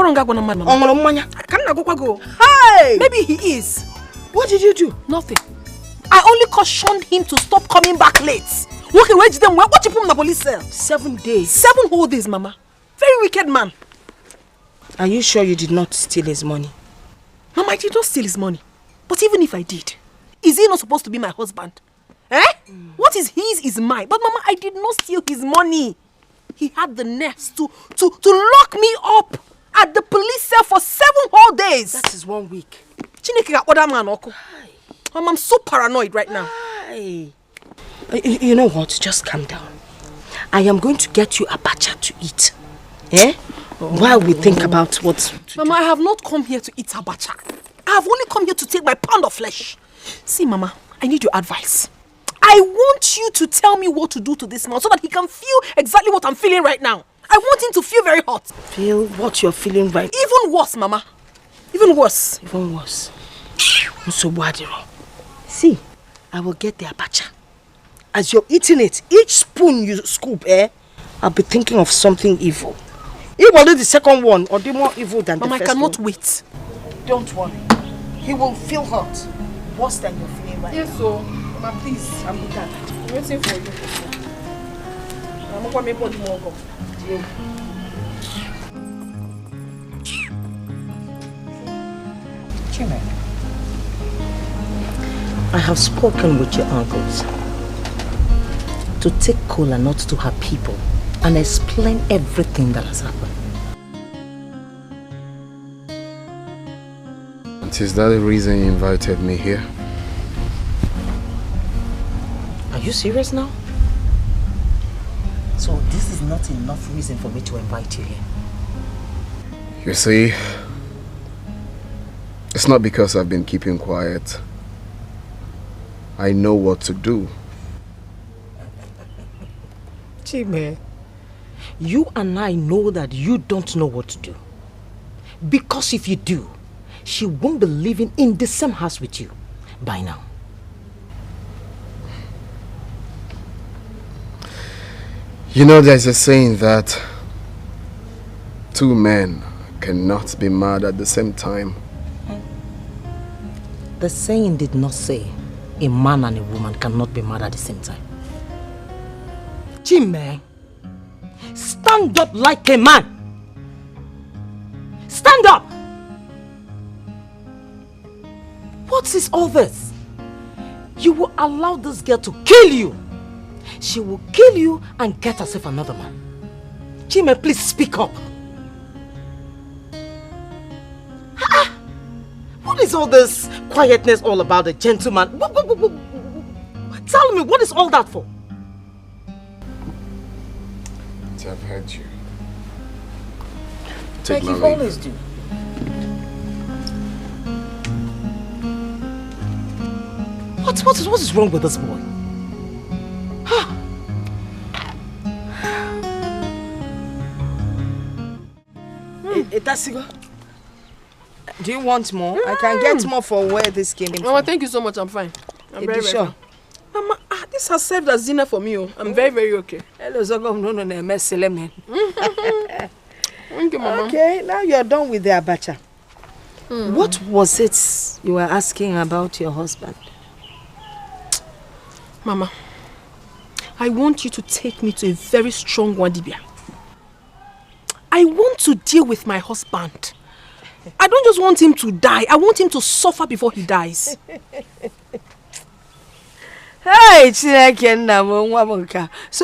Maybe he is. What did you do? Nothing. I only cautioned him to stop coming back late. What you put in the police cell? 7 days. 7 whole days, Mama. Very wicked man. Are you sure you did not steal his money? Mama, I did not steal his money. But even if I did, is he not supposed to be my husband? What is his is mine. But Mama, I did not steal his money. He had the nerves to lock me up at the police cell for 7 whole days. That is 1 week. Mama, I'm so paranoid right now. You know what? Just calm down. I am going to get you abacha to eat. While we think about what to Mama, I have not come here to eat abacha. I have only come here to take my pound of flesh. See, Mama, I need your advice. I want you to tell me what to do to this man so that he can feel exactly what I'm feeling right now. I want him to feel very hot. Feel what you're feeling right now? Even worse, Mama. Even worse. Even worse. See, I will get the abacha as you're eating it, each spoon you scoop, I'll be thinking of something evil. It will be the second one, or the more evil than Mama, the first one. I cannot wait. Don't worry. He will feel hurt. Worse than you're feeling right now. Yes, so. Mama, please. I'm with that. I'm waiting for you. I'm not going to make one more go. Jimmy, I have spoken with your uncles to take Kola not to her people and explain everything that has happened. And is that the reason you invited me here? Are you serious now? So this is not enough reason for me to invite you here. You see, it's not because I've been keeping quiet. I know what to do. Chime, you and I know that you don't know what to do. Because if you do, she won't be living in the same house with you by now. You know, there's a saying that two men cannot be mad at the same time. The saying did not say a man and a woman cannot be mad at the same time. Chime, stand up like a man. Stand up! What is all this? You will allow this girl to kill you. She will kill you and get herself another man. Chime, please speak up. What is all this quietness all about, a gentleman? Tell me, what is all that for? I've heard you. Like you always do. What is wrong with this boy? Etiko, do you want more? I can get more for where this came from. Mama, thank you so much. I'm fine. I'm very sure. Mama, this has served as dinner for me. I'm very, very okay. Hello, Zogom. No, mess. Thank you, Mama. Okay, now you're done with the abacha. What was it you were asking about your husband? Mama, I want you to take me to a very strong Wadibia. I want to deal with my husband. I don't just want him to die. I want him to suffer before he dies. Hey, so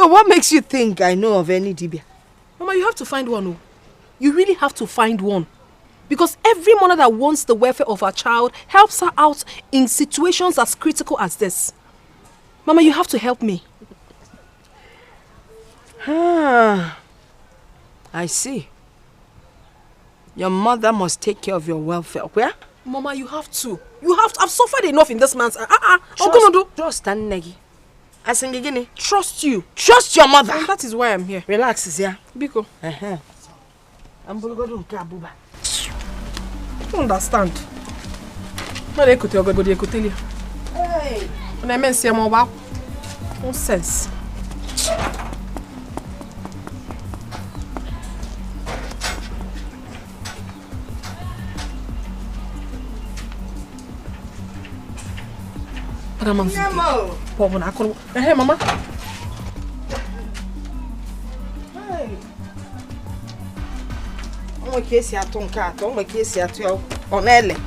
what makes you think I know of any Dibia? Mama, you have to find one. You really have to find one. Because every mother that wants the welfare of her child helps her out in situations as critical as this. Mama, you have to help me. I see. Your mother must take care of your welfare. Where? Mama, you have to. You have to. I've suffered enough in this man's... Trust and Negi. Trust you. Trust your mother. And that is why I'm here. Relax, Zia. Biko. I don't understand. Hey. When I meant nonsense. Hey, Mama. Hey. On case ya tonka, on case ya tu onele.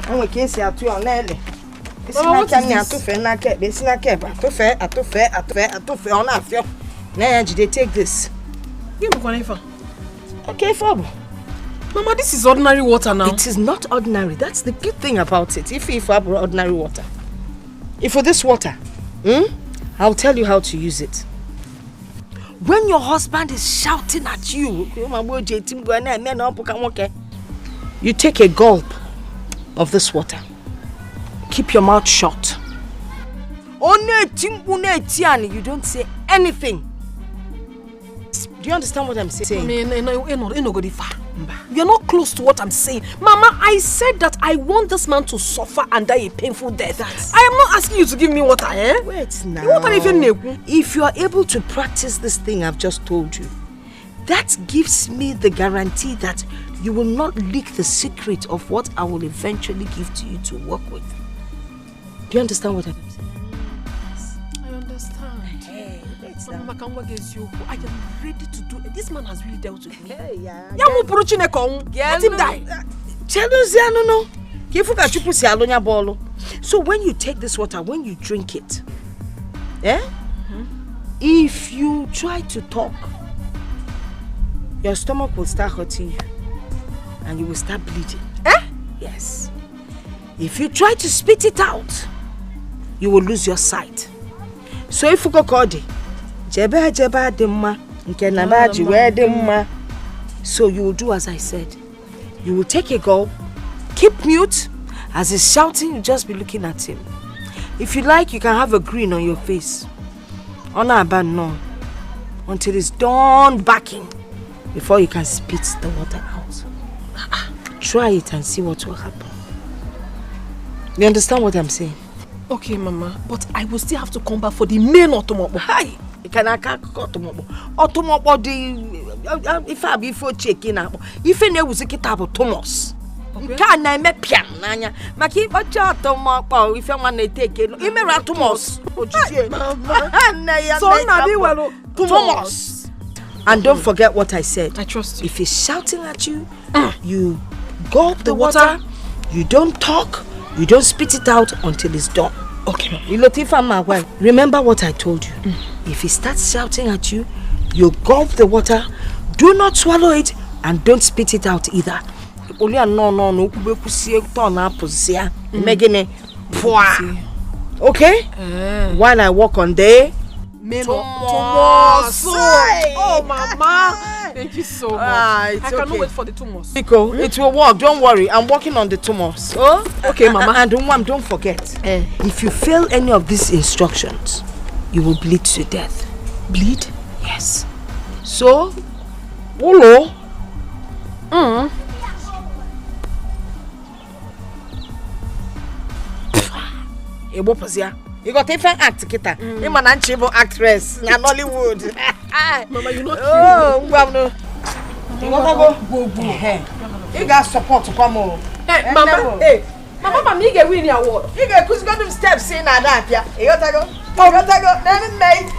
On case ya tu onele. What is this? They take this. Give me one for. Okay, Fob. Mama, this is ordinary water now. It is not ordinary. That's the good thing about it. If have ordinary water. If for this water, I'll tell you how to use it. When your husband is shouting at you, you take a gulp of this water. Keep your mouth shut. You don't say anything. Do you understand what I'm saying? You're not close to what I'm saying. Mama, I said that I want this man to suffer and die a painful death. I am not asking you to give me water, eh? Wait now. If you are able to practice this thing I've just told you, that gives me the guarantee that you will not leak the secret of what I will eventually give to you to work with. Do you understand what I'm saying? I understand. Mama, I am ready to do it. This man has really dealt with me. Let him die. So when you take this water, when you drink it, if you try to talk, your stomach will start hurting you and you will start bleeding. Yes. If you try to spit it out, you will lose your sight. So if you go so you will do as I said. You will take a gulp, keep mute. As he's shouting, you just be looking at him. If you like, you can have a grin on your face. No. Until it's done backing before you can spit the water out. Try it and see what will happen. You understand what I'm saying? Okay, Mama, but I will still have to come back for the main automobo. Hi! You cannot go automobo. Automobo, if I be for checking out, if I know was a kitab Thomas. Can I make pian, Nanya? Maki, what your automobo if you want to take it? You may rat Thomas. Thomas. And don't forget what I said. I trust you. If he's shouting at you, you gulp the water, you don't talk, you don't spit it out until it's done. Okay. Remember what I told you. If he starts shouting at you, you gulp the water, do not swallow it, and don't spit it out either. Okay? While I walk on day. Thomas. Oh, Mama. Thank you so much. I cannot wait for the Thomas. Etiko, it will work. Don't worry. I'm working on the Thomas. Oh? Okay, Mama. And don't forget. If you fail any of these instructions, you will bleed to death. Bleed? Yes. So, Olo. You got different act, Kita. You man and chivo actress. Na Nollywood. Mama, you not no. You want to go. You got support to come on. Hey, Mama. Hey, Mama, you get winning award. You get who's got them steps in and that. You got to go. Never made.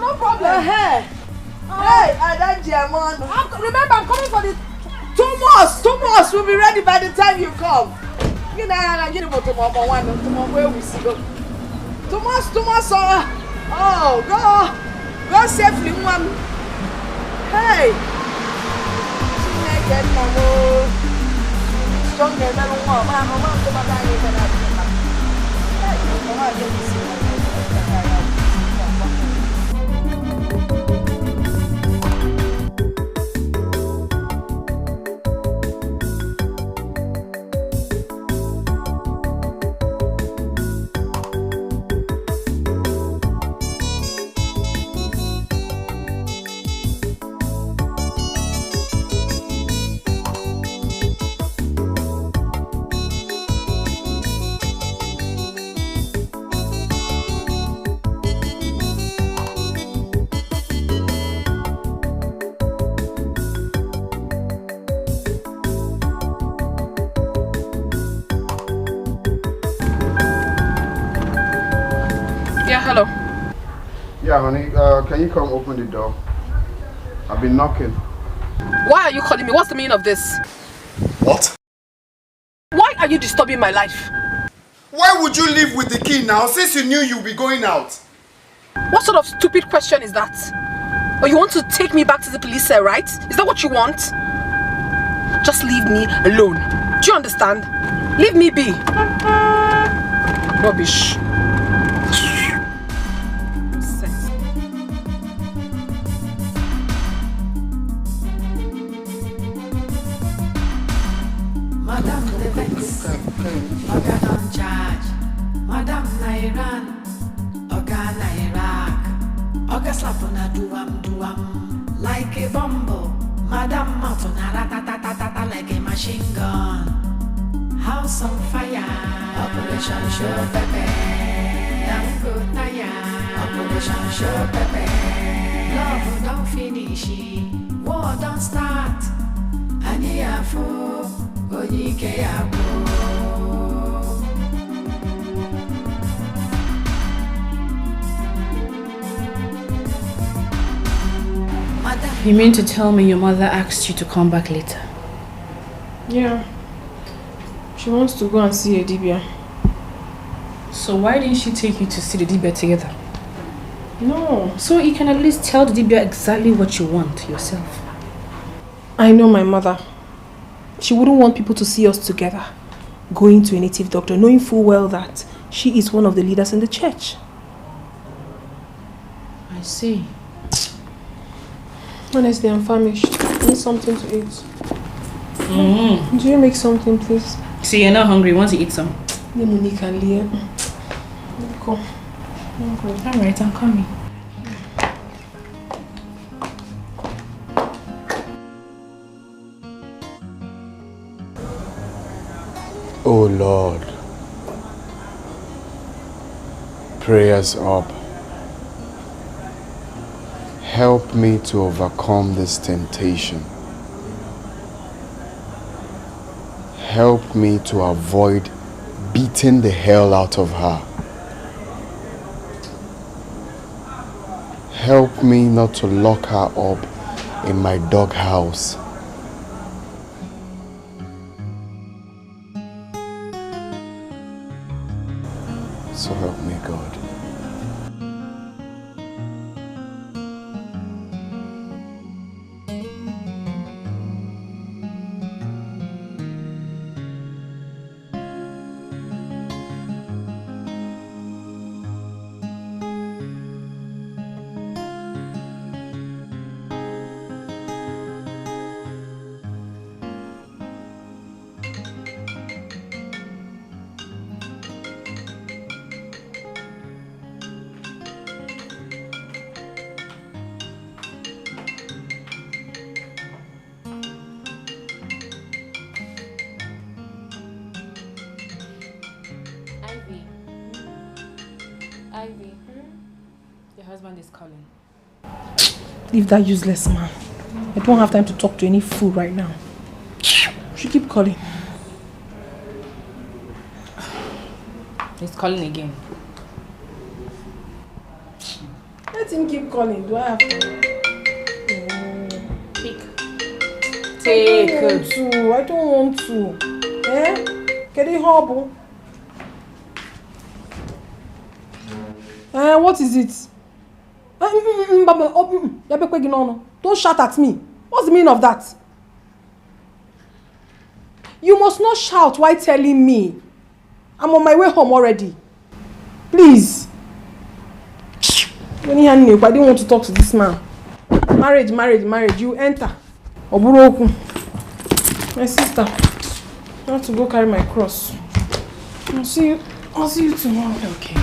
No problem. Hey, I don't German. Remember, I'm coming for the Thomas will be ready by the time you come. You know, I get about tomorrow where we see go. Thomas, go safely, one. Hey, stronger than one. Hello. Yeah, honey, can you come open the door? I've been knocking. Why are you calling me? What's the meaning of this? What? Why are you disturbing my life? Why would you leave with the key now since you knew you'd be going out? What sort of stupid question is that? Or you want to take me back to the police cell, right? Is that what you want? Just leave me alone. Do you understand? Leave me be. Rubbish. Madam the Vex, Oga on charge. Madam Nairan, Oga Iraq, Oga slap on a duam, like a bumble. Madam mouth on a ratatatata like a machine gun. House on fire, Operation Show Pepe. Damn good naya, Operation Show Pepe. Love don't finish, war don't start. Aniyafu, Dikeh yabo. You mean to tell me your mother asked you to come back later? Yeah. She wants to go and see a Dibia. So why didn't she take you to see the Dibia together? No. So you can at least tell the Dibia exactly what you want yourself. I know my mother. She wouldn't want people to see us together, going to a native doctor, knowing full well that she is one of the leaders in the church. I see. Honestly, I'm famished. I need something to eat. Do you make something, please? See, you're not hungry. Want to eat some? Yeah, Monique and Leah. Go. Alright, I'm coming. Oh Lord, prayers up. Help me to overcome this temptation. Help me to avoid beating the hell out of her. Help me not to lock her up in my doghouse. So help me, God. Leave that useless man. I don't have time to talk to any fool right now. She keep calling. He's calling again. Let him keep calling. Do I have to? Pick. I don't want to. Eh? Get it horrible. What is it? Don't shout at me. What's the meaning of that? You must not shout while telling me. I'm on my way home already. Please. I didn't want to talk to this man. Marriage. You enter. Oburoku. My sister. I have to go carry my cross. I'll see you tomorrow. Okay.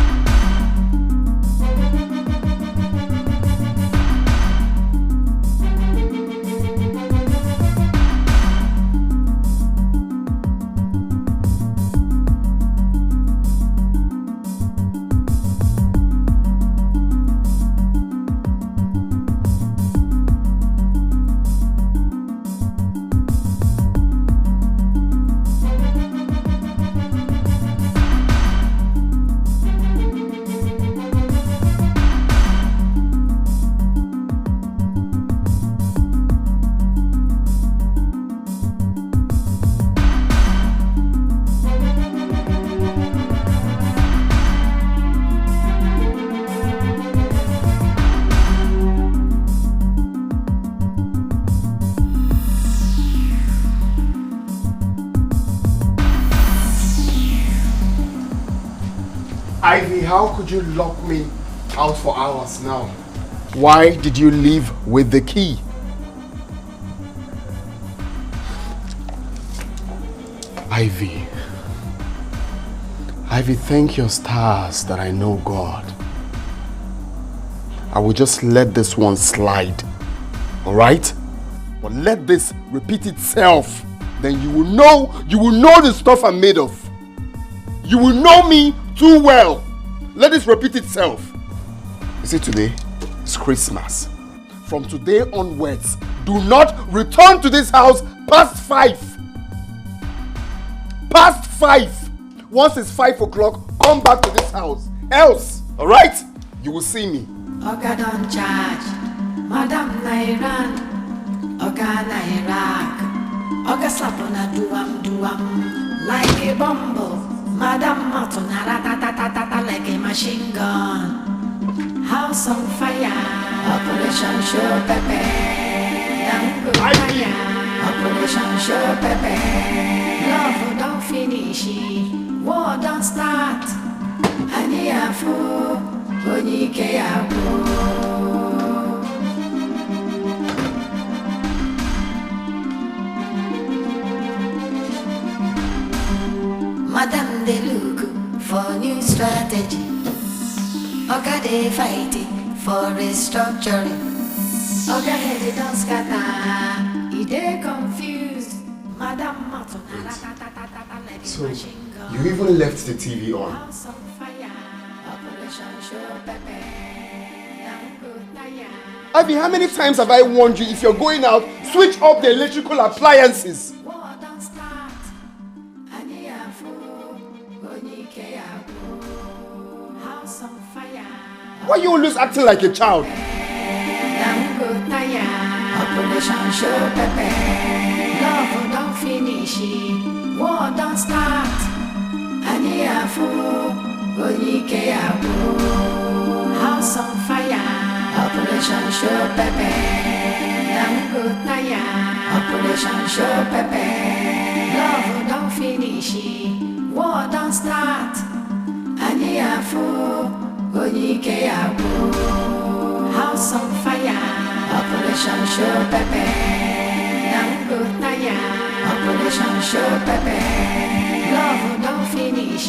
Ivy, how could you lock me out for hours now? Why did you leave with the key? Ivy, thank your stars that I know God. I will just let this one slide. Alright? But let this repeat itself. Then you will know the stuff I'm made of. You will know me too well. Let this repeat itself. You see, today is Christmas. From today onwards, do not return to this house past 5. Past 5. Once it's 5 o'clock, come back to this house. Else, alright? You will see me. Oga don't charge, Madam Nairan, Oga Nairak, Oga slap on a duam, like a bumble, Madam Matuna ratatatata like a machine gun. House on fire, Operation Show Pepe, Yango fire, Operation Show Pepe, love don't finish, war don't start, Aniafu. Madam they look for new strategy. Oga they fighting for restructuring. Oga head don't scatter, he they confused. Madam Martin. So you even left the TV on. Ivy, how many times have I warned you, if you're going out, switch off the electrical appliances? Why are you always acting like a child? Operation Show Pepe, love don't finish, war don't start. House on fire. Operation Show Pepe, Operation Show Pepe, love don't finish, war don't start. House on fire, Operation Show Pepe, Operation Show Pepe, love don't finish,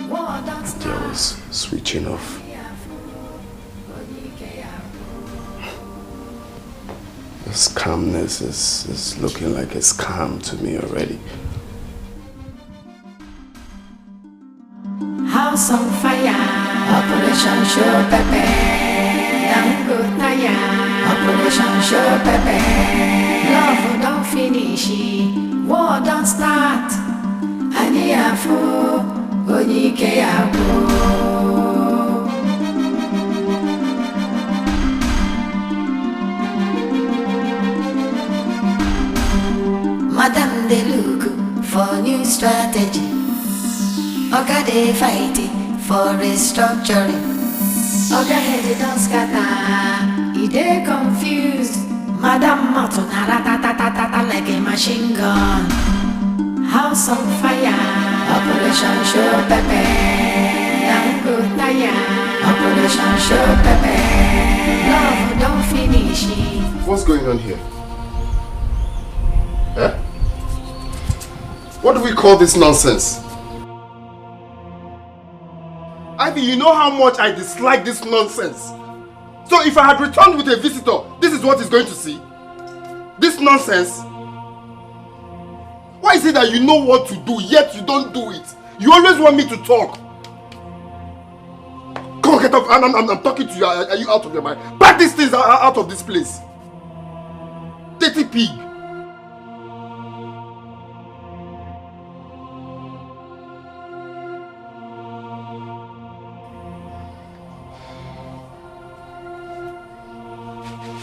war don't start. I was switching off. This calmness is looking like a scam to me already. House on fire, Operation Show Pepe, Operation Show Pepe, love don't finish, war don't start. Madam they look for new strategy. Oga they fighting for restructuring. Oga head don't scatter, he they confused. Madam Matuna ratatatata like a machine gun. House on fire, Operation Show Pepe, Operation Show Pepe, love don't finish. What's going on here? Eh? What do we call this nonsense? Ivy, you know how much I dislike this nonsense. So if I had returned with a visitor, this is what he's going to see? This nonsense? Why is it that you know what to do, yet you don't do it? You always want me to talk. Come on, get up. I'm talking to you. Are you out of your mind? Pack these things out of this place. Dirty pig.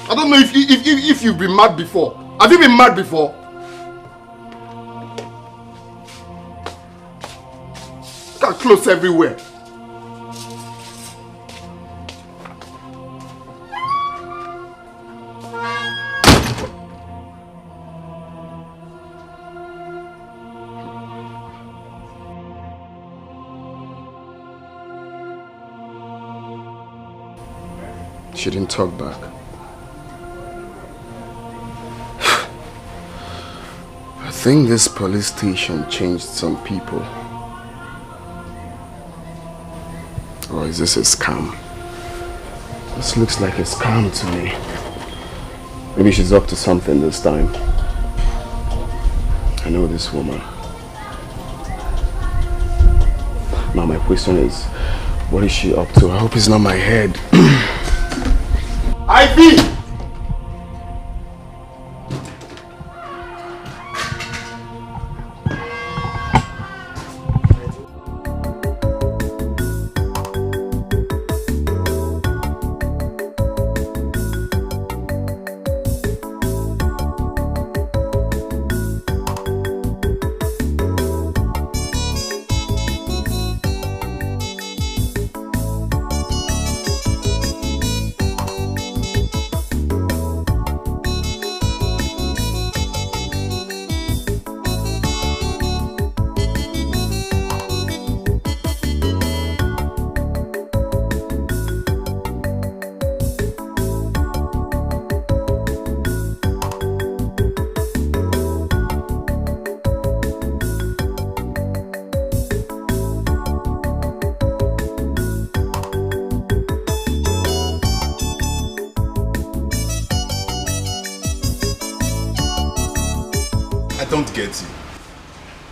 I don't know if you've been mad before. Have you been mad before? Got clothes everywhere. She didn't talk back. I think this police station changed some people. Or is this a scam? This looks like a scam to me. Maybe she's up to something this time. I know this woman. Now my question is, what is she up to? I hope it's not my head. Ivy!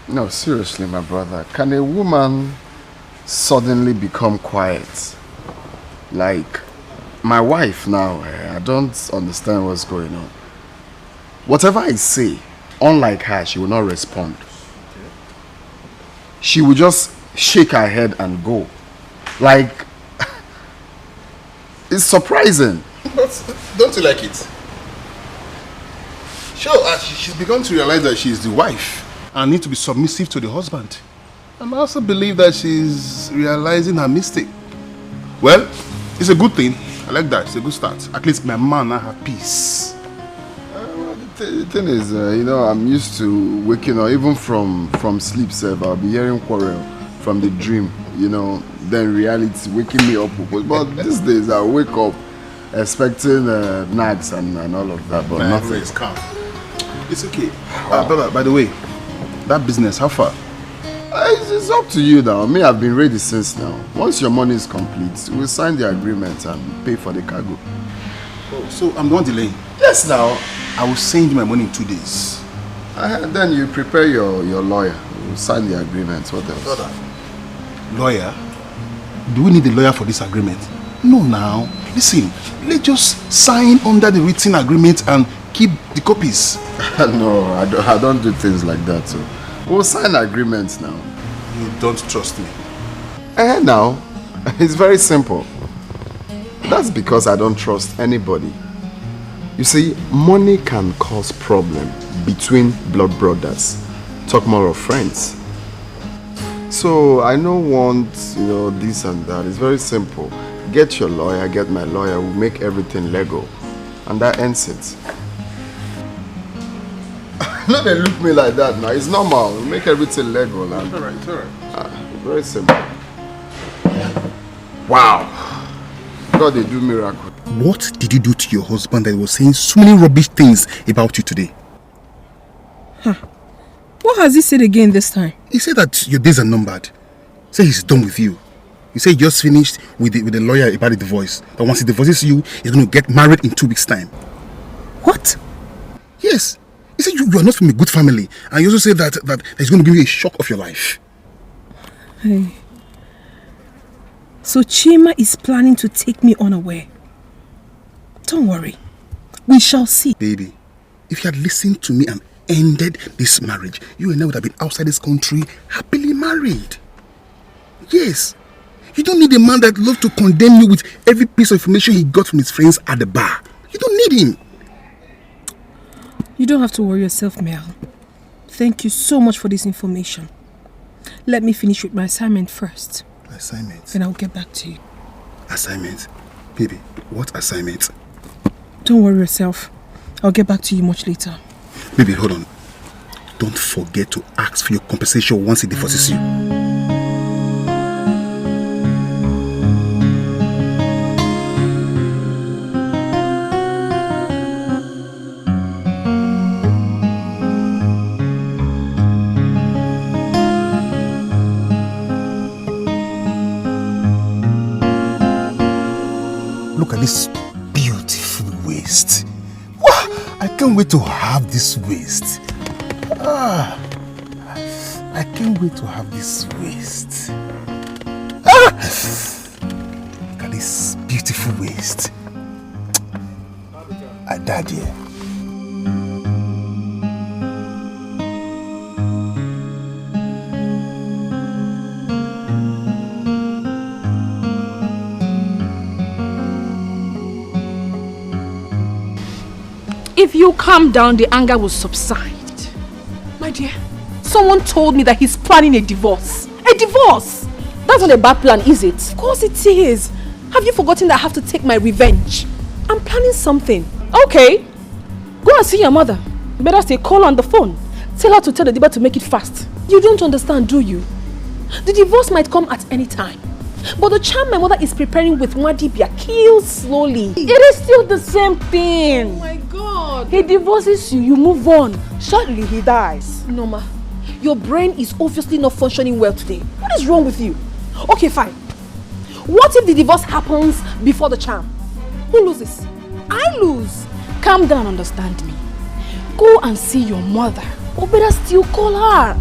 No, seriously, my brother. Can a woman suddenly become quiet? Like, my wife now, I don't understand what's going on. Whatever I say, unlike her, she will not respond. She will just shake her head and go. Like, it's surprising. But don't you like it? Sure, she's begun to realize that she's the wife and need to be submissive to the husband. And I also believe that she's realizing her mistake. Well, it's a good thing. I like that. It's a good start. At least my man now have peace. The thing is, you know, I'm used to waking up, even from sleep, sir. I'll be hearing quarrel from the dream, you know, then reality waking me up. But these days, I wake up expecting nags and all of that, but nothing. Is calm. It's okay. Brother, by the way, that business, how far? It's up to you now. Me, I've been ready since now. Once your money is complete, we'll sign the agreement and pay for the cargo. Oh, so I'm the one delaying? Yes, now. I will send you my money in 2 days. Then you prepare your lawyer. We'll sign the agreement. What else? Brother, lawyer? Do we need a lawyer for this agreement? No, now. Listen, let's just sign under the written agreement and keep the copies. No, I don't do things like that. So we'll sign agreements now. You don't trust me? Now, it's very simple. That's because I don't trust anybody. You see, money can cause problem between blood brothers. Talk more of friends. So I don't want, you know, this and that. It's very simple. Get your lawyer, get my lawyer. We'll make everything legal. And that ends it. No, they look me like that now. It's normal. We'll make everything legal. And, all right. Very simple. Wow. God, they do miracle. What did you do to your husband that was saying so many rubbish things about you today? Huh. What has he said again this time? He said that your days are numbered. He said he's done with you. He said he just finished with the lawyer about the divorce. That once he divorces you, he's going to get married in 2 weeks' time. What? Yes. He said you are not from a good family. And he also said that he's going to give you a shock of your life. Hey. So Chima is planning to take me unaware. Don't worry. We shall see. Baby, if you had listened to me and ended this marriage, you and I would have been outside this country happily married. Yes. You don't need a man that loves to condemn you with every piece of information he got from his friends at the bar. You don't need him. You don't have to worry yourself, Mel. Thank you so much for this information. Let me finish with my assignment first. Assignment? Then I'll get back to you. Assignment? Baby, what assignment? Don't worry yourself. I'll get back to you much later. Baby, hold on. Don't forget to ask for your compensation once he divorces you. Look at this beautiful waist. Wow, I can't wait to have this waist. I can't wait to have this waist. Look at this beautiful waist. Daddy. If you calm down, the anger will subside. My dear, someone told me that he's planning a divorce. A divorce! That's not a bad plan, is it? Of course it is. Have you forgotten that I have to take my revenge? I'm planning something. Okay. Go and see your mother. You better stay call on the phone. Tell her to tell the Diba to make it fast. You don't understand, do you? The divorce might come at any time. But the charm my mother is preparing with Mwadibia kills slowly. It is still the same thing. Oh my God. He divorces you, you move on. Shortly he dies. Norma, your brain is obviously not functioning well today. What is wrong with you? Okay, fine. What if the divorce happens before the charm? Who loses? I lose. Calm down, understand me. Go and see your mother. Or better still, call her.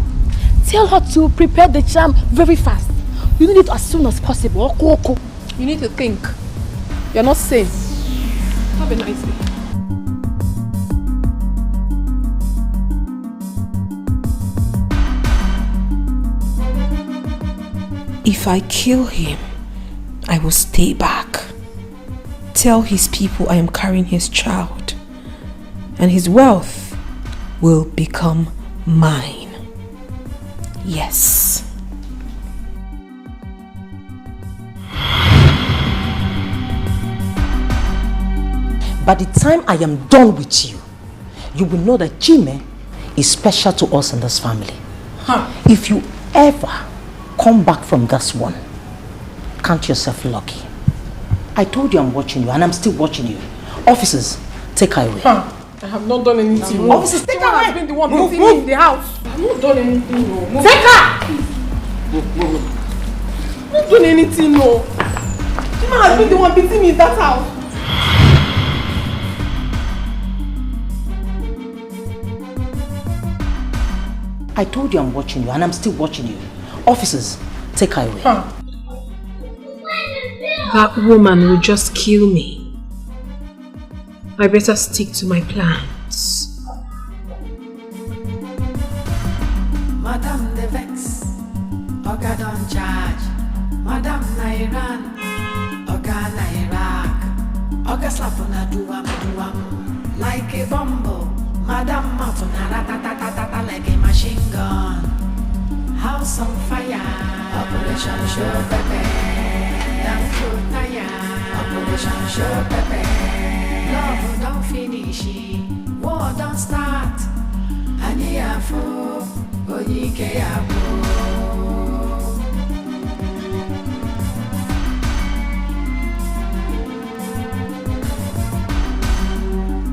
Tell her to prepare the charm very fast. You need it as soon as possible. You need to think. You're not safe. Have a nice day. If I kill him, I will stay back. Tell his people I am carrying his child, and his wealth will become mine. Yes. By the time I am done with you, you will know that Jime is special to us in this family. If you ever come back from this one, count yourself lucky. I told you I'm watching you, and I'm still watching you. Officers, take her away. I have not done anything. Officers, take her away. I've been the one beating me in the house. I've not done anything. No. Take her! I've not done anything. No. Jima has been the one beating me in that house. I told you I'm watching you, and I'm still watching you. Officers, take her away. That woman will just kill me. I better stick to my plans. Madam the Vex, Oga don't charge. Madam Nairan, Oga Nairak, Oga slap on a duam, like a bumble. Madam Mafuna ratatatata like a machine gun. House on fire, Operation Show Pepe. Damn tire, Operation Show Pepe. Love don't finish, war don't start. Aniafo, Oyike Abo.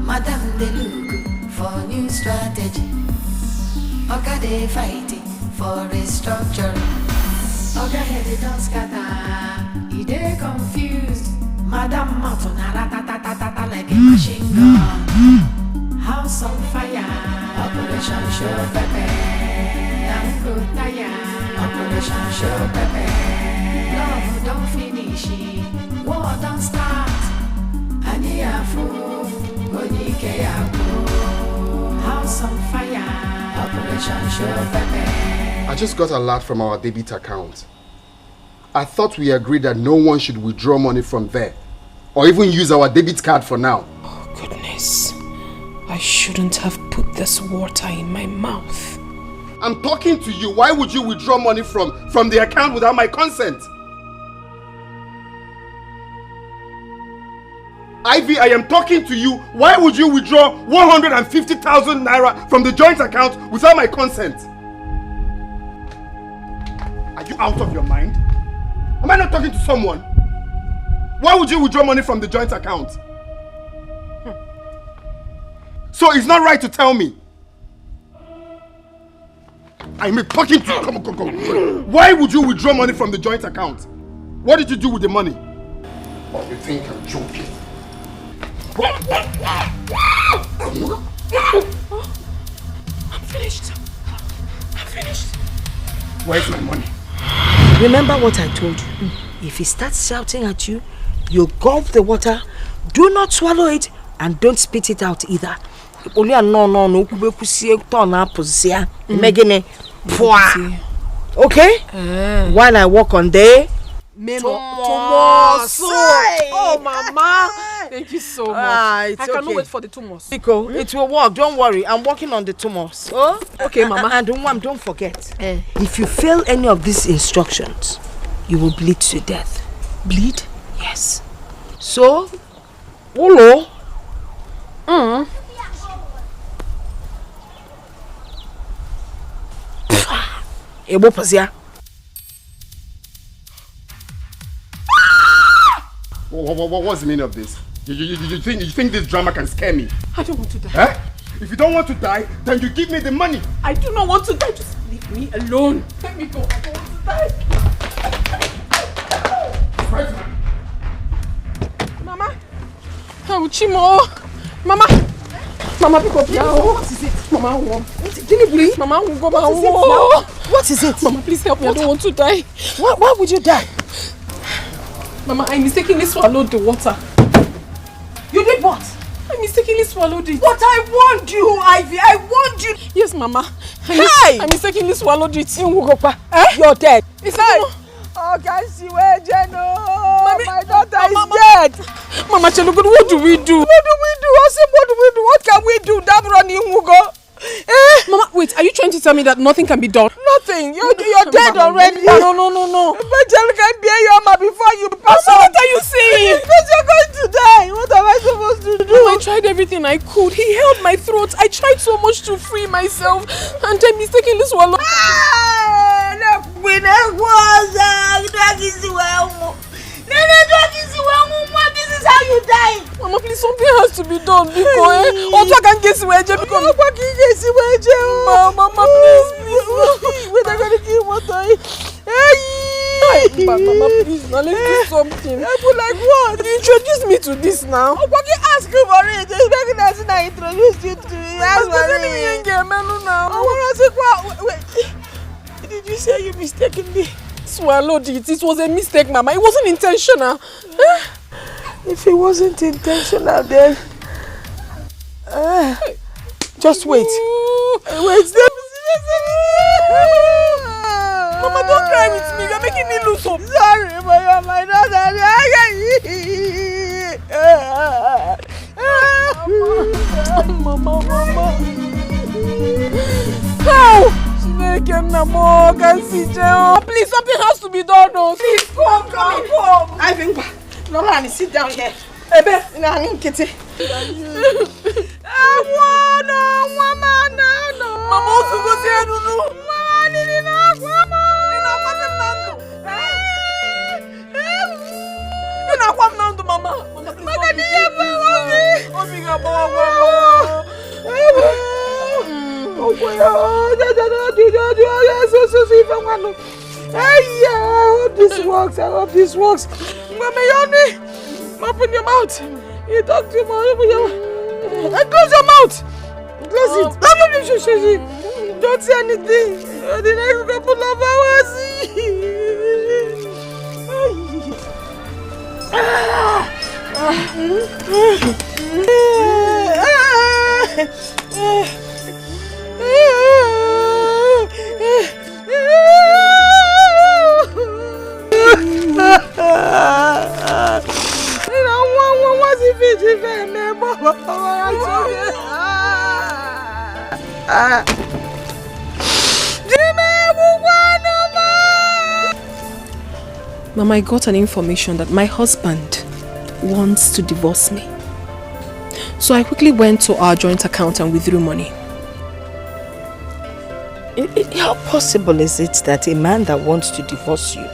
Madam de look for new strategy. Oga they fighting for restructuring. Oga head don't scatter, he dey confused. Madam Mafuna ratatatata like a machine gun. House on fire, Operation Show Pepe. Damn tire, Operation Show Pepe. Love don't finish, war don't start. Aniafo, Oyike Abo. House on fire, Operation Show Pepe. I just got a lot from our debit account. I thought we agreed that no one should withdraw money from there or even use our debit card for now. Oh goodness, I shouldn't have put this water in my mouth. I'm talking to you. Why would you withdraw money from the account without my consent? Ivy, I am talking to you. Why would you withdraw 150,000 naira from the joint account without my consent? Are you out of your mind? Am I not talking to someone? Why would you withdraw money from the joint account? So it's not right to tell me. I'm talking to you. Come on. Why would you withdraw money from the joint account? What did you do with the money? Or you think I'm joking? I'm finished. I'm finished. Where's my money? Remember what I told you. If he starts shouting at you, you gulp the water, do not swallow it, and don't spit it out either. Okay? While I walk on there, Tumors. Oh, Mama. Thank you so much. I cannot wait for the tumors. Etiko, it will work. Don't worry. I'm working on the tumors. Oh? Okay, Mama. And don't forget. If you fail any of these instructions, you will bleed to death. Bleed? Yes. So, Olo. What's the meaning of this? You think this drama can scare me? I don't want to die. Huh? If you don't want to die, then you give me the money. I do not want to die. Just leave me alone. Let me go. I don't want to die. Mama. Oh, Chimo. Mama. Mama, pick up now. What is it? Mama, Mama, What is it? Mama, please help me. I don't want to die. Why would you die? Mama, I mistakenly swallowed the water. You did what? I mistakenly swallowed it. But I warned you, Ivy. I warned you. Yes, Mama. Hey! I mistakenly swallowed it. You're dead. It's not. Oh, can't see where Jeno? My daughter is dead. Mama Chelugu, what do we do? What do we do? I said, what do we do? What can we do? That running Mugo. Mama, wait, are you trying to tell me that nothing can be done? Nothing. You're dead already. No. But Jeno can't bear your mama before you pass Mama, on. what are you saying? Because you're going to die. What am I supposed to do? Mama, I tried everything I could. He held my throat. I tried so much to free myself. And I mistakenly swallowed. This is how you die. Mama, please, something has to be done because Mama, please. We're not going to kill water. Mama, please, now let's do something. Like what? Introduce me to this now. Ask you for it. It's better than I introduced you to it. Ask for it. Wait. Did you say you mistakenly swallowed it? It was a mistake, Mama. It wasn't intentional. If it wasn't intentional, then just wait. Wait. Mama, don't cry with me. You're making me lose hope. Sorry, but you're my daughter. Mama. How? Please, something has to be done. Please, come. I think. Nolani, sit down here. Ebe, Kitty. Mama, I hope this works. Open your mouth. You talk too much. Open your mouth. And close your mouth. Close it. Don't say anything. The next couple of hours. Mama, I got an information that my husband wants to divorce me. So I quickly went to our joint account and withdrew money. How possible is it that a man that wants to divorce you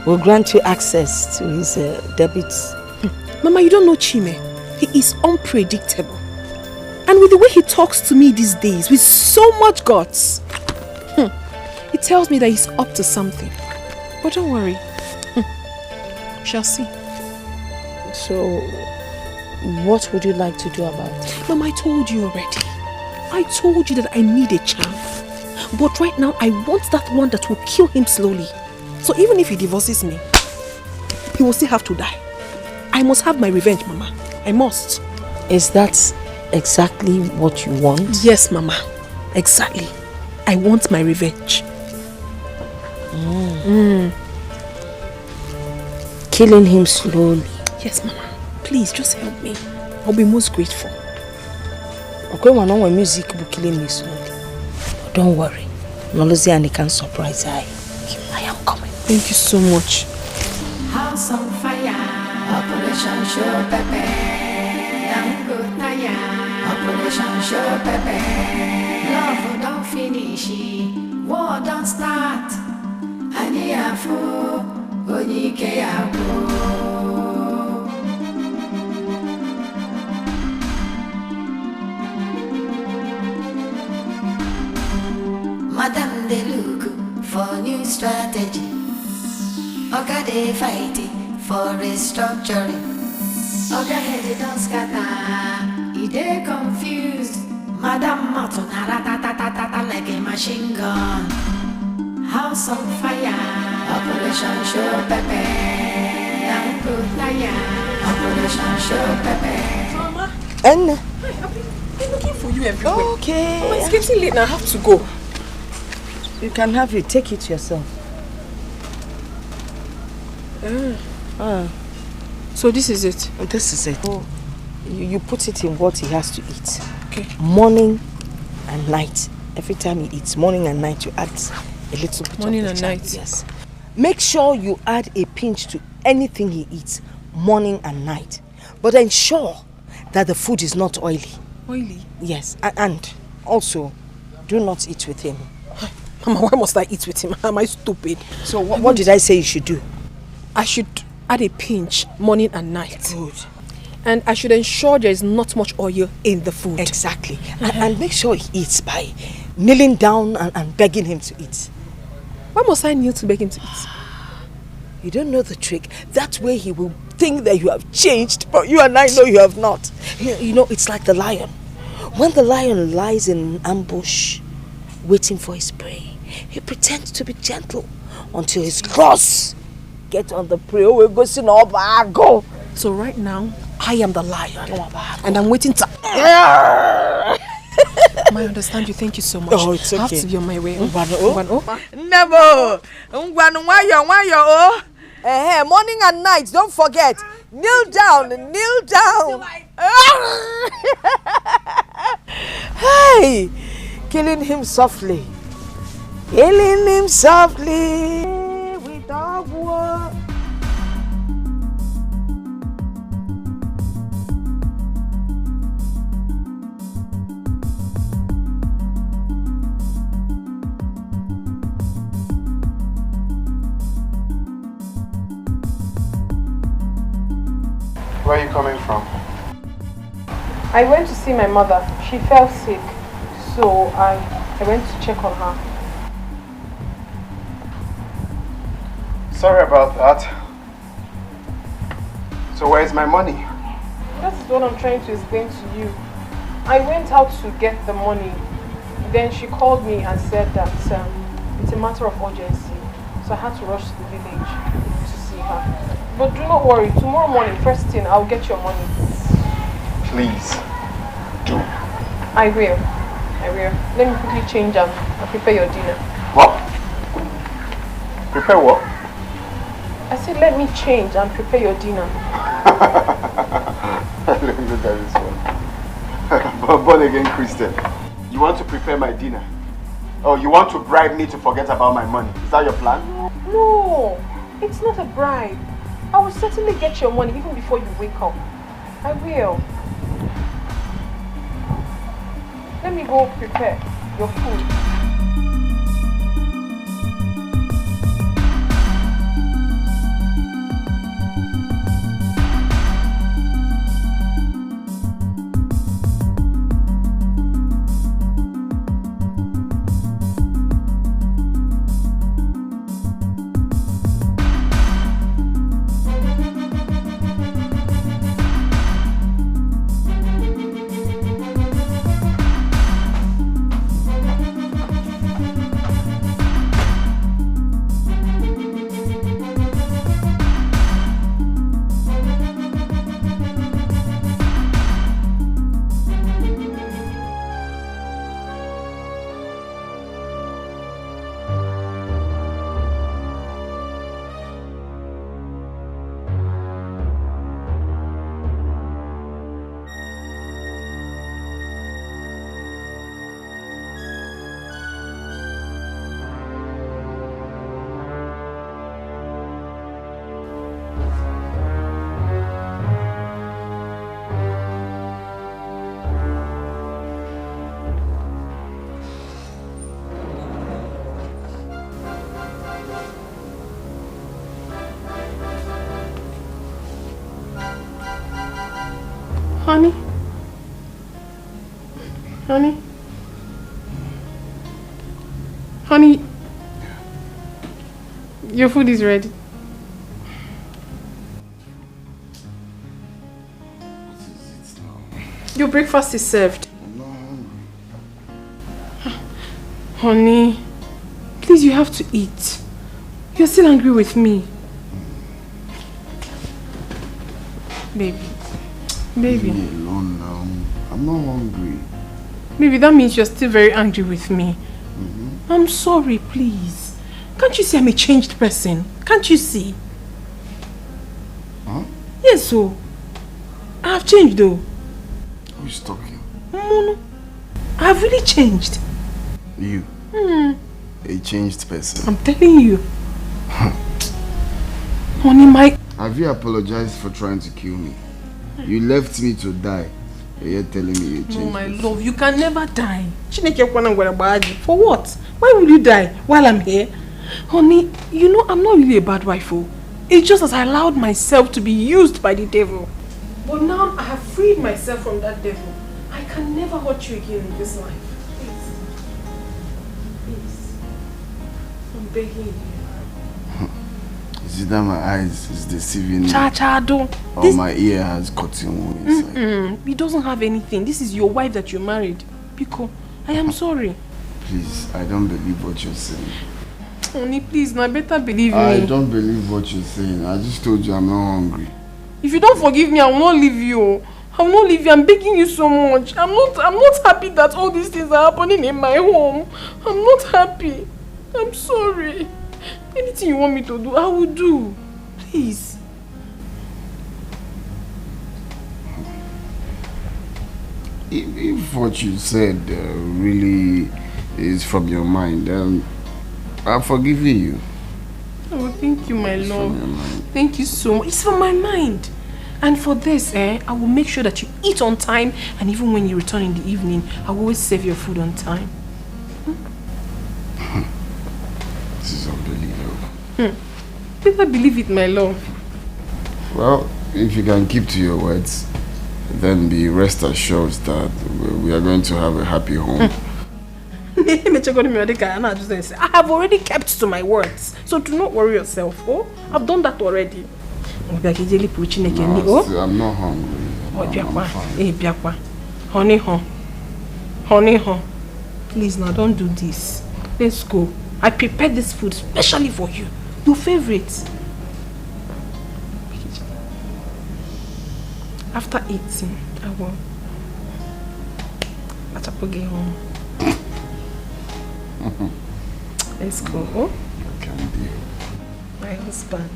will grant you access to his debits? Mama, you don't know Chime. He is unpredictable. And with the way he talks to me these days, with so much guts, he tells me that he's up to something. But don't worry. We shall see. So, what would you like to do about it? Mama, I told you already. I told you that I need a champ. But right now, I want that one that will kill him slowly. So even if he divorces me, he will still have to die. I must have my revenge, Mama. I must. Is that exactly what you want? Yes, Mama. Exactly. I want my revenge. Killing him slowly. Yes, Mama. Please, just help me. I'll be most grateful. Okay, when music will killing me slowly. But don't worry. Nollywood can surprise I am coming. Thank you so much. House on fire, Operation Show Pepe. Operation Show Pepe. Love don't finish, war don't start. Aniafu, Dikeh Madam, they look for new strategy. Oga, they fighting for restructuring. Oga, head don't scatter. He they confused. Madam Martin, like a machine gun. House on fire. Operation Show Pepe. Operation Show Pepe. Mama. And I've been looking for you everywhere. Okay. Mama, it's getting late now. I have to go. You can have it. Take it yourself. So this is it? This is it. Oh, you put it in what he has to eat. Okay. Morning and night. Every time he eats, morning and night, you add a little bit morning of and child. night. Yes. Make sure you add a pinch to anything he eats, morning and night. But ensure that the food is not oily. Oily? Yes. And also, do not eat with him. Mama, why must I eat with him? Am I stupid? So what did I say you should do? I should add a pinch morning and night. Good. And I should ensure there is not much oil in the food. Exactly. And make sure he eats by kneeling down and begging him to eat. Why must I kneel to beg him to eat? You don't know the trick. That way he will think that you have changed, but you and I know you have not. You know, it's like the lion. When the lion lies in an ambush, waiting for his prey, he pretends to be gentle until his claws get on the prey. So right now, I am the lion. And I'm waiting to... I understand you. Thank you so much. Oh, it's okay. I have to be on my way. Never. Morning and night, don't forget. Kneel down, kneel down. Hey, killing him softly. Killing him softly with dog war. Where are you coming from? I went to see my mother. She fell sick. So I went to check on her. Sorry about that. So where's my money? That's what I'm trying to explain to you. I went out to get the money. Then she called me and said that it's a matter of urgency. So I had to rush to the village to see her. But do not worry, tomorrow morning, first thing, I'll get your money. Please, do. I will. Let me quickly change and prepare your dinner. What? Prepare what? I said let me change and prepare your dinner. Let me look at this one. Born again Christian. You want to prepare my dinner? Oh, you want to bribe me to forget about my money? Is that your plan? No, it's not a bribe. I will certainly get your money even before you wake up. I will. Let me go prepare your food. Honey? Honey? Honey? Your food is ready. Your breakfast is served. Honey, please, you have to eat. You're still angry with me. Baby. Baby. Leave me alone now. I'm not hungry. Baby, that means you're still very angry with me. I'm sorry, please. Can't you see I'm a changed person? Can't you see? Huh? Yes, so. I have changed though. Who's talking? No. I have really changed. You? A changed person. I'm telling you. Honey, my... Have you apologized for trying to kill me? You left me to die. You're telling me you changed. No, my love, you can never die. For what? Why will you die while I'm here? Honey, you know I'm not really a bad wife. It's just that I allowed myself to be used by the devil. But now I have freed myself from that devil. I can never hurt you again in this life. Please. Please. I'm begging you. Is it that my eyes is deceiving me? Don't. Or my ear has cotton wool inside? He doesn't have anything. This is your wife that you married. Pico, I am sorry. Please, I don't believe what you're saying. Honey, please, now better believe me. I don't believe what you're saying. I just told you I'm not hungry. If you don't forgive me, I will not leave you. I will not leave you. I'm begging you so much. I'm not happy that all these things are happening in my home. I'm not happy. I'm sorry. Anything you want me to do, I will do. Please. If what you said really is from your mind, then I'm forgiving you. Oh, thank you, my love. Thank you so much. It's from my mind. And for this, I will make sure that you eat on time, and even when you return in the evening, I will always serve your food on time. This is unbelievable. Better believe it, my love. Well, if you can keep to your words, then be rest assured that we are going to have a happy home. I have already kept to my words, so do not worry yourself. Oh, I've done that already. No, I'm not hungry. I'm fine. Honey, please now don't do this. Let's go. I prepared this food specially for you. Your favorite. After eating, I will. Get home. Let's go. Oh? Can do. My husband.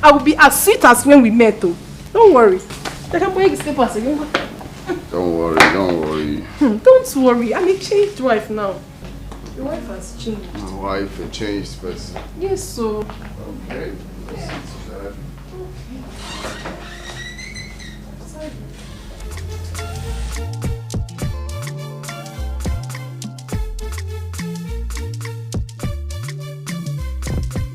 I will be as sweet as when we met, though. Don't worry. Don't worry. Don't worry. I'm a changed wife now. Your wife has changed. My wife, a changed person. Yes, so. Okay. Listen to that.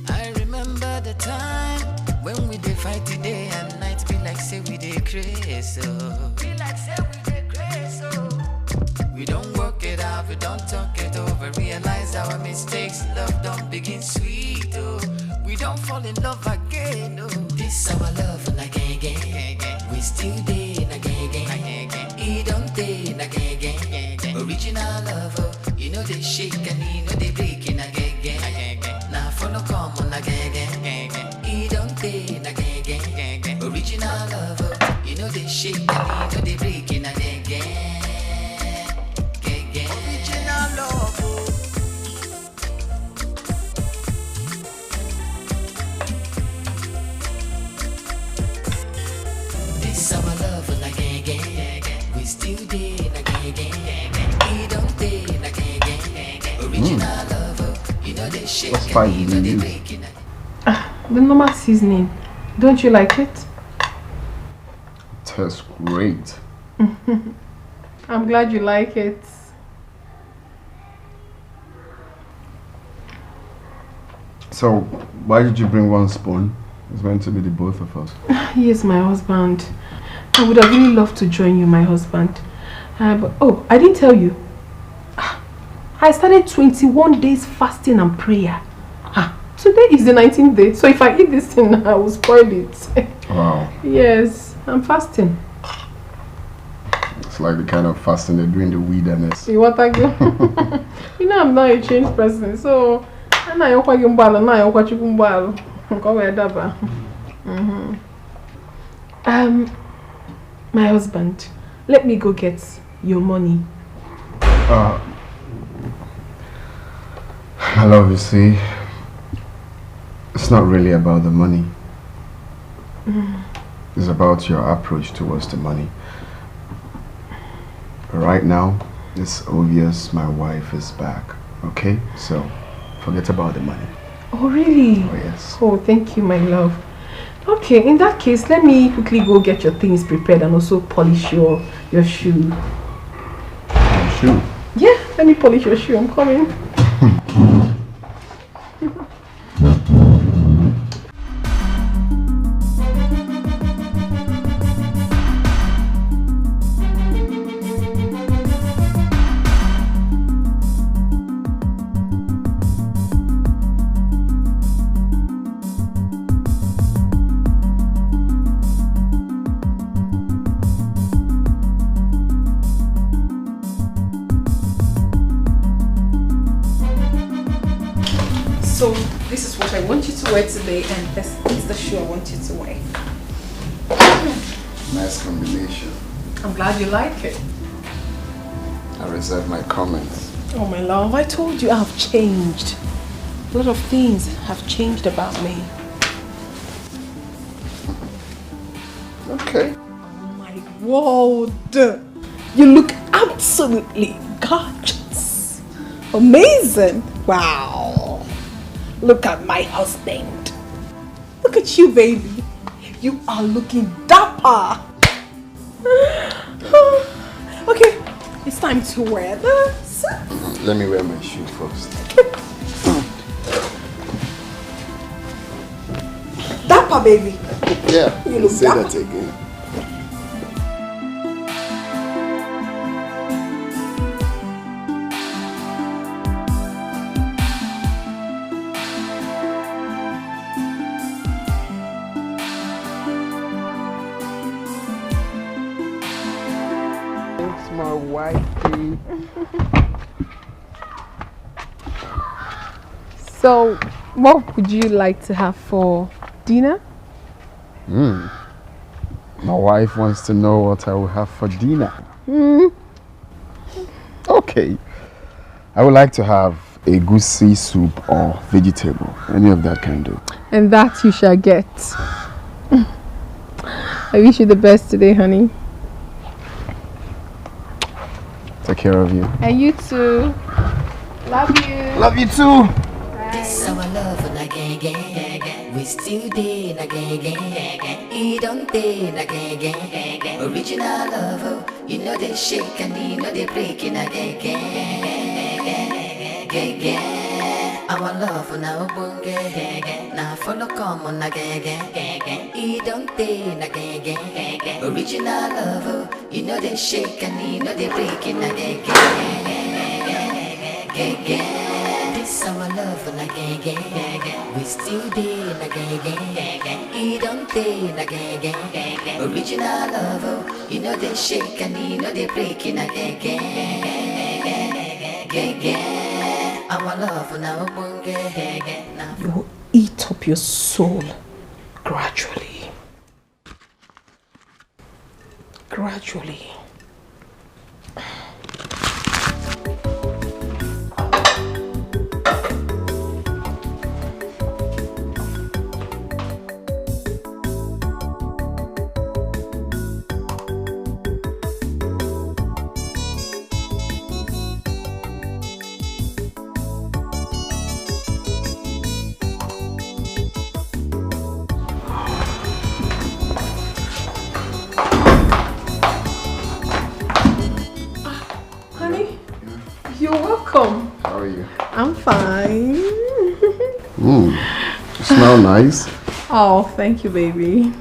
I remember the time when we did fight the day and night, be like say we did crazy, so. Be like say we did crazy, so. We don't work it out, we don't talk it over, realize our mistakes, love don't begin sweet, oh. We don't fall in love again, oh. This our love again. We still dating again. He don't date again. Original love, oh. You know they shake and you know they breaking again. Now for no common again. He don't date again. Original love, oh. You know they shake and you know they breaking again. Original love, oh. This our love again. We still date again. He don't date again. Original love, oh. You know they shake and you know they breaking again. The normal seasoning. Don't you like it? Tastes great. I'm glad you like it. So, why did you bring one spoon? It's meant to be the both of us. He is my husband. I would have really loved to join you, my husband. But, oh, I didn't tell you. I started 21 days fasting and prayer. Today is the 19th day, so if I eat this thing now, I will spoil it. Wow. Yes, I'm fasting. It's like the kind of fasting they do in the wilderness. See what I do? You know I'm not a changed person, so I'm not my husband, let me go get your money. My love, you see, it's not really about the money. It's about your approach towards the money. Right now, it's obvious my wife is back, okay? So, forget about the money. Oh, really? Oh, yes. Oh, thank you, my love. Okay, in that case, let me quickly go get your things prepared and also polish your shoe. Your shoe? Yeah, let me polish your shoe. I'm coming. So this is what I want you to wear today, and this is the shoe I want you to wear. Nice combination. I'm glad you like it. I reserve my comments. Oh my love, I told you I have changed. A lot of things have changed about me. Okay. Oh my word. You look absolutely gorgeous. Amazing. Wow. Look at my husband. Look at you, baby. You are looking dapper. Okay, it's time to wear this. Let me wear my shoe first. Dapper, baby. Yeah, You look say dapper. that again. My wifey. So, what would you like to have for dinner? My wife wants to know what I will have for dinner. Okay. I would like to have a goosey soup or vegetable. Any of that can do. And that you shall get. I wish you the best today, honey. Take care of you. And you too. Love you. Love you too. This our love na gang. We still dey na gang. E don't dey na gang. Original love, oh. You know they shake and you know they break in a gang. Our love na obonge. Na follow come on na gang. E don't dey na gang. Original love, oh. You know they shake and you know they break in a gang. This our love na gang. We still dey na gang. E don't dey na gang. Original love, oh. You know they shake and you know they break in a gang. Our love na obonge. You will eat up your soul gradually. Gradually. How are you? I'm fine. You smell nice. Oh, thank you, baby.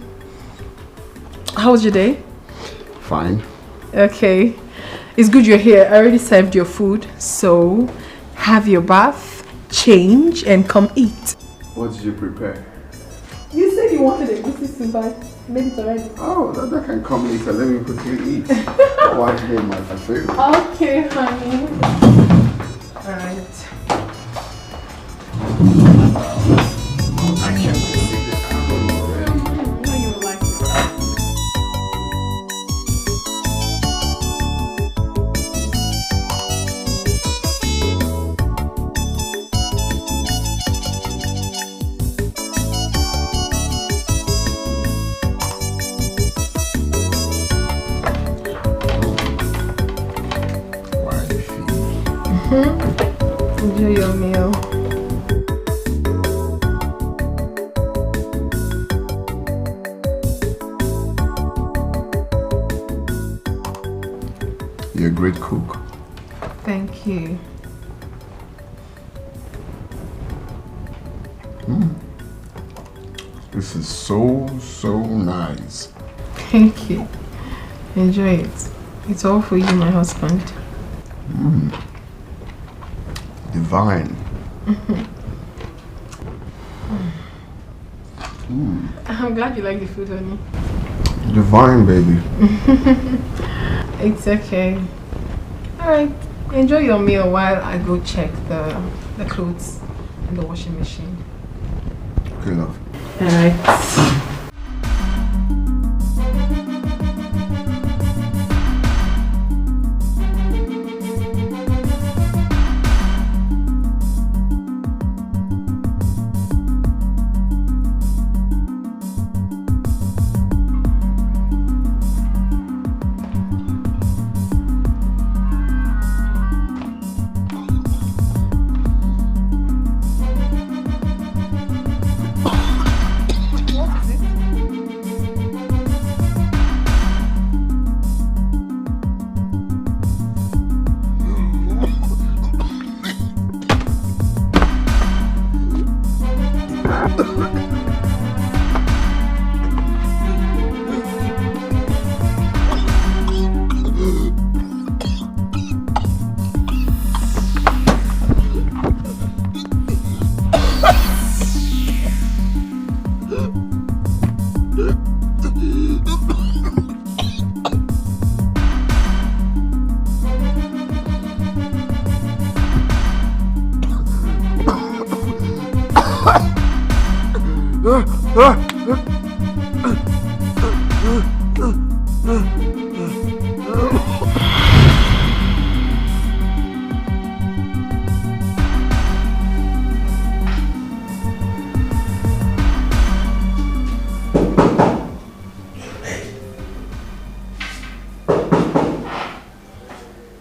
How was your day? Fine. Okay. It's good you're here. I already served your food, so have your bath, change, and come eat. What did you prepare? You said you wanted a goosey soup, but made it already. Oh, that can come later. Let me quickly eat. Wife made my favorite. Okay, honey. Alright. I can't see the arrow already. No, you will like it. Enjoy your meal. You're a great cook. Thank you. This is so nice. Thank you. Enjoy it. It's all for you, my husband. Divine. I'm glad you like the food, honey. Divine, baby. It's okay. Alright. Enjoy your meal while I go check the clothes in the washing machine. Okay, love. Alright.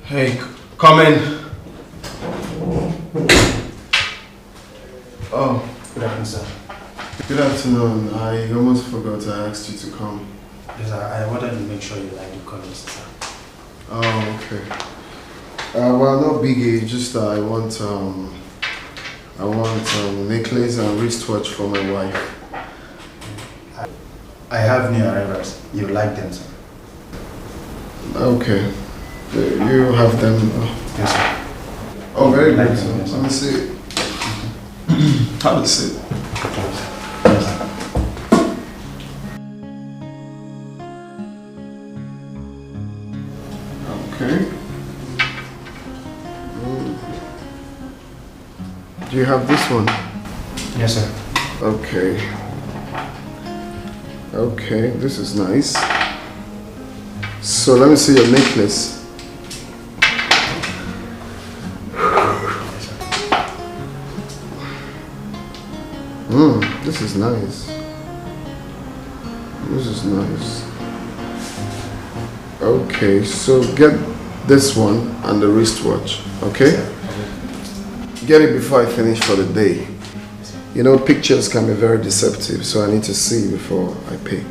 Hey, come in. Oh, Good afternoon, sir. Good afternoon. I almost forgot I asked you to come. Yes, I wanted to make sure you like the colors, sir. Oh, okay. Well, no biggie. Just I want necklace and wristwatch for my wife. I have new arrivals. You like them, sir? Okay. You have them. Yes, sir. Oh, very Like good. them, yes, Let me see. Have a seat. Okay. Do you have this one? Yes, sir. Okay. Okay, this is nice. So let me see your necklace. This is nice. This is nice. Okay, so get this one and the wristwatch, okay? Get it before I finish for the day. You know, pictures can be very deceptive, so I need to see before I pay.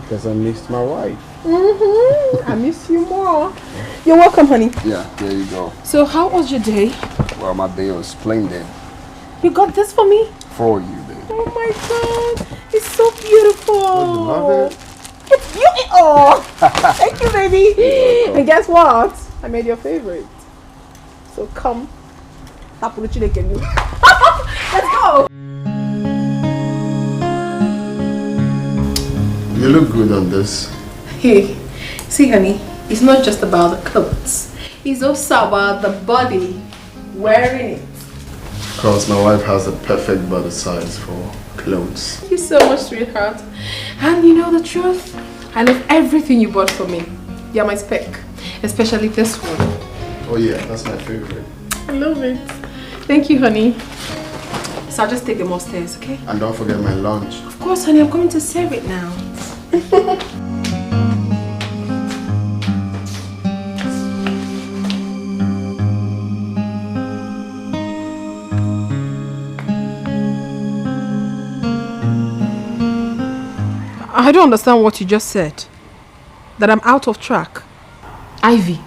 Because I missed my wife. I miss you more. You're welcome, honey. Yeah, there you go. So how was your day? Well, my day was splendid. You got this for me? For you, baby. Oh my god, it's so beautiful. Oh, you love it? It's beautiful. Oh, thank you, baby. And guess what? I made your favorite. So come. Let's go. You look good on this. Hey, see, honey, it's not just about the clothes. It's also about the body wearing it. Because my wife has the perfect body size for clothes. Thank you so much, sweetheart. And you know the truth? I love everything you bought for me. You're my spec. Especially this one. Oh yeah, that's my favorite. I love it. Thank you, honey. So I'll just take them upstairs, okay? And don't forget my lunch. Of course, honey, I'm coming to serve it now. I don't understand what you just said. That I'm out of track. Ivy,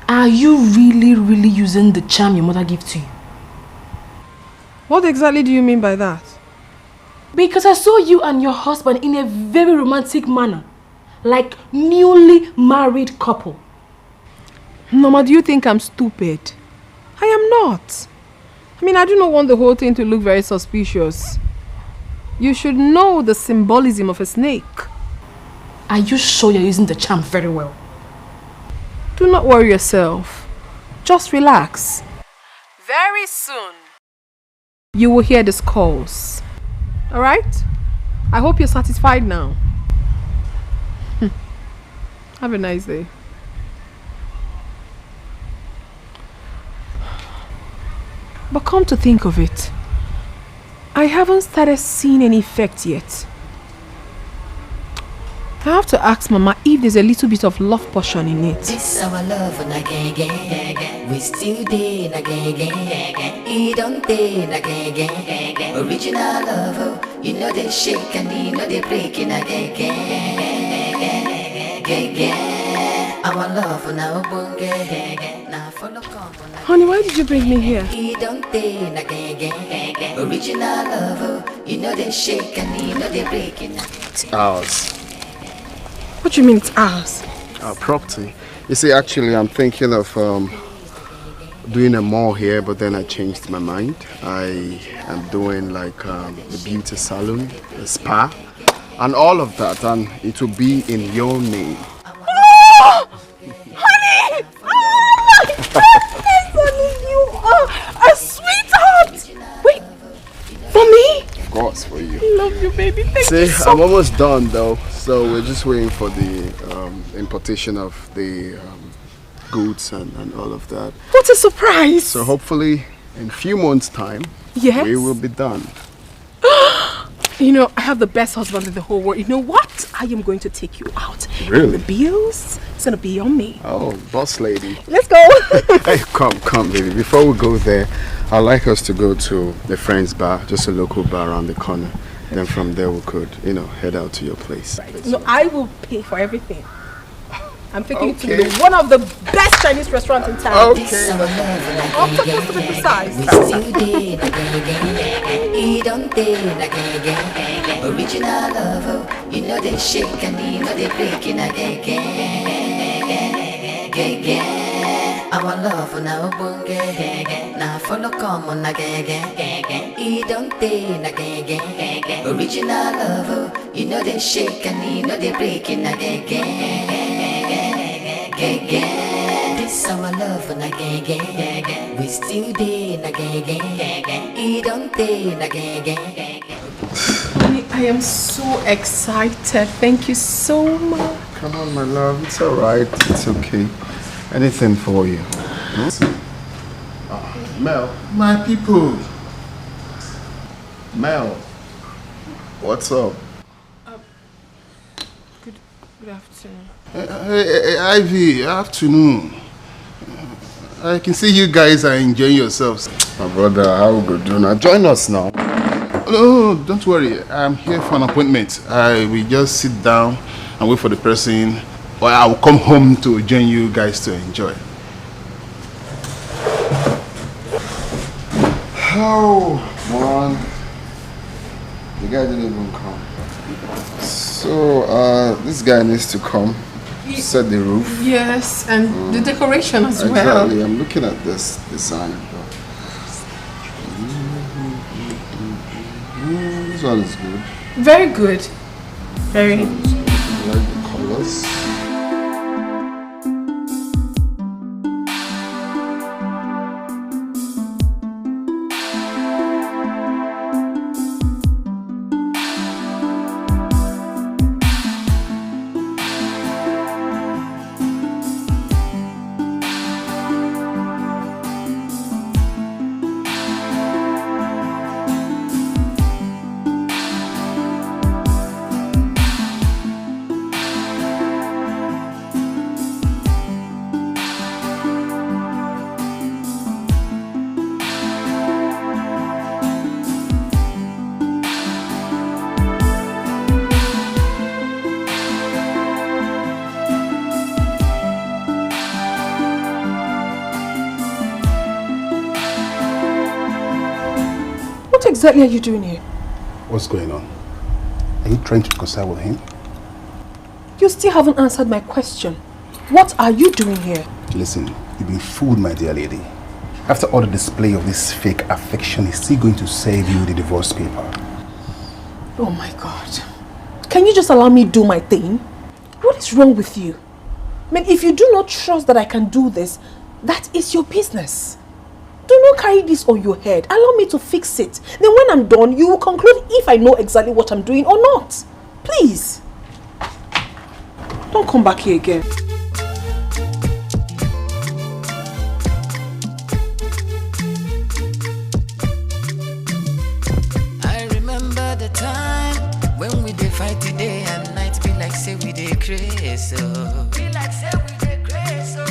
are you really using the charm your mother gave to you? What exactly do you mean by that? Because I saw you and your husband in a very romantic manner. Like newly married couple. Mama, do you think I'm stupid? I am not. I mean, I do not want the whole thing to look very suspicious. You should know the symbolism of a snake. Are you sure you're using the charm very well? Do not worry yourself. Just relax. Very soon, you will hear the skulls. Alright? I hope you're satisfied now. Have a nice day. But come to think of it, I haven't started seeing any effect yet. I have to ask Mama if there's a little bit of love portion in it. This our love and again, we still day again. He don't day again. Original love, you know they shake and you know they breaking again. Our love now now follow come. Honey, why did you bring me here? He don't day again. Original love, you know they shake and you know they breaking again. It's ours. What do you mean it's ours? Our property. You see, actually, I'm thinking of doing a mall here, but then I changed my mind. I am doing like a beauty salon, a spa, and all of that, and it will be in your name. Oh! Honey! Oh my goodness, honey, you are a sweetheart! Wait, for me? Of course, for you. I love you, baby. Thank you so See, I'm almost done though, so we're just waiting for the importation of the goods and all of that. What a surprise! So hopefully, in a few months' time, yes, we will be done. You know, I have the best husband in the whole world. You know what? I am going to take you out. Really? And the bills, it's gonna be on me. Oh, boss lady. Let's go. Hey, come, baby. Before we go there, I'd like us to go to the friend's bar, just a local bar around the corner. Then from there we could, head out to your place. Right. No, I will pay for everything. I'm taking you to one of the best Chinese restaurants in town. Okay. I'm supposed to be precise. He don't day original love, you know they shake and you know they breaking again. Our love now bunge, now follow come on again. He don't day original love, you know they shake and you know they breaking again. This our love and again, we still day again. He don't day again. Honey, I am so excited. Thank you so much. Come on, my love. It's all right. It's okay. Anything for you. Mel. My people. Mel. What's up? Good afternoon. Hey, Ivy, afternoon. I can see you guys are enjoying yourselves. My brother, how good do now? Join us now. No, don't worry. I'm here for an appointment. I will just sit down and wait for the person, or I will come home to join you guys to enjoy. Oh, man. The guy didn't even come. So, this guy needs to come. Set the roof. Yes, and the decoration as well. Exactly. I'm looking at this design. This one is good. Very good. Very. I like the colors. What exactly are you doing here? What's going on? Are you trying to reconcile with him? You still haven't answered my question. What are you doing here? Listen, you've been fooled, my dear lady. After all the display of this fake affection, he's still going to save you the divorce paper. Oh my God. Can you just allow me do my thing? What is wrong with you? I mean, if you do not trust that I can do this, that is your business. Do not carry this on your head. Allow me to fix it. Then when I'm done, you will conclude if I know exactly what I'm doing or not. Please. Don't come back here again. I remember the time when we did fight day and night, be like say we did crazy, so be like say we did crazy, so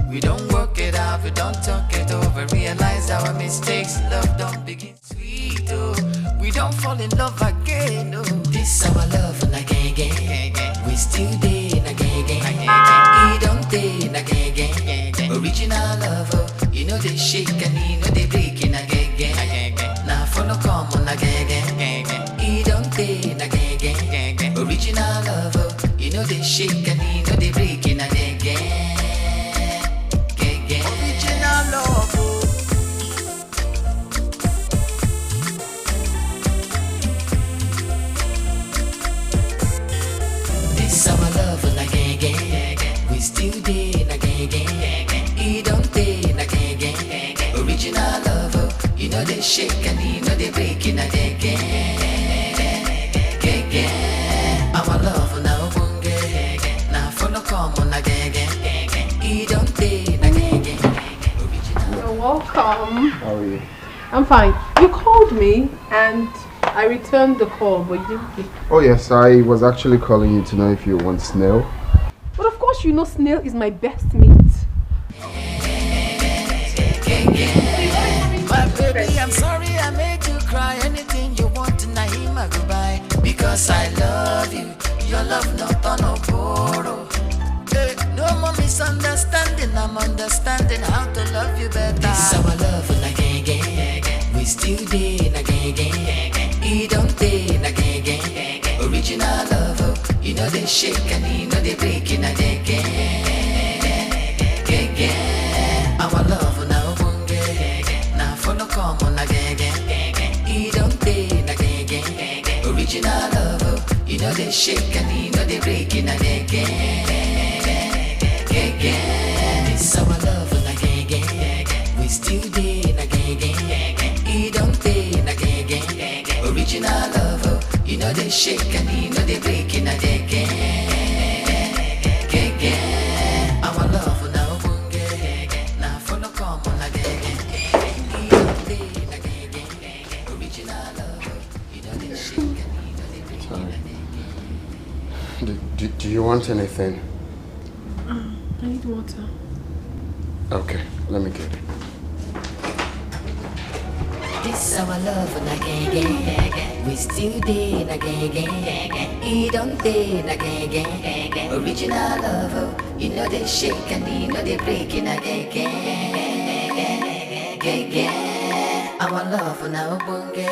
we don't work it out, we don't talk it over, realize our mistakes, love don't begin sweet, oh, we don't fall in love again, oh, this our love and again, we still day again, he don't day again, original love, oh, you know they shake and you know they breaking again, now follow come on again, he don't day again, original love, oh, you know they shake and you know they breaking again. Original love, oh. This our love again, we still day again, he don't day again, original love, oh, you know they shake and you know they breaking again. Our love now bunge, now follow come on again, he don't day again. You're welcome. How are you? I'm fine. You called me and I returned the call, but you didn't pick. Oh yes, I was actually calling you to know if you want snail. But of course you know snail is my best meat. My baby, I'm sorry I made you cry. Anything you want tonight, my goodbye. Because I love you, your love not on a borrow. Hey, no more misunderstanding, I'm understanding how to love you better. This our love again, we still day again, he don't day again, original love, oh, you know they shake and you know they breaking again. Our love now bunge, now follow come on again, he don't day again, original love, oh, you know they shake and you know they breaking again. This our love again, we still day again, he don't day again, original love, oh, you know they shake and you know they breaking again. Our love now bunge, now follow come on again, he don't day again, original love, oh, you know they shake and you know they breaking again. Do you want anything? I need water. Okay, let me get it. This our love na gang. We still day na gang. He don't day na gang. Original love, you know they shake and you know they break in a gang. Our love na ubunge,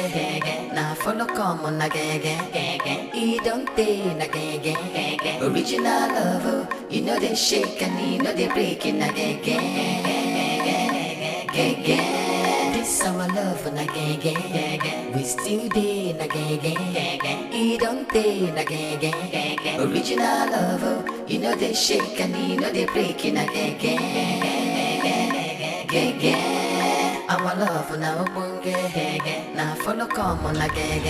na follow come on na gang. He don't day na gang. Original love, you know they shake and you know they break in a gang. This our love na gang. We still day na gang. He don't day na gang. Original love, you know they shake and you know they break in a gang. Our love na ubunge, na follow come on na gang.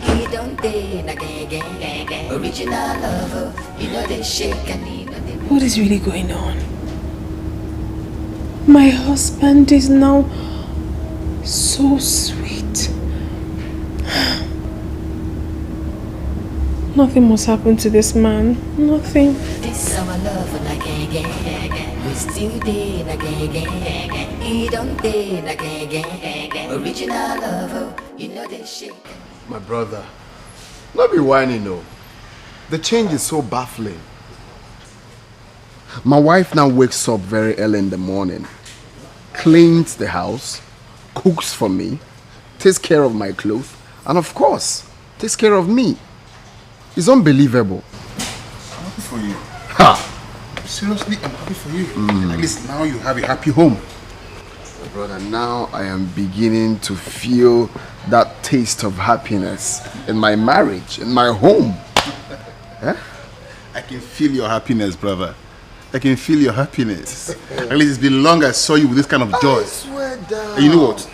He don't day na gang. Original love, you know they shake and you know they. What is really going on? My husband is now so sweet. Nothing must happen to this man. Nothing. This our love na gang. We still day na gang. He don't day na gang. Original love, you know they shake. My brother, not be whining, no. The change is so baffling. My wife now wakes up very early in the morning, cleans the house, cooks for me, takes care of my clothes, and of course, takes care of me. It's unbelievable. I'm happy for you. Ha! Seriously, I'm happy for you. At least now you have a happy home. Brother, now I am beginning to feel that taste of happiness in my marriage, in my home. Huh? I can feel your happiness, brother. I can feel your happiness. At least it's been long I saw you with this kind of joy. I swear down. And you know what?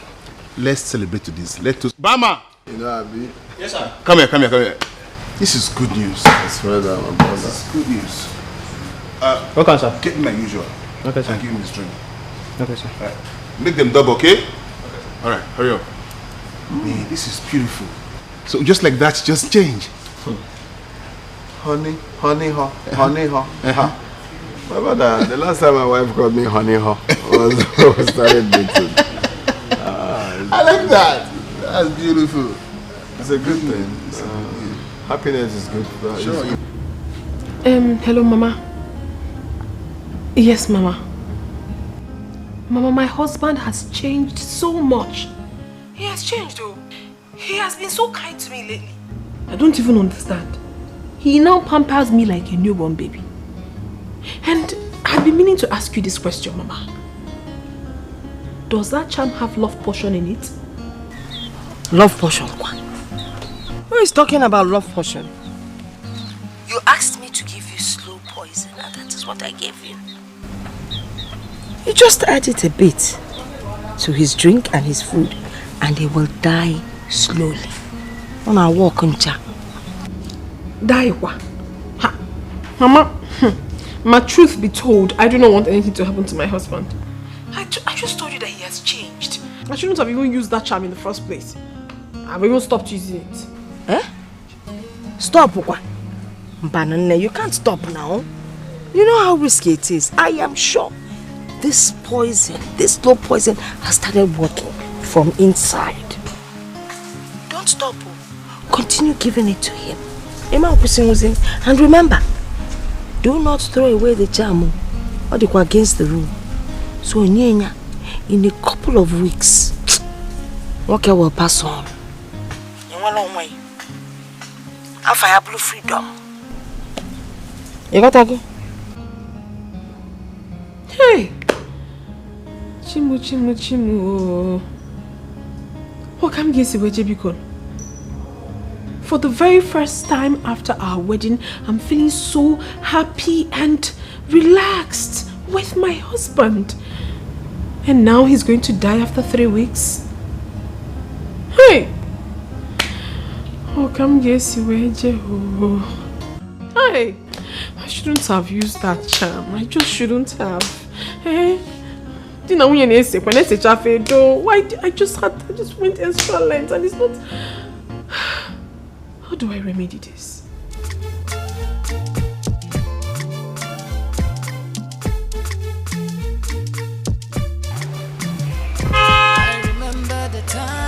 Let's celebrate to this. Let's Bama! You know, Abi? Yes, sir. Come here. This is good news. I swear down, my brother. This is good news. Okay, sir. Get me my usual. Okay, sir. And give me this drink. Okay, sir. Make them double, okay? Alright, hurry up. Man, this is beautiful. So just like that, just change. Honey, My brother, the last time my wife called me honey was when we started dating. I like that. That's beautiful. It's a good thing. Happiness is good. Sure. Hello, Mama. Yes, Mama. Mama, my husband has changed so much. He has changed, though. He has been so kind to me lately. I don't even understand. He now pampers me like a newborn baby. And I've been meaning to ask you this question, Mama. Does that charm have love potion in it? Love potion? Who is talking about love potion? You asked me to give you slow poison, and that is what I gave you. You just added a bit to his drink and his food, and he will die slowly. On our walk on cha. Die what? Ha. Mama, my truth be told, I do not want anything to happen to my husband. I just told you that he has changed. I shouldn't have even used that charm in the first place. I've even stopped using it. Eh? Stop, what? Banana, you can't stop now. You know how risky it is. I am sure this poison, this slow poison has started working from inside. Don't stop. Continue giving it to him. And remember, do not throw away the charm or they go against the rule. So in a couple of weeks, Walker will pass on. In one long way. After I blue freedom. You got to go? Hey! Chimu. What can you say, Jebikon? For the very first time after our wedding, I'm feeling so happy and relaxed with my husband. And now he's going to die after 3 weeks? Hey! Oh, come guess where Hey! I shouldn't have used that charm. I just shouldn't have. Hey! Why? I just went extra length and it's not. How do I remedy this? I remember the time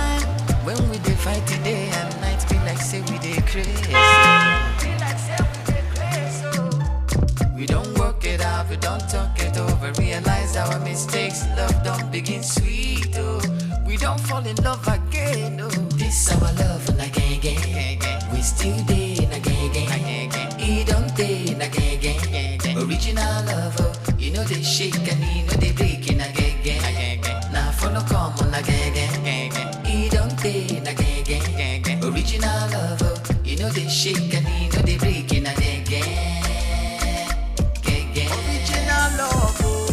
crazy. We don't work it out, we don't talk it over. Realize our mistakes, love don't begin sweet. Oh, we don't fall in love again. Oh, this our love again. We still dating again. He don't date again. Original love, oh, you know they shake and you know they breaking again. Now for no common again. He don't date again. Original love, oh, you know they shake and you know they breaking again. Original love, oh.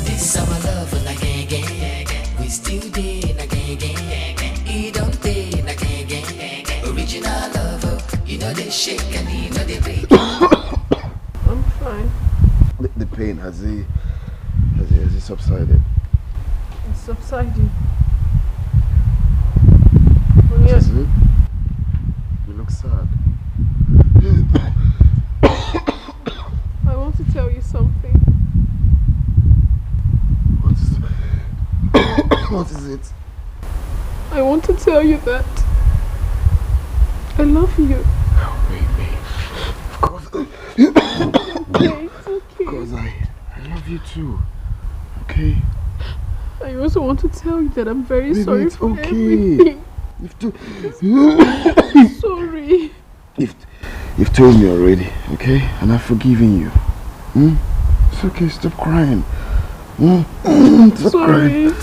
This our love again. We still dating again. He don't date again. Original love, oh, you know they shake and you know they break. I'm fine. The pain, has it subsided? It's subsiding. Is it? You look sad. I want to tell you something. What is it? I want to tell you that I love you. Oh, baby. Of course. Okay, it's okay. Because I love you too. Okay? I also want to tell you that I'm very Baby, sorry it's for okay. everything. Sorry. You've told me already, okay? And I've forgiven you. It's okay, stop crying. Stop crying.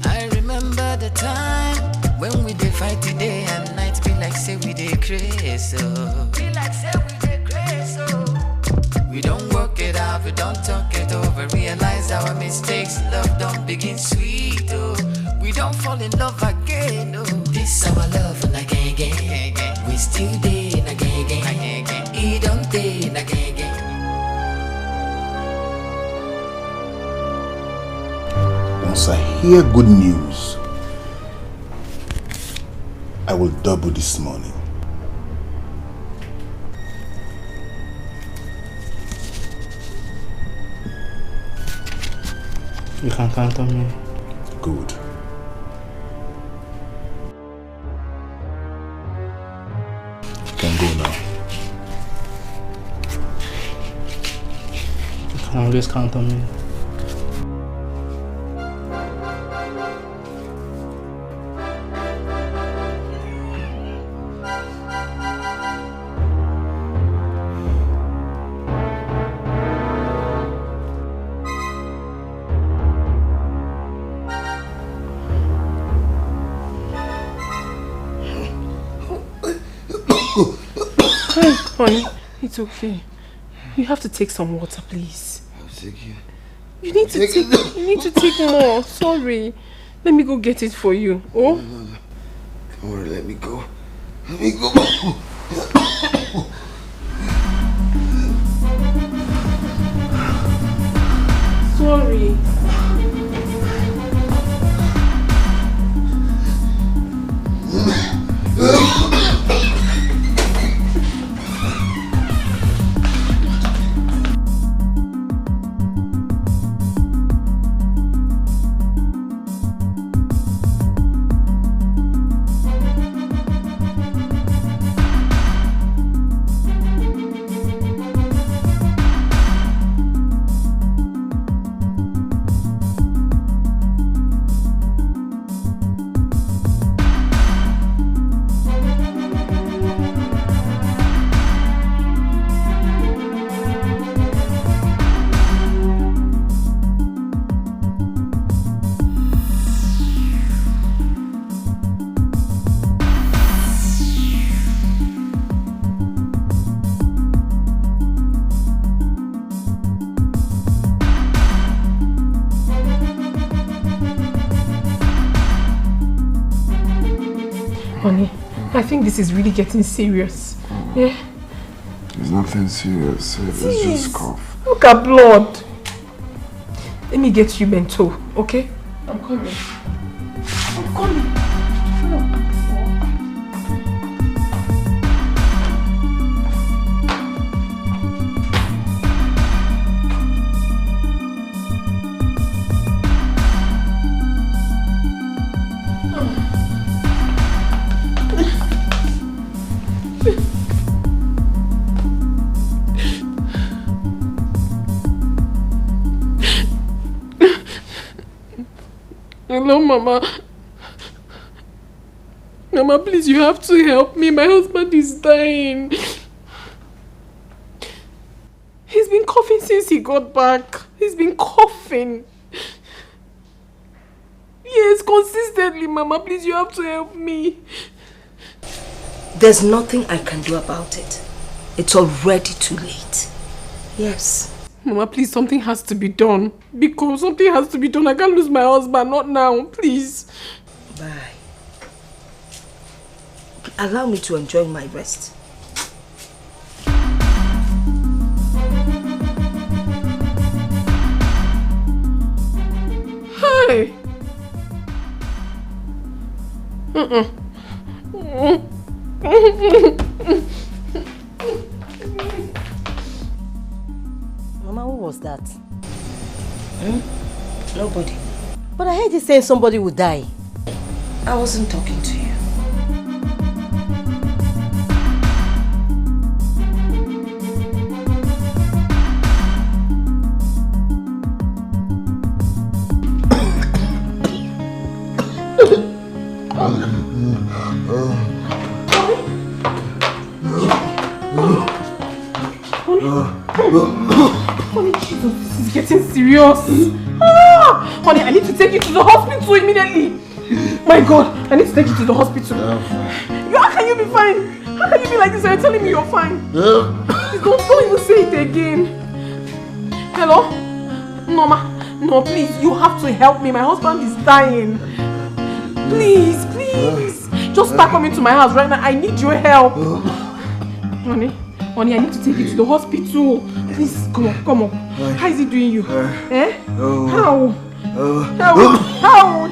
I remember the time when we did fight the day and night. Be like say we did crazy. Be like say we did crazy. We don't work it out, we don't talk it over. Realize our mistakes, love don't begin sweet. Oh, we don't fall in love again. Oh, this our love again. We still dating again. He don't date again. Once I hear good news, I will double this money. You can count on me. Good. You can go now. You can always count on me. Honey, it's okay. You have to take some water, please. I'll take you. You need to take more. Sorry. Let me go get it for you. Oh? No. Don't worry, let me go. Let me go. Sorry. Honey, I think this is really getting serious. Yeah? It's nothing serious. It's just cough. Look at blood. Let me get you bento, okay? I'm coming. I'm coming. Hello, Mama. Mama, please, you have to help me. My husband is dying. He's been coughing since he got back. He's been coughing. Yes, consistently, Mama. Please, you have to help me. There's nothing I can do about it. It's already too late. Yes. Mama, please, something has to be done. Because something has to be done. I can't lose my husband. Not now, please. Bye. Allow me to enjoy my rest. Hi. Mama, who was that? Nobody. But I heard you saying somebody would die. I wasn't talking to you. Honey, Jesus, this is getting serious. Honey, I need to take you to the hospital immediately. My God, I need to take you to the hospital. How can you be fine? How can you be like this and you're telling me you're fine? Please don't even say it again. Hello? No, no, please, you have to help me. My husband is dying. Please, please. Just start coming to my house right now. I need your help. Honey, I need to take you to the hospital. Please, come on. How is he doing you? Eh? How? How?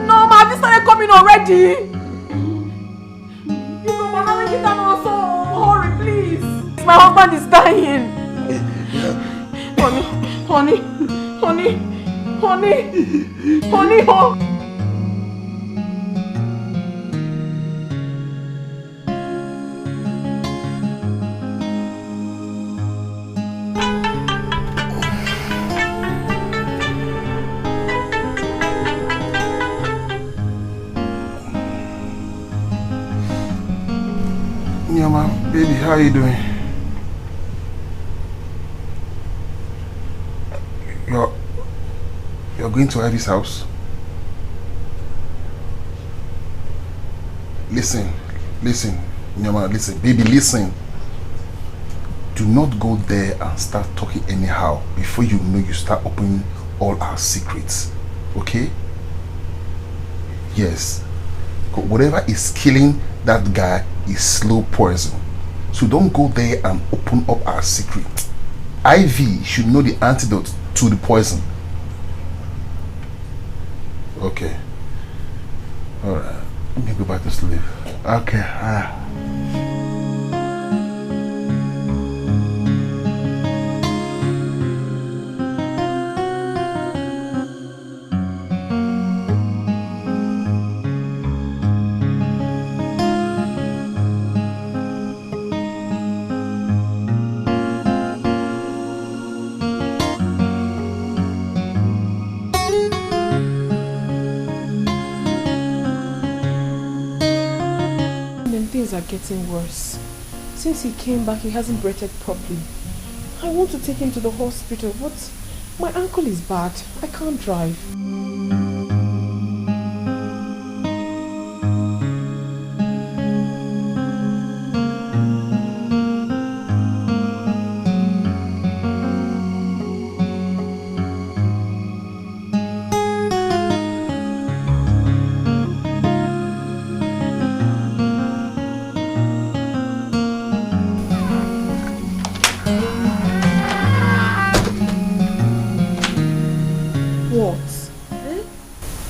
No, ma, this started coming already. Hurry, please. My husband is dying. Honey. Nyama, baby, how are you doing? You're going to Ivy's house? Listen, Nyama, listen, baby, listen. Do not go there and start talking anyhow. Before you know, you start opening all our secrets. Okay? Yes. Whatever is killing that guy is slow poison. So don't go there and open up our secret. Ivy should know the antidote to the poison. Okay. Alright. Let me go back to sleep. Okay. Are getting worse. Since he came back, he hasn't breathed properly. I want to take him to the hospital, but my ankle is bad. I can't drive.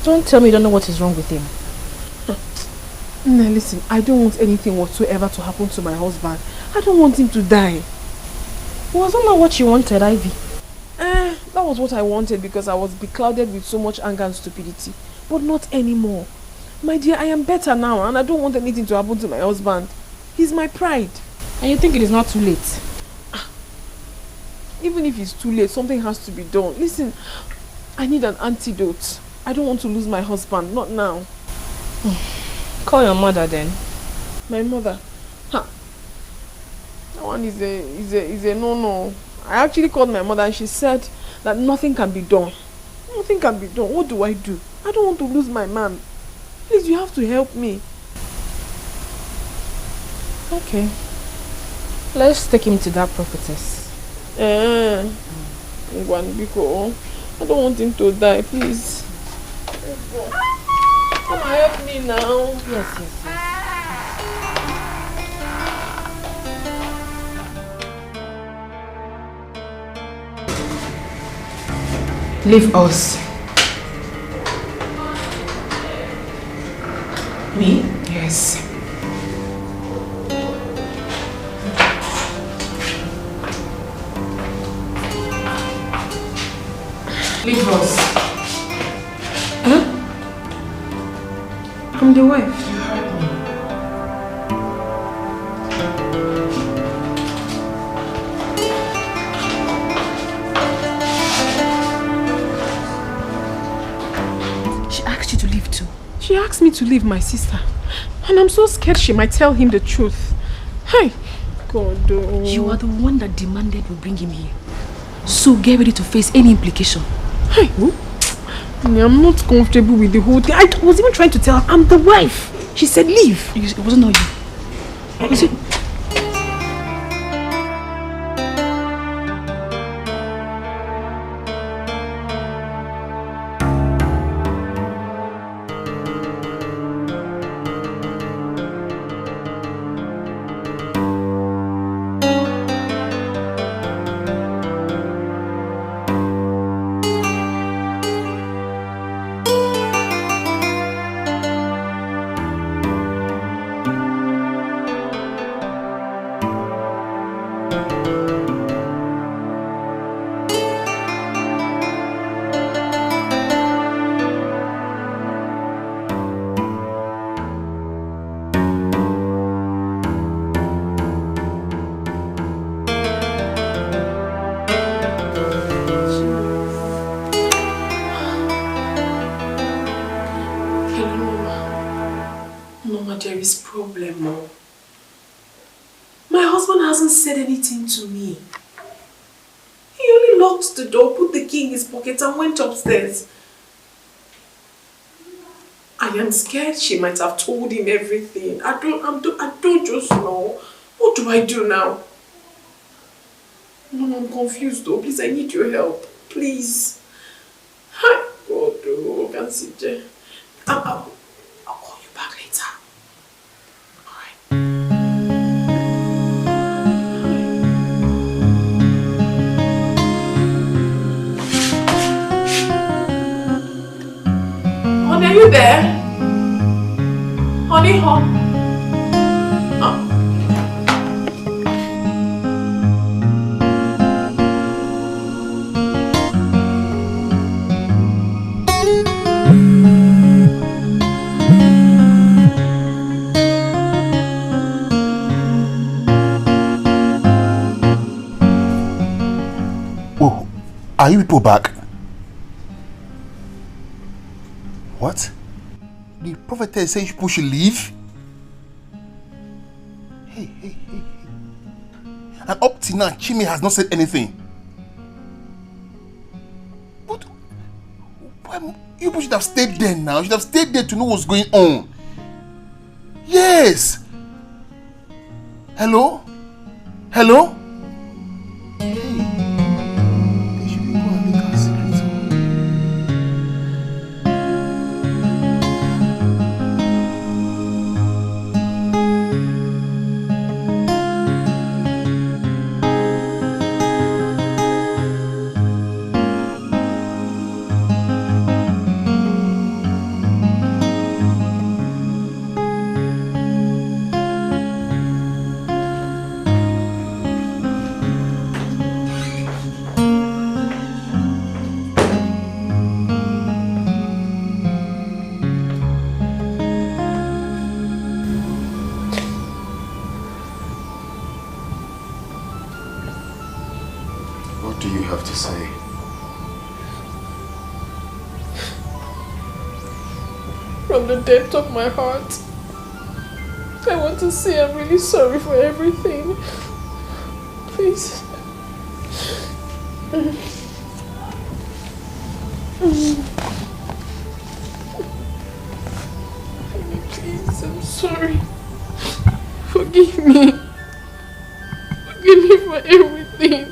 Don't tell me you don't know what is wrong with him. Now listen, I don't want anything whatsoever to happen to my husband. I don't want him to die. Wasn't that what you wanted, Ivy? That was what I wanted because I was beclouded with so much anger and stupidity. But not anymore. My dear, I am better now and I don't want anything to happen to my husband. He's my pride. And you think it is not too late? Even if it's too late, something has to be done. Listen, I need an antidote. I don't want to lose my husband, not now. Call your mother then. My mother? That one is a no-no. I actually called my mother and she said that nothing can be done. Nothing can be done. What do? I don't want to lose my man. Please, you have to help me. Okay. Let's take him to that prophetess. I don't want him to die, please. Come and help me now. Yes. Leave us. Me? Yes. Leave us. Huh? I'm the wife. You heard me. She asked you to leave too. She asked me to leave my sister. And I'm so scared she might tell him the truth. Hey, God. Oh. You are the one that demanded we bring him here. So get ready to face any implication. Hey, I'm not comfortable with the whole thing. I was even trying to tell her I'm the wife. She said leave. It wasn't all you. Was it? Said anything to me. He only locked the door, put the key in his pocket and went upstairs. I am scared she might have told him everything. I don't just know. What do I do now? No, I'm confused though. Please, I need your help. Please. Hi, God, oh, can't sit there. I'll call you back later. Honey, are you there? Honey, Oh, are you people back? What? The prophetess says people should leave? Hey. And up till now, Chime has not said anything. But you people should have stayed there now. You should have stayed there to know what's going on. Yes. Hello? do you have to say? From the depth of my heart, I want to say I'm really sorry for everything. Please. Please, I'm sorry. Forgive me. Forgive me for everything.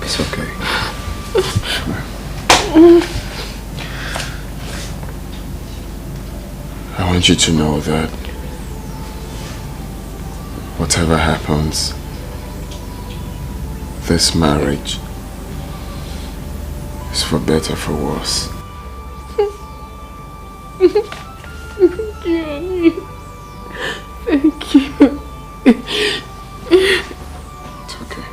It's okay. I want you to know that whatever happens, this marriage is for better, for worse. Thank you, honey. Thank you. It's okay.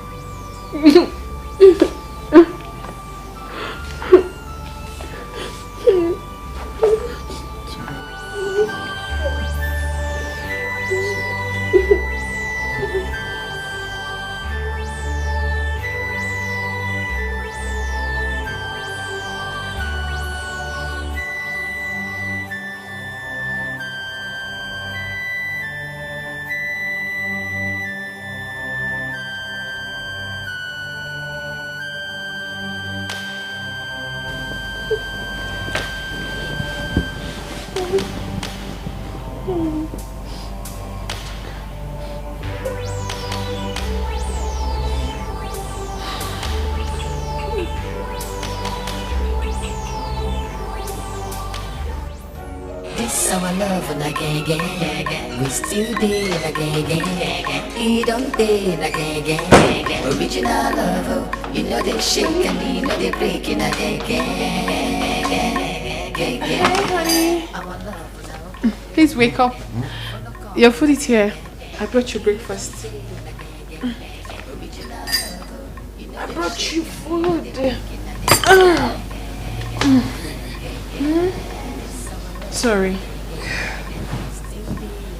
This our love and again. We still did again. He don't did again. Original love, you know they shake and you know they breaking again. Hey, honey. Please wake up. Your food is here. I brought you breakfast. I brought you food. Sorry.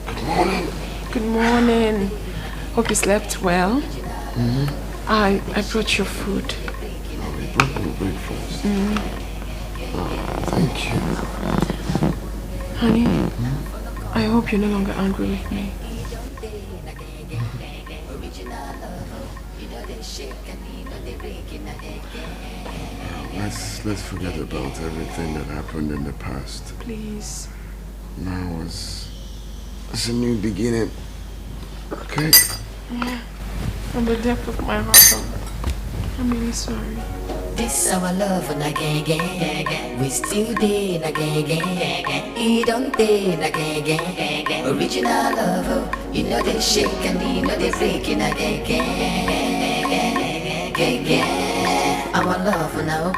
Good morning. Good morning. Hope you slept well. I brought your food. Oh, you brought me breakfast. Thank you. Honey, I hope you're no longer angry with me. Let's forget about everything that happened in the past. Please. Now it's a new beginning. Okay? Yeah. From the depth of my heart, I'm really sorry. This our love and again. We still did again. He don't did again. Original love, you know they shake and you know they breaking again. Our love and our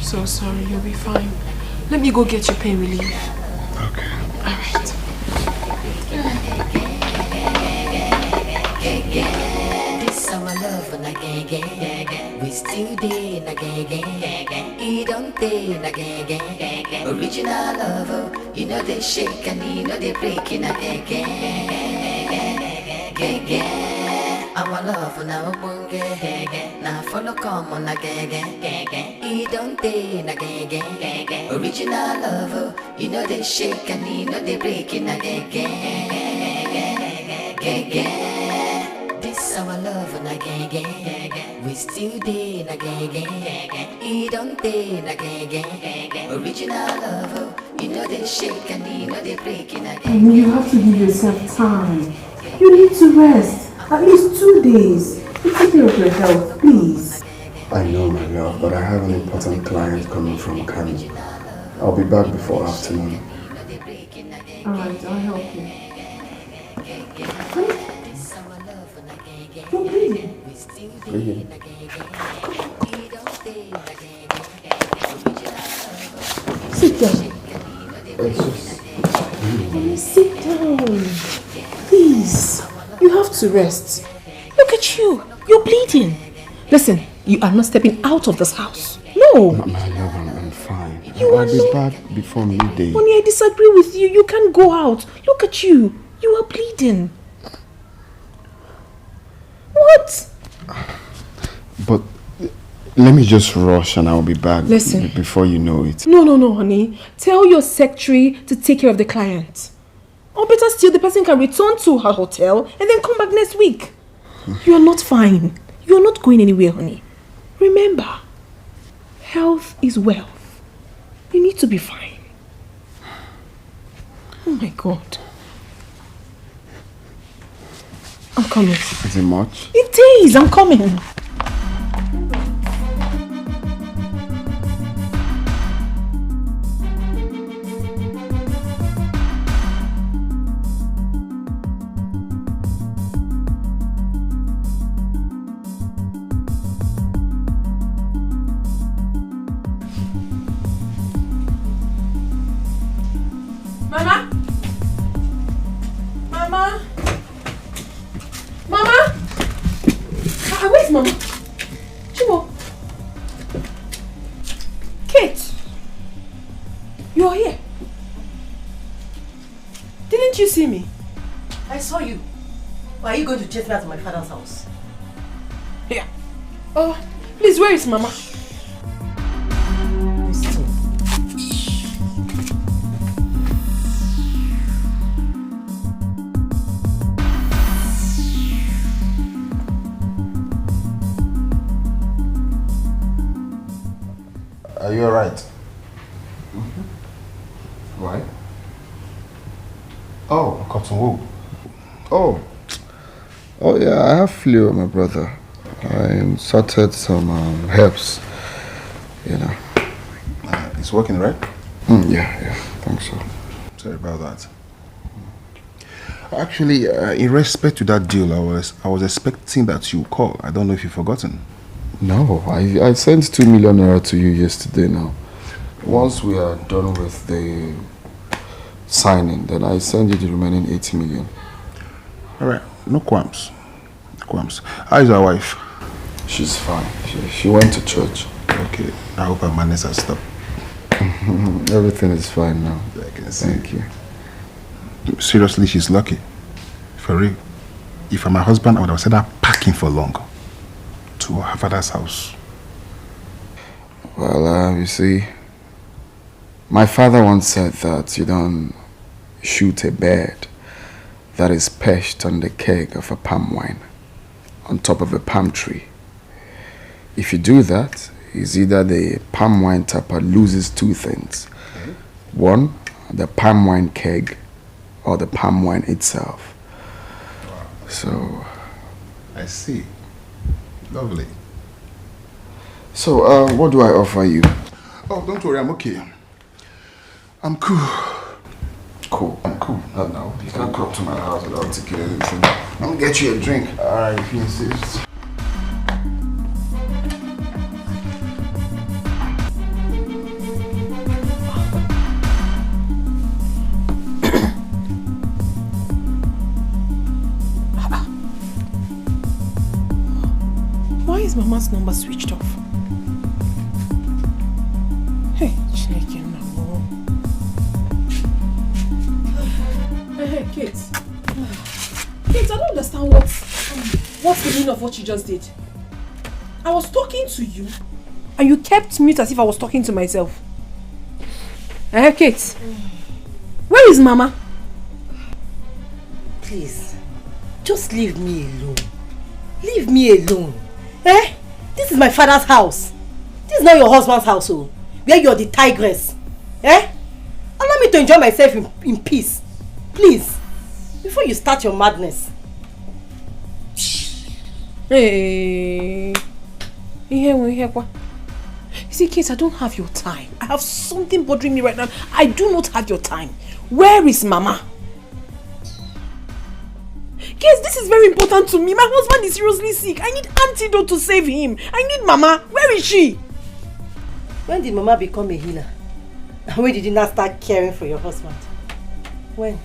So sorry, you'll be fine. Let me go get your pain relief. Okay. Alright. This our love and again. We still did again. He don't did again. Original love, you know they shake and you know they breaking again. Our love now now follow come on again. He don't did again. Original love, you know they shake and you know they breaking again. This our love and again. We still did again. He don't did again. Original love, you know they shake and you know they breaking again. You have to give yourself time. You need to rest. At least 2 days. You take care of your health, please. I know, my love, but I have an important client coming from Kano. I'll be back before afternoon. Alright, I'll help you. You're bleeding. Bleeding? Sit down. It's just... Sit down. Please. You have to rest. Look at you. You're bleeding. Listen, You are not stepping out of this house. No. My love, I'm fine. I'll be back before midday. Honey, I disagree with you. You can't go out. Look at you. You are bleeding. What? But let me just rush and I'll be back. Listen. Before you know it. No, honey. Tell your secretary to take care of the client. Or better still, the person can return to her hotel and then come back next week. You are not fine. You are not going anywhere, honey. Remember, health is wealth. You need to be fine. Oh my God. I'm coming. Is it much? It is. I'm coming. See me? I saw you. Why are you going to chase me out of my father's house? Yeah. Oh, please, where is Mama? Are you alright? Why? Oh, cotton wool. Oh yeah, I have flu, my brother. I sorted some herbs, you know. It's working, right? Yeah, thanks so. Sorry about that. Actually, in respect to that deal, I was expecting that you call. I don't know if you've forgotten. No, I sent 2 million naira to you yesterday now. Once we are done with the signing, then I send you the remaining 80 million. Alright, no qualms. How is your wife? She's fine. She went to church. Okay, I hope her manners are stopped. Everything is fine now. I can see. Thank you. Seriously, she's lucky. For real. If I'm my husband, I would have said her packing for long to her father's house. Well, you see, my father once said that you don't shoot a bird that is perched on the keg of a palm wine on top of a palm tree. If you do that, it's either the palm wine tapper loses two things. Okay. One, the palm wine keg, or the palm wine itself. Wow. So... I see. Lovely. So, what do I offer you? Oh, don't worry, I'm okay. I'm cool. Cool. I'm cool. No, you can't come to my house without taking anything. I'm gonna get you a drink. Alright, if you insist. Why is Mama's number switched off? Hey, Chineke, no. Hey, Kate. Kate, I don't understand what's the meaning of what you just did. I was talking to you, and you kept mute as if I was talking to myself. Hey, Kate. Where is Mama? Please, just leave me alone. Leave me alone. Eh? This is my father's house. This is not your husband's house, oh, where you're the tigress. Eh? Allow me to enjoy myself in peace. Please. Before you start your madness. Hey. You see, Kate, I don't have your time. I have something bothering me right now. I do not have your time. Where is Mama? Kate, this is very important to me. My husband is seriously sick. I need antidote to save him. I need Mama. Where is she? When did Mama become a healer? And when did you not start caring for your husband? When?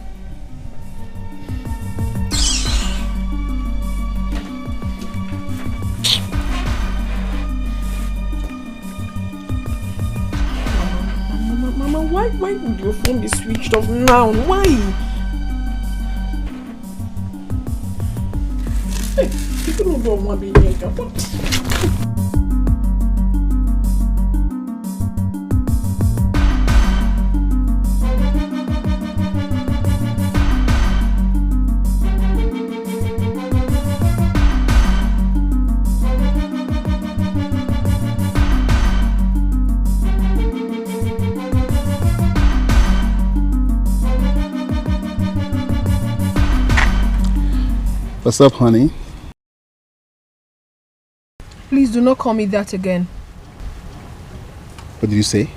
Why would your phone be switched off now? Why? Hey, people don't want to be here. What's up, honey? Please do not call me that again. What did you say?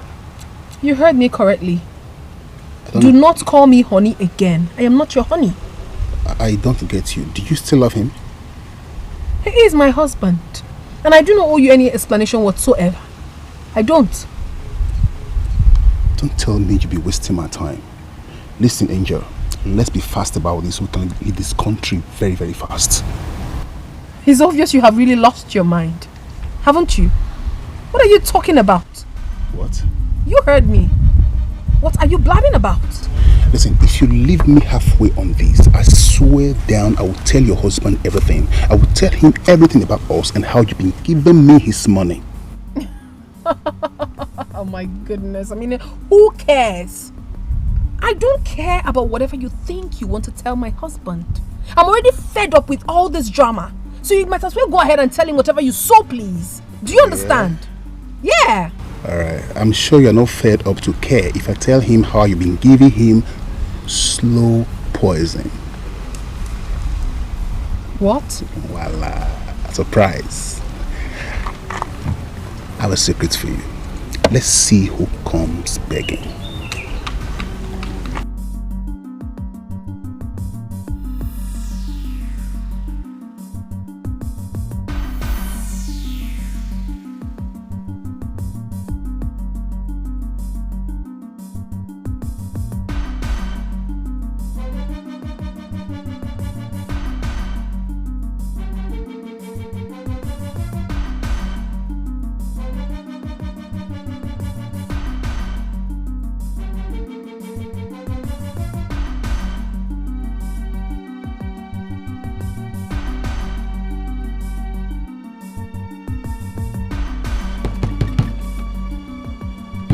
You heard me correctly. Do not call me honey again. I am not your honey. I don't get you. Do you still love him? He is my husband. And I do not owe you any explanation whatsoever. I don't. Don't tell me you'll be wasting my time. Listen, Angel. Let's be fast about this. We can leave this country very, very fast. It's obvious you have really lost your mind. Haven't you? What are you talking about? What? You heard me. What are you blabbing about? Listen, if you leave me halfway on this, I swear down I will tell your husband everything. I will tell him everything about us and how you've been giving me his money. Oh my goodness. I mean, who cares? I don't care about whatever you think you want to tell my husband. I'm already fed up with all this drama. So you might as well go ahead and tell him whatever you so please. Do you understand? Yeah. Alright, I'm sure you're not fed up to care if I tell him how you've been giving him slow poison. What? Voila. Surprise. I have a secret for you. Let's see who comes begging.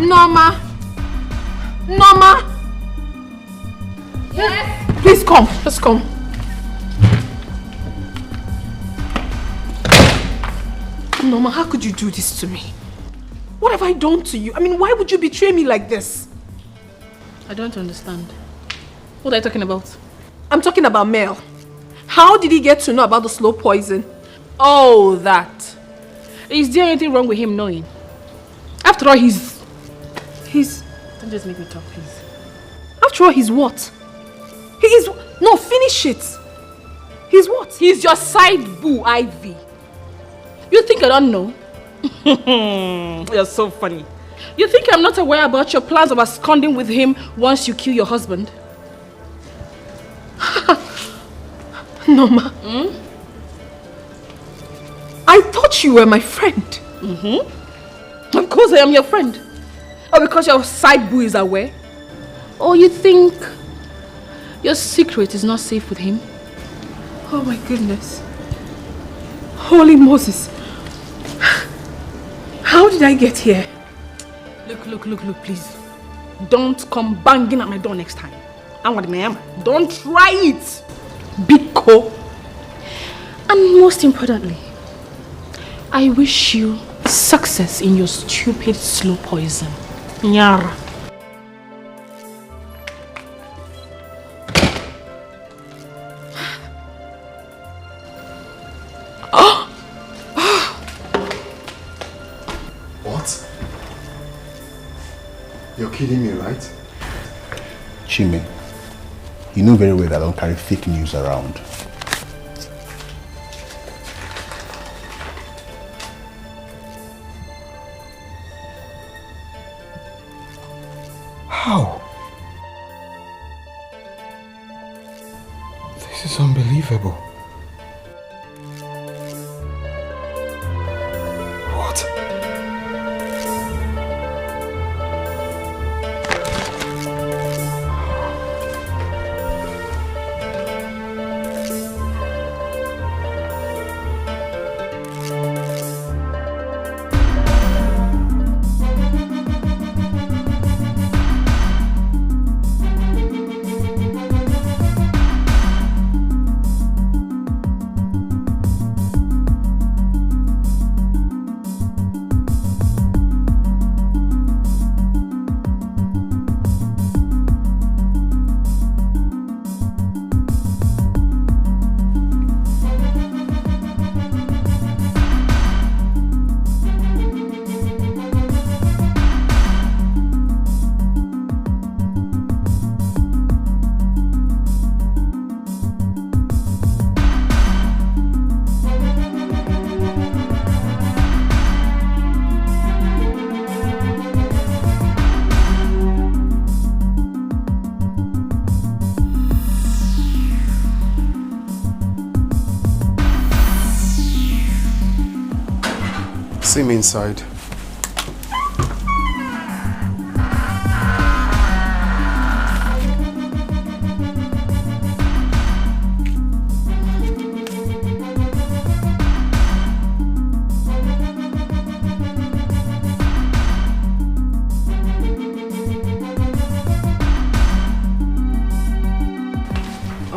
Norma! Yes? Please come. Just come. Norma, how could you do this to me? What have I done to you? I mean, why would you betray me like this? I don't understand. What are you talking about? I'm talking about Mel. How did he get to know about the slow poison? Oh, that. Is there anything wrong with him knowing? After all, he's... Don't just make me talk, please. After all, he's what? He is... No, finish it. He's what? He's your side boo, Ivy. You think I don't know? You're so funny. You think I'm not aware about your plans of absconding with him once you kill your husband? Norma. I thought you were my friend. Of course I am your friend. Or because your side boo is aware? Or you think your secret is not safe with him? Oh my goodness. Holy Moses. How did I get here? Look, please. Don't come banging at my door next time. Don't try it. Biko. And most importantly, I wish you success in your stupid slow poison. Nyara. What? You're kidding me, right? Chime, you know very well that I don't carry fake news around. How? This is unbelievable. What? See me inside.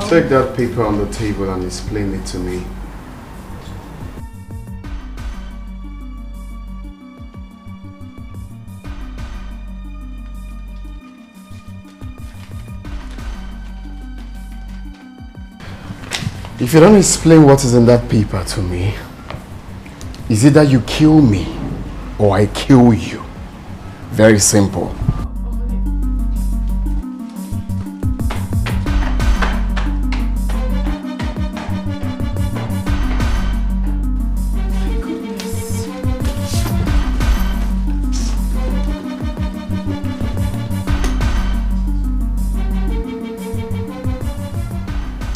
Take that paper on the table and explain it to me. If you don't explain what is in that paper to me, is it that you kill me or I kill you? Very simple.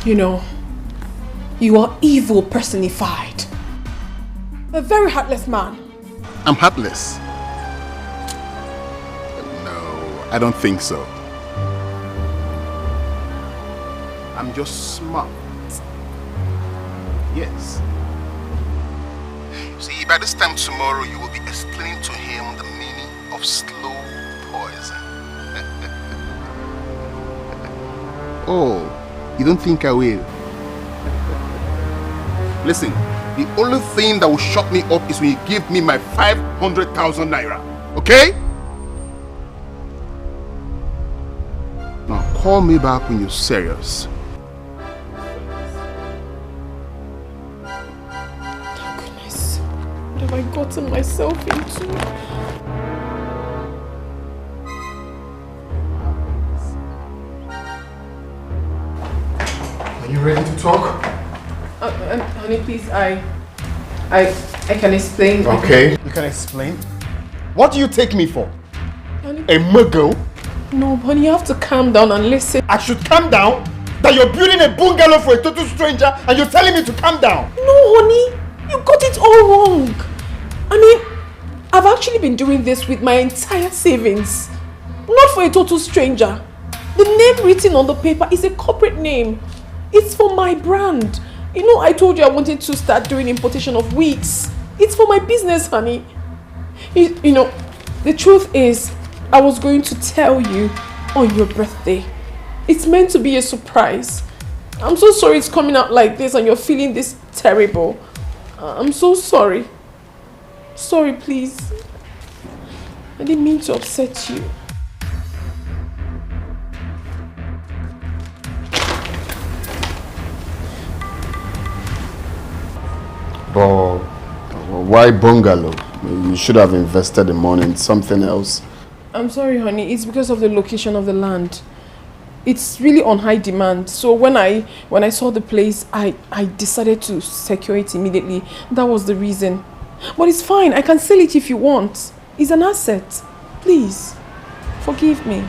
You know, you are evil personified. A very heartless man. I'm heartless. No, I don't think so. I'm just smart. Yes. See, by this time tomorrow, you will be explaining to him the meaning of slow poison. Oh, you don't think I will? Listen, the only thing that will shut me up is when you give me my 500,000 naira. Okay? Now call me back when you're serious. Oh goodness, what have I gotten myself into? Are you ready to talk? Honey, please, I can explain. Okay, you can explain. What do you take me for? Honey, a muggle? No, honey, you have to calm down and listen. I should calm down? That you're building a bungalow for a total stranger and you're telling me to calm down? No, honey, you got it all wrong. I mean, I've actually been doing this with my entire savings. Not for a total stranger. The name written on the paper is a corporate name. It's for my brand. You know, I told you I wanted to start doing importation of wigs. It's for my business, honey. You know, the truth is, I was going to tell you on your birthday. It's meant to be a surprise. I'm so sorry it's coming out like this and you're feeling this terrible. I'm so sorry. Sorry, please. I didn't mean to upset you. But why bungalow? You should have invested the money in something else. I'm sorry, honey. It's because of the location of the land. It's really on high demand. So when I saw the place, I decided to secure it immediately. That was the reason. But it's fine. I can sell it if you want. It's an asset. Please, forgive me.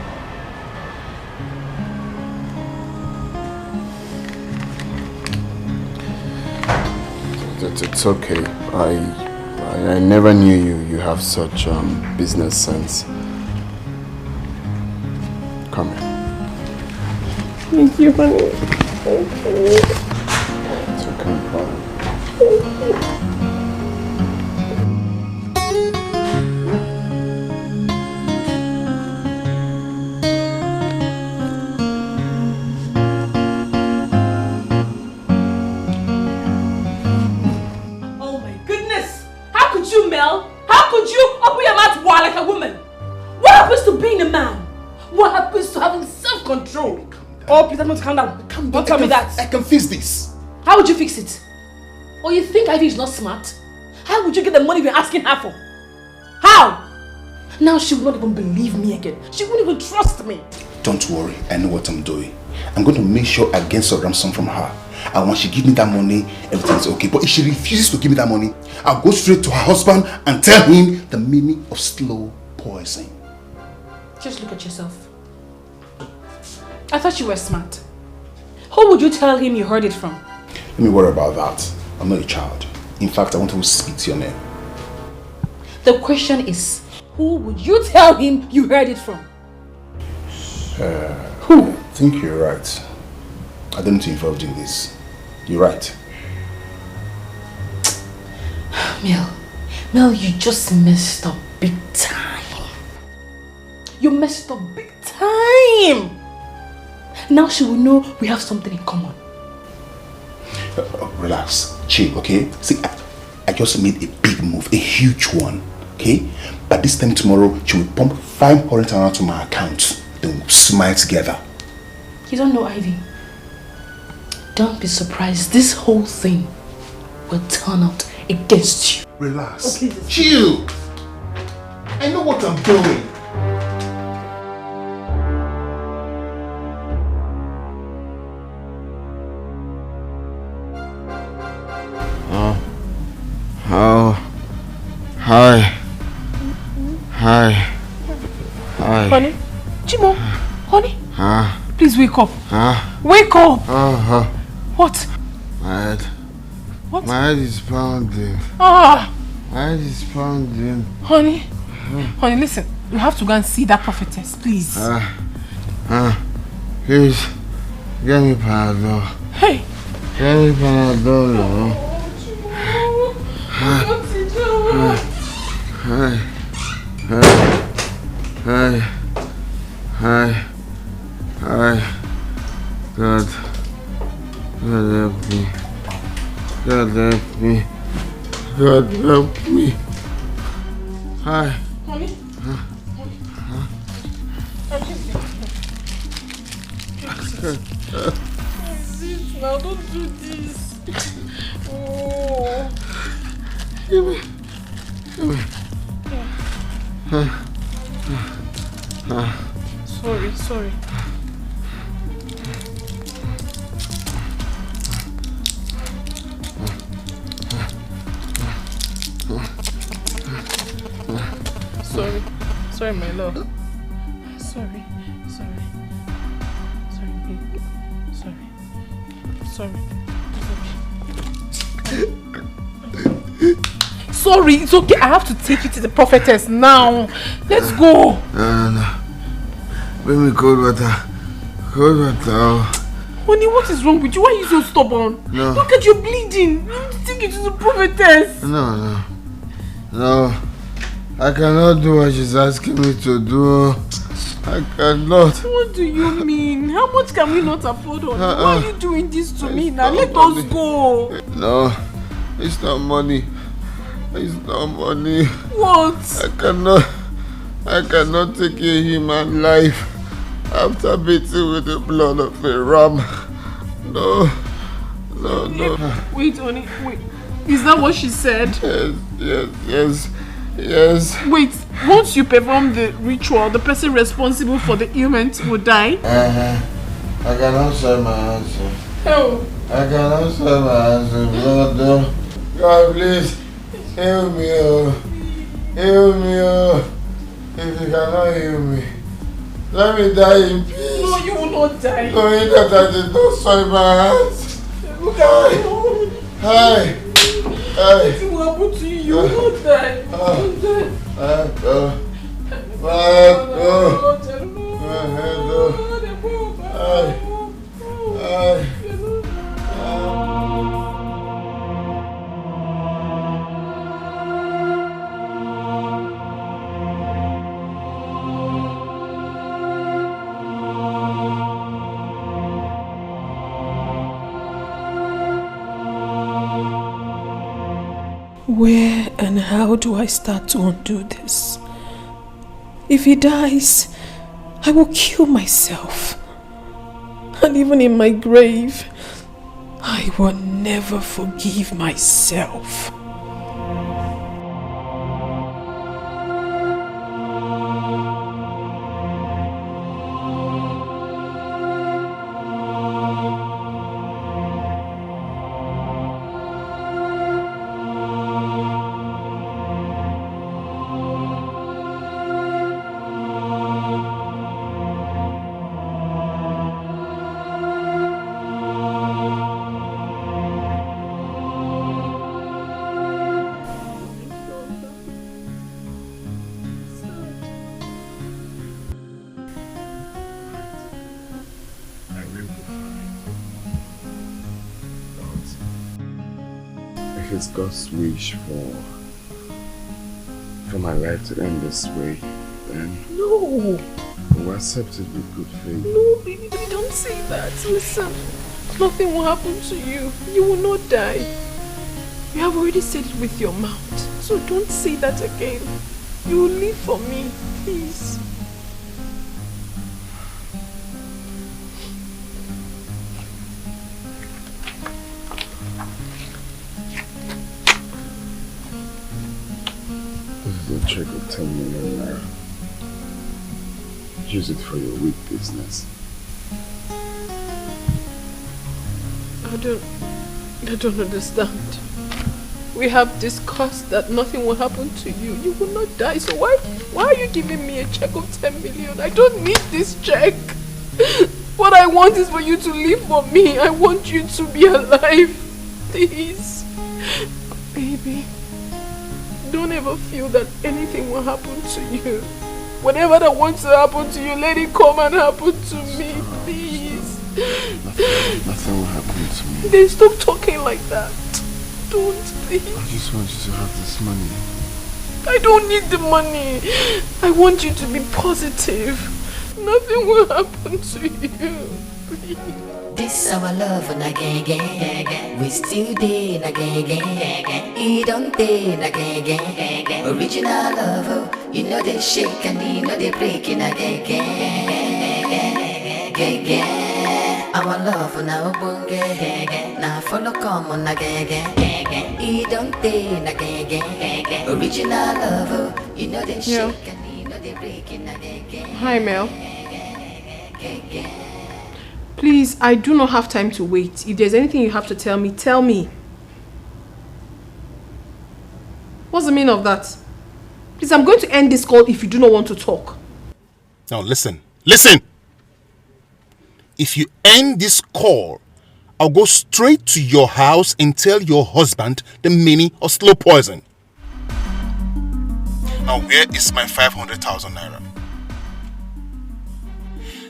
It's okay. I never knew you have such business sense. Come here. Thank you, honey. Thank you. It's okay, fine. How could you open your mouth wild like a woman? What happens to being a man? What happens to having self-control? Oh, please, I'm not calm down. Don't tell me that. I can fix this. How would you fix it? Or you think Ivy is not smart? How would you get the money we're asking her for? How? Now she will not even believe me again. She won't even trust me. Don't worry, I know what I'm doing. I'm going to make sure I get some ransom from her. And when she gives me that money, everything is okay. But if she refuses to give me that money, I'll go straight to her husband and tell him the meaning of slow poison. Just look at yourself. I thought you were smart. Who would you tell him you heard it from? Let me worry about that. I'm not a child. In fact, I want to speak to your name. The question is, who would you tell him you heard it from? Who? I think you're right. I don't need to involved in this. You're right. Mel, you just messed up big time. You messed up big time. Now she will know we have something in common. Relax, chill, okay? See, I just made a big move, a huge one, okay? But this time tomorrow, she will pump 500,000 to my account. Then we'll smile together. You don't know, Ivy. Don't be surprised. This whole thing will turn out against you. Relax. Okay, chill. I know what I'm doing. Hi. Honey? Chimo? Honey? Please wake up. Wake up! What? My head. What? My head is pounding. My head is pounding. Honey? Honey, listen. You have to go and see that prophetess, please. Please, get me Panadol. Hey! Get me Panadol, no? Hi. God help me. God help me. God help me. Hi. Honey? Now don't do this. Oh. Give me. Sorry. Sorry. Sorry, my love. Sorry, babe. Sorry. Sorry, it's okay. I have to take you to the prophetess now. Let's go. No. Bring me cold water. Honey, what is wrong with you? Why are you so stubborn? No. Look at you bleeding. You need to take you to the prophetess. No. I cannot do what she's asking me to do. I cannot. What do you mean? How much can we not afford? Why are you doing this to me now? Let us go. No, it's not money. What? I cannot take a human life after beating with the blood of a ram. No. Wait, honey, wait. Is that what she said? Yes. Wait, once you perform the ritual, the person responsible for the ailment will die? I cannot save my hands. How? I cannot save my hands. God, please, heal me. Heal me. If you cannot heal me, let me die in peace. No, you will not die. Knowing that I did not save my hands. Look at me. Hi. What will happen to you? You will not die. Where and how do I start to undo this? If he dies, I will kill myself. And even in my grave, I will never forgive myself. if it's God's wish for my life to end this way, then No! we'll accept it with good faith. No, baby, don't say that. Listen, nothing will happen to you. You will not die. You have already said it with your mouth. So don't say that again. You will live for me, please. This is a check of 10 million naira. Use it for your weak business. I don't understand. We have discussed that nothing will happen to you. You will not die. So why are you giving me a check of 10 million? I don't need this check. What I want is for you to live for me. I want you to be alive. Please. Baby. Don't ever feel that anything will happen to you. Whatever that wants to happen to you, let it come and happen to me, please. Nothing will happen to me. Then stop talking like that. Don't, please. I just want you to have this money. I don't need the money. I want you to be positive. Nothing will happen to you. Please. This our love na gang. We still dey na gang. He don't dey na gang. Original love, you know they shake and you know they break in a gang. Our love na obonge, na follow come on na gang. He don't dey na gang. Original love, you know they shake and you know they break in a gang. Hi, Mel. Please, I do not have time to wait. If there's anything you have to tell me, tell me. What's the meaning of that? Please, I'm going to end this call if you do not want to talk. Now listen. If you end this call, I'll go straight to your house and tell your husband the meaning of slow poison. Now where is my 500,000 naira?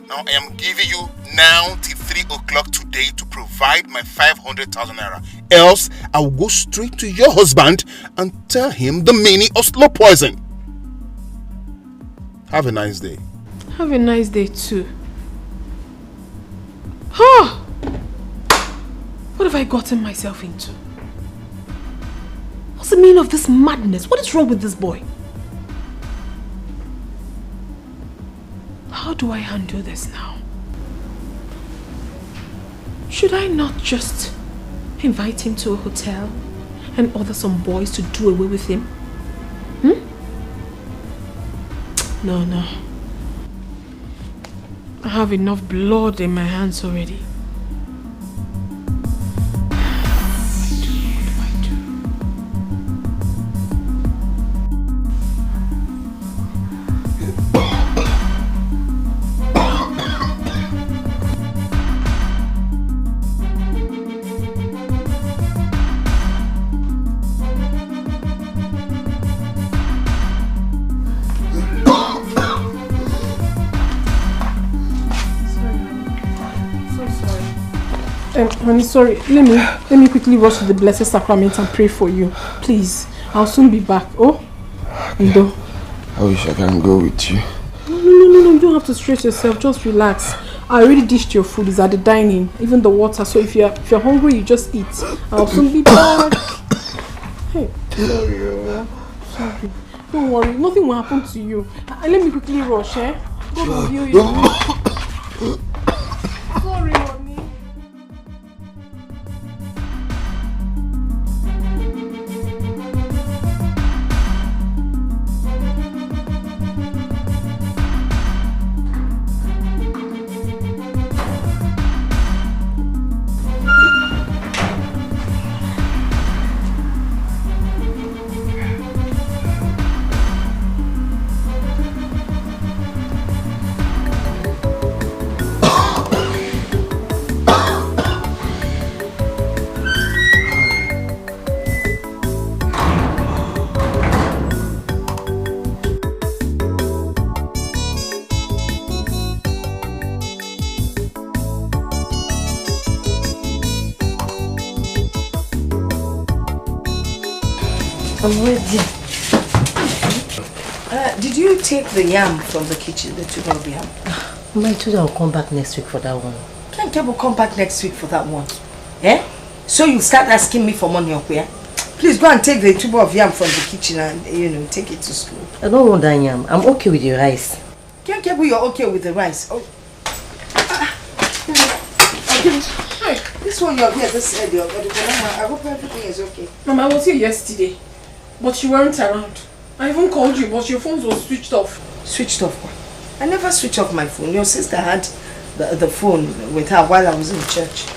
Now I am giving you now till 3 o'clock today to provide my 500,000 naira. Else I will go straight to your husband and tell him the meaning of slow poison. Have a nice day. Have a nice day too. Huh? What have I gotten myself into? What's the meaning of this madness? What is wrong with this boy? How do I handle this now? Should I not just invite him to a hotel and order some boys to do away with him? No. I have enough blood in my hands already. Honey, sorry. Let me quickly rush to the Blessed Sacrament and pray for you. Please. I'll soon be back. Oh? Ido. I wish I can go with you. No. You don't have to stress yourself. Just relax. I already dished your food. It's at the dining. Even the water. So if you're hungry, you just eat. I'll soon be back. Hey. Sorry. Don't worry. Nothing will happen to you. Let me quickly rush, eh? God will heal you. Sorry, honey. I'm ready. Did you take the yam from the kitchen, the tube of yam? My children will come back next week for that one. Can't people come back next week for that one? Eh? So you start asking me for money up here? Please go and take the tube of yam from the kitchen and, take it to school. I don't want that yam. I'm okay with the rice. Can't people you're okay with the rice? Oh. This one you're here, this Eddie, I hope everything is okay. Mama, I was here yesterday, but you weren't around. I even called you, but your phone was switched off. Switched off? I never switched off my phone. Your sister had the phone with her while I was in church.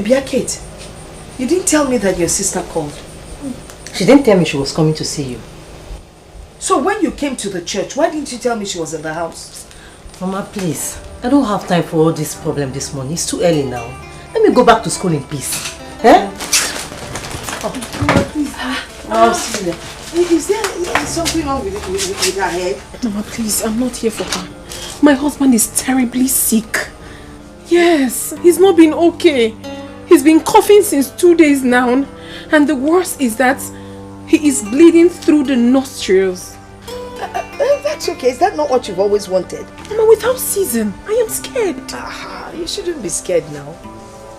Bia Kate, you didn't tell me that your sister called. She didn't tell me she was coming to see you. So when you came to the church, why didn't you tell me she was in the house? Mama, please. I don't have time for all this problem this morning. It's too early now. Let me go back to school in peace. Eh? Oh, Mama, please. I'll see you there. Is there something wrong with her head? Mama, please, I'm not here for her. My husband is terribly sick. Yes, he's not been okay. He's been coughing since 2 days now. And the worst is that he is bleeding through the nostrils. That's okay. Is that not what you've always wanted? Mama, without Season, I am scared. You shouldn't be scared now.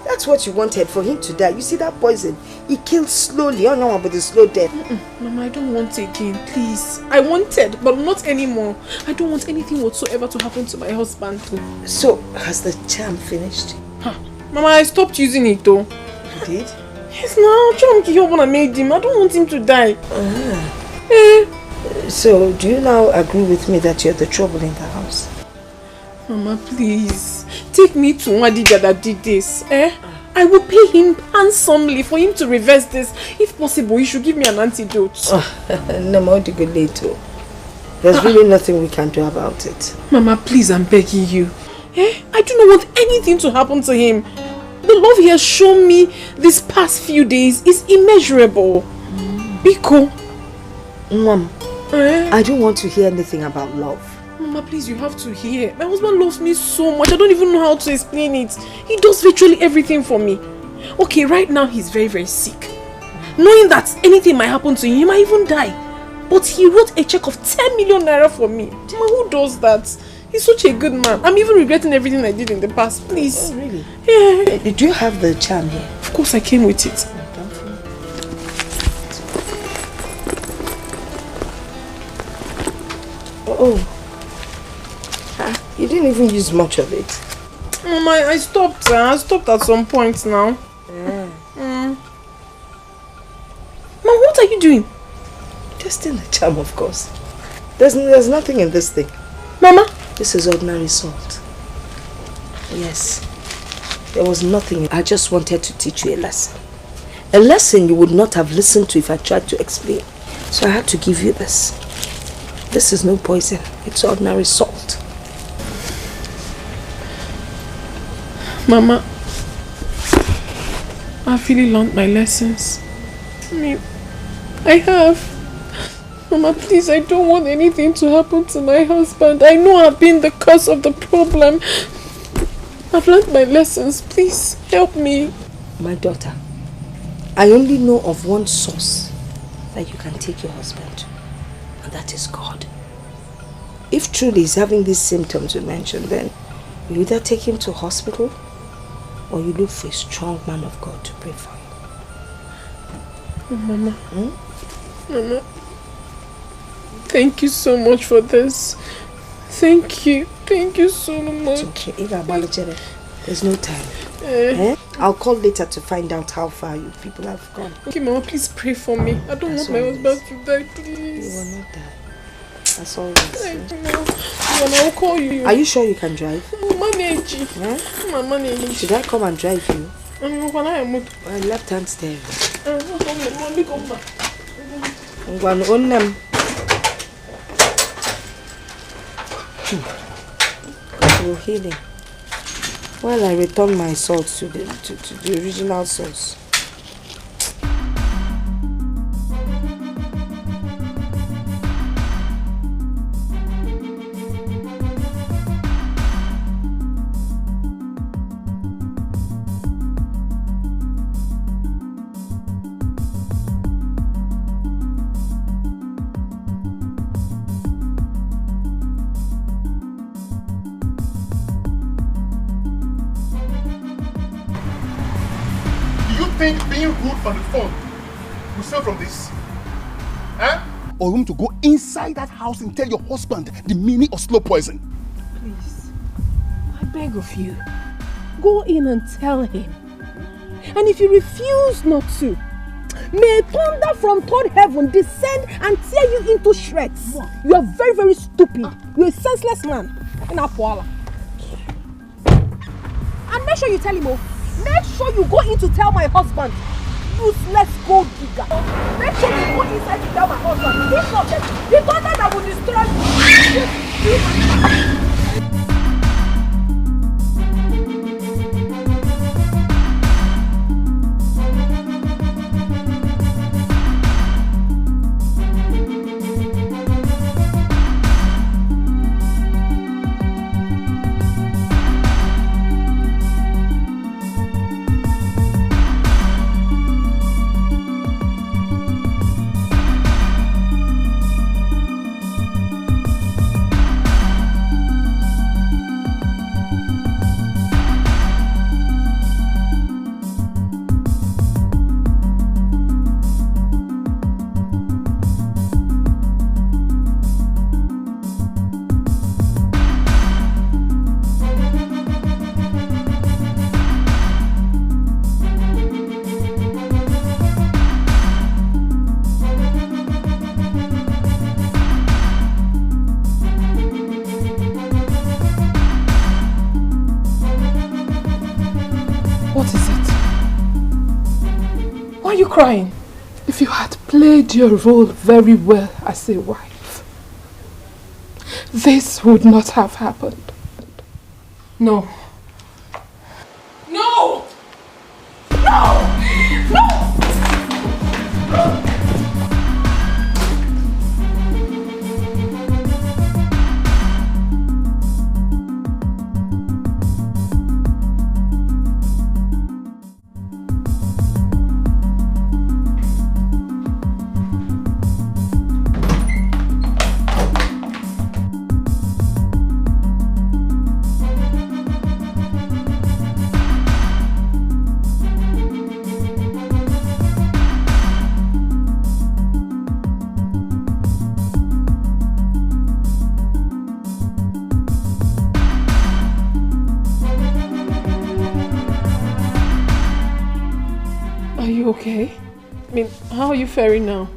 That's what you wanted, for him to die. You see that poison? He kills slowly. Oh no, but a slow death. Mama, I don't want it again, please. I wanted, but not anymore. I don't want anything whatsoever to happen to my husband too. So, has the charm finished? Mama, I stopped using it though. You did? Yes, now. I made him. I don't want him to die. So, do you now agree with me that you're the trouble in the house? Mama, please. Take me to Wadija that did this. I will pay him handsomely for him to reverse this. If possible, you should give me an antidote. No more to go later. There's really nothing we can do about it. Mama, please, I'm begging you. I do not want anything to happen to him. The love he has shown me these past few days is immeasurable. Biko. Mom, I don't want to hear anything about love. Mama, please, you have to hear. My husband loves me so much. I don't even know how to explain it. He does virtually everything for me. Okay, right now he's very, very sick. Knowing that anything might happen to him, he might even die. But he wrote a check of 10 million naira for me. Mama, who does that? He's such a good man. I'm even regretting everything I did in the past. Please. Oh, really? Yeah. Did you have the charm here? Of course, I came with it. Oh. You didn't even use much of it. Mama, I stopped. I stopped at some point now. Mom, what are you doing? Testing the charm, of course. There's nothing in this thing. Mama? This is ordinary salt. Yes. There was nothing. I just wanted to teach you a lesson. A lesson you would not have listened to if I tried to explain. So I had to give you this. This is no poison. It's ordinary salt. Mama, I've really learned my lessons. I have. Mama, please, I don't want anything to happen to my husband. I know I've been the cause of the problem. I've learned my lessons. Please, help me. My daughter, I only know of one source that you can take your husband to, and that is God. If truly he's having these symptoms we mentioned, then you either take him to hospital or you look for a strong man of God to pray for him. Oh, Mama. Mama. Thank you so much for this. Thank you. Thank you so much. It's okay. There's no time. I'll call later to find out how far you people have gone. Okay, Mama, please pray for me. I don't want my husband to die, please. You will not die. That's all right. Mama, I'll call you. Are you sure you can drive? Mama, should I come and drive you? Left hand steering. God healing. While I return my salt to the original source. think being rude on the phone will save from this? Huh? Or you want to go inside that house and tell your husband the meaning of slow poison? Please, I beg of you, go in and tell him. And if you refuse not to, may thunder from third heaven descend and tear you into shreds. You are very, very stupid. You are a senseless man. And make sure you tell him, make sure you go in to tell my husband. Useless gold digger. Make sure you go inside to tell my husband. If not, the thunder that will destroy you. Crying. If you had played your role very well as a wife, this would not have happened. No. No! No! No! Okay? I mean, how are you faring now?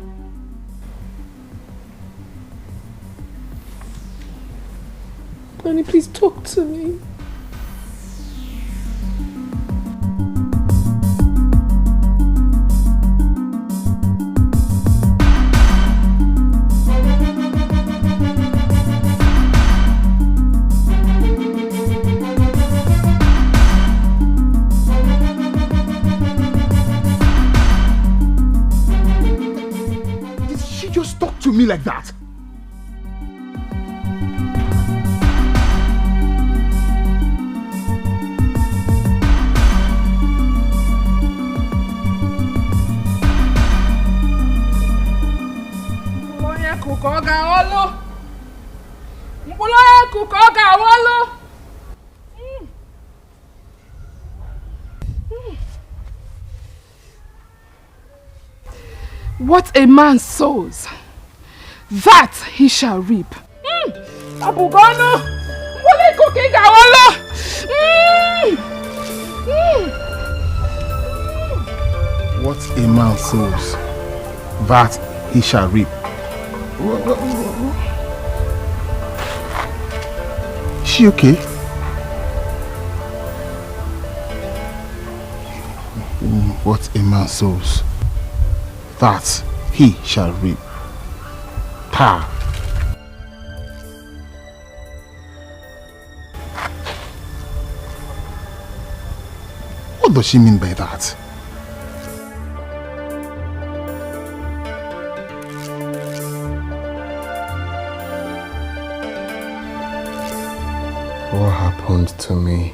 Honey, please talk to me. Me like that. What a man sows, that he shall reap. What a man sows, that he shall reap. Is she okay? What a man sows, that he shall reap. Pa. What does she mean by that? What happened to me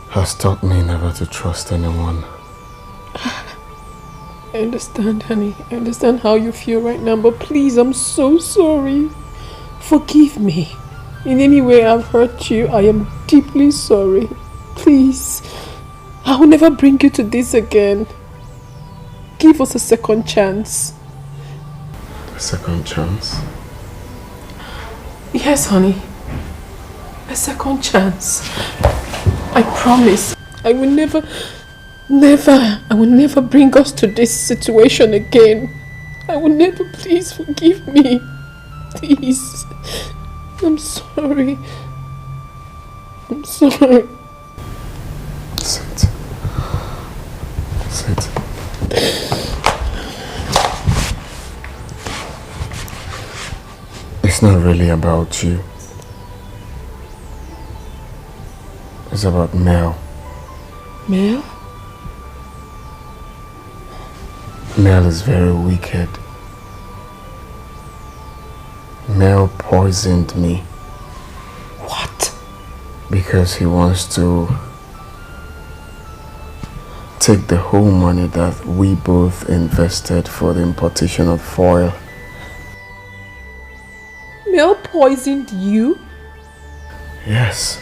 has taught me never to trust anyone. I understand, honey. I understand how you feel right now, but please, I'm so sorry. Forgive me. In any way I've hurt you, I am deeply sorry. Please. I will never bring you to this again. Give us a second chance. A second chance? Yes, honey. A second chance. I promise. I will never bring us to this situation again. I will never. Please forgive me. Please. I'm sorry. I'm sorry. Sit. Sit. It's not really about you. It's about Mel. Mel? Mel is very wicked. Mel poisoned me. What? Because he wants to take the whole money that we both invested for the importation of foil. Mel poisoned you? Yes.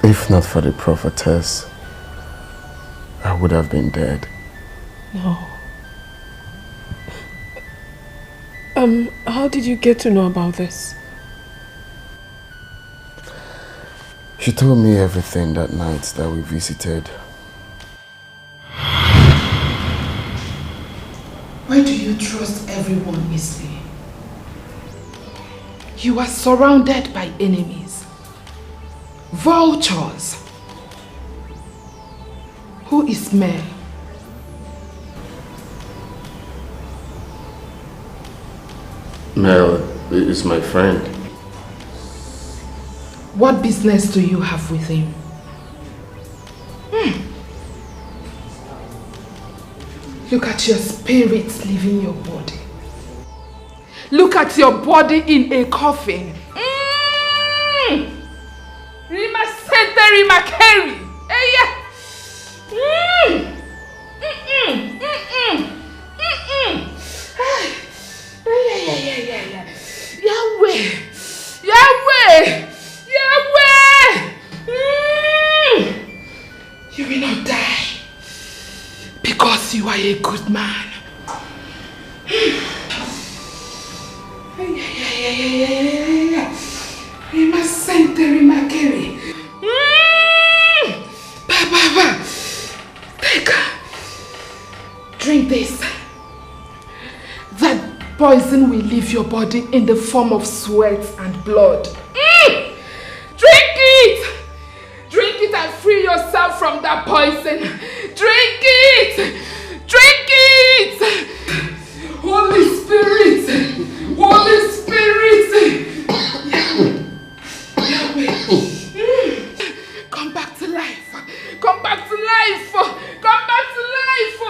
If not for the prophetess, I would have been dead. No. How did you get to know about this? She told me everything that night that we visited. Why do you trust everyone easily? You are surrounded by enemies. Vultures. Who is Mel? Mel is my friend. What business do you have with him? Look at your spirit leaving your body. Look at your body in a coffin. Rima Sente, Rima Kerry. Yahweh. You will not die because you are a good man. Rima Sente, Rima Kerry. Take. Drink this. That poison will leave your body in the form of sweat and blood. Drink it! Drink it and free yourself from that poison. Drink it! Drink it! Holy Spirit! Holy Spirit! Yahweh! Come back to life! Come back to life! Come back to life!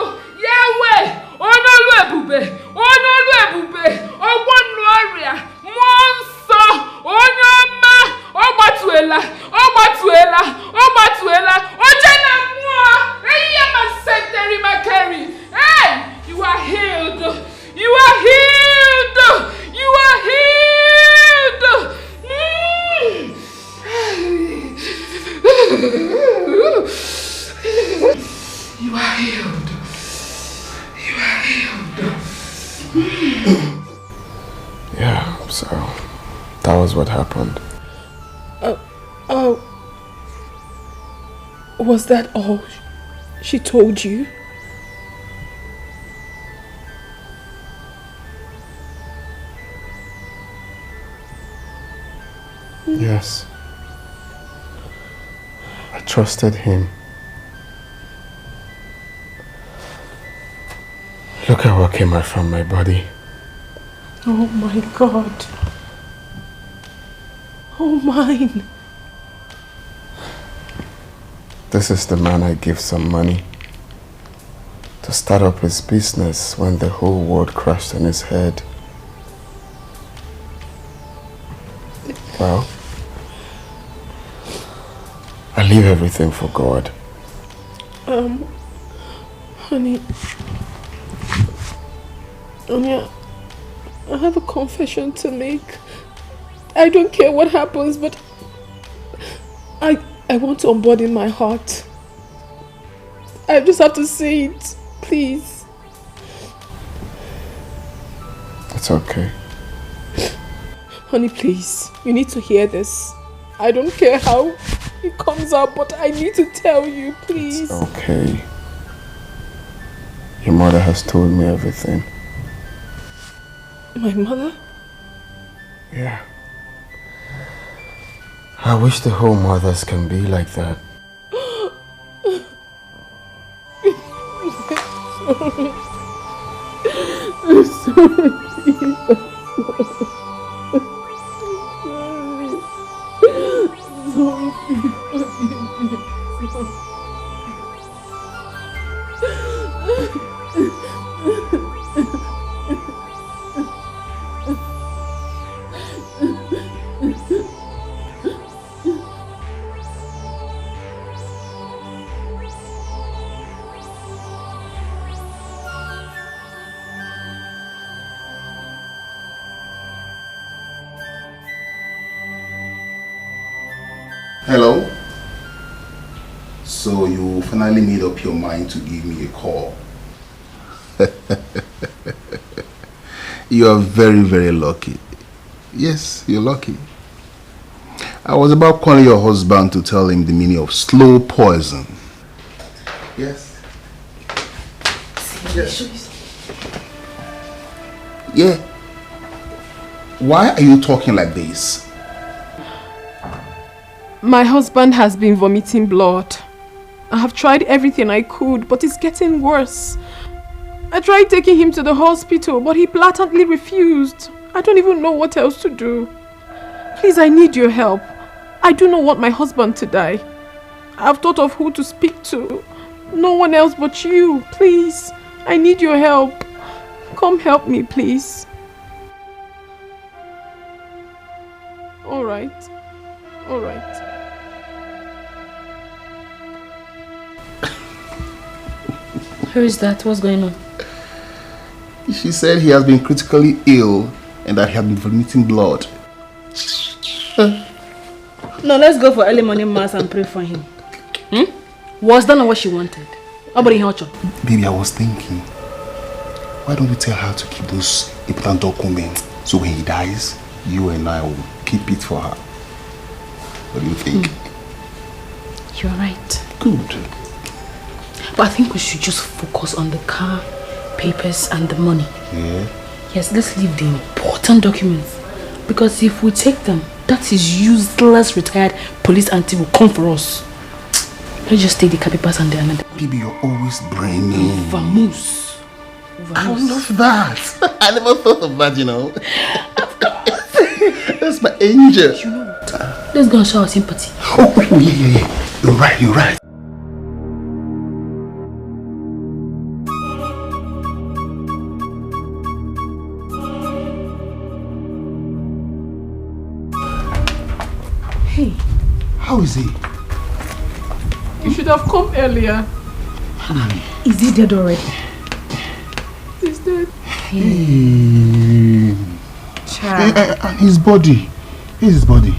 Yahweh! Onolu ebube! Onolu ebube! Ogwonu ọrịa! Monso! Onyoma! Ogbatuela! Ogbatuela! Ogbatuela! Ojena mua! Eyema Senteri Makeri! Hey! You are healed! You are healed! You are healed! You are healed. You are healed. Yeah, so that was what happened. Was that all she told you? Yes. I trusted him. Look at what came out from my body. Oh my God. Oh mine. This is the man I give some money to start up his business when the whole world crashed on his head. Well, I leave everything for God. Honey, I have a confession to make. I don't care what happens, but I want to unburden my heart. I just have to say it. Please. It's okay. Honey, please. You need to hear this. I don't care how it comes out, but I need to tell you, please. It's okay. Your mother has told me everything. My mother? Yeah. I wish the whole mothers can be like that. I'm sorry. Hello? So you finally made up your mind to give me a call. You are very, very lucky. Yes, you're lucky. I was about calling your husband to tell him the meaning of slow poison. Yes. Yes. Yeah. Why are you talking like this? My husband has been vomiting blood. I have tried everything I could, but it's getting worse. I tried taking him to the hospital, but he blatantly refused. I don't even know what else to do. Please, I need your help. I do not want my husband to die. I've thought of who to speak to. No one else but you. Please, I need your help. Come help me, please. All right. All right. Who is that? What's going on? She said he has been critically ill and that he has been vomiting blood. No, let's go for early morning mass and pray for him. Was that not what she wanted? Baby, I was thinking, why don't we tell her to keep those important documents so when he dies, you and I will keep it for her? What do you think? You're right. Good. But I think we should just focus on the car, papers and the money. Yeah? Yes, let's leave the important documents. Because if we take them, that is useless retired police auntie will come for us. Let's just take the car papers and the another. Baby, you're always brainy. Vamoose. I love that. I never thought of that, you know. Of course. That's my angel. You know what? Let's go and show our sympathy. Oh, yeah. You're right, you're right. Hey. How is he? You should have come earlier. Is he dead already? He's dead. Hey. And his body. Here's his body.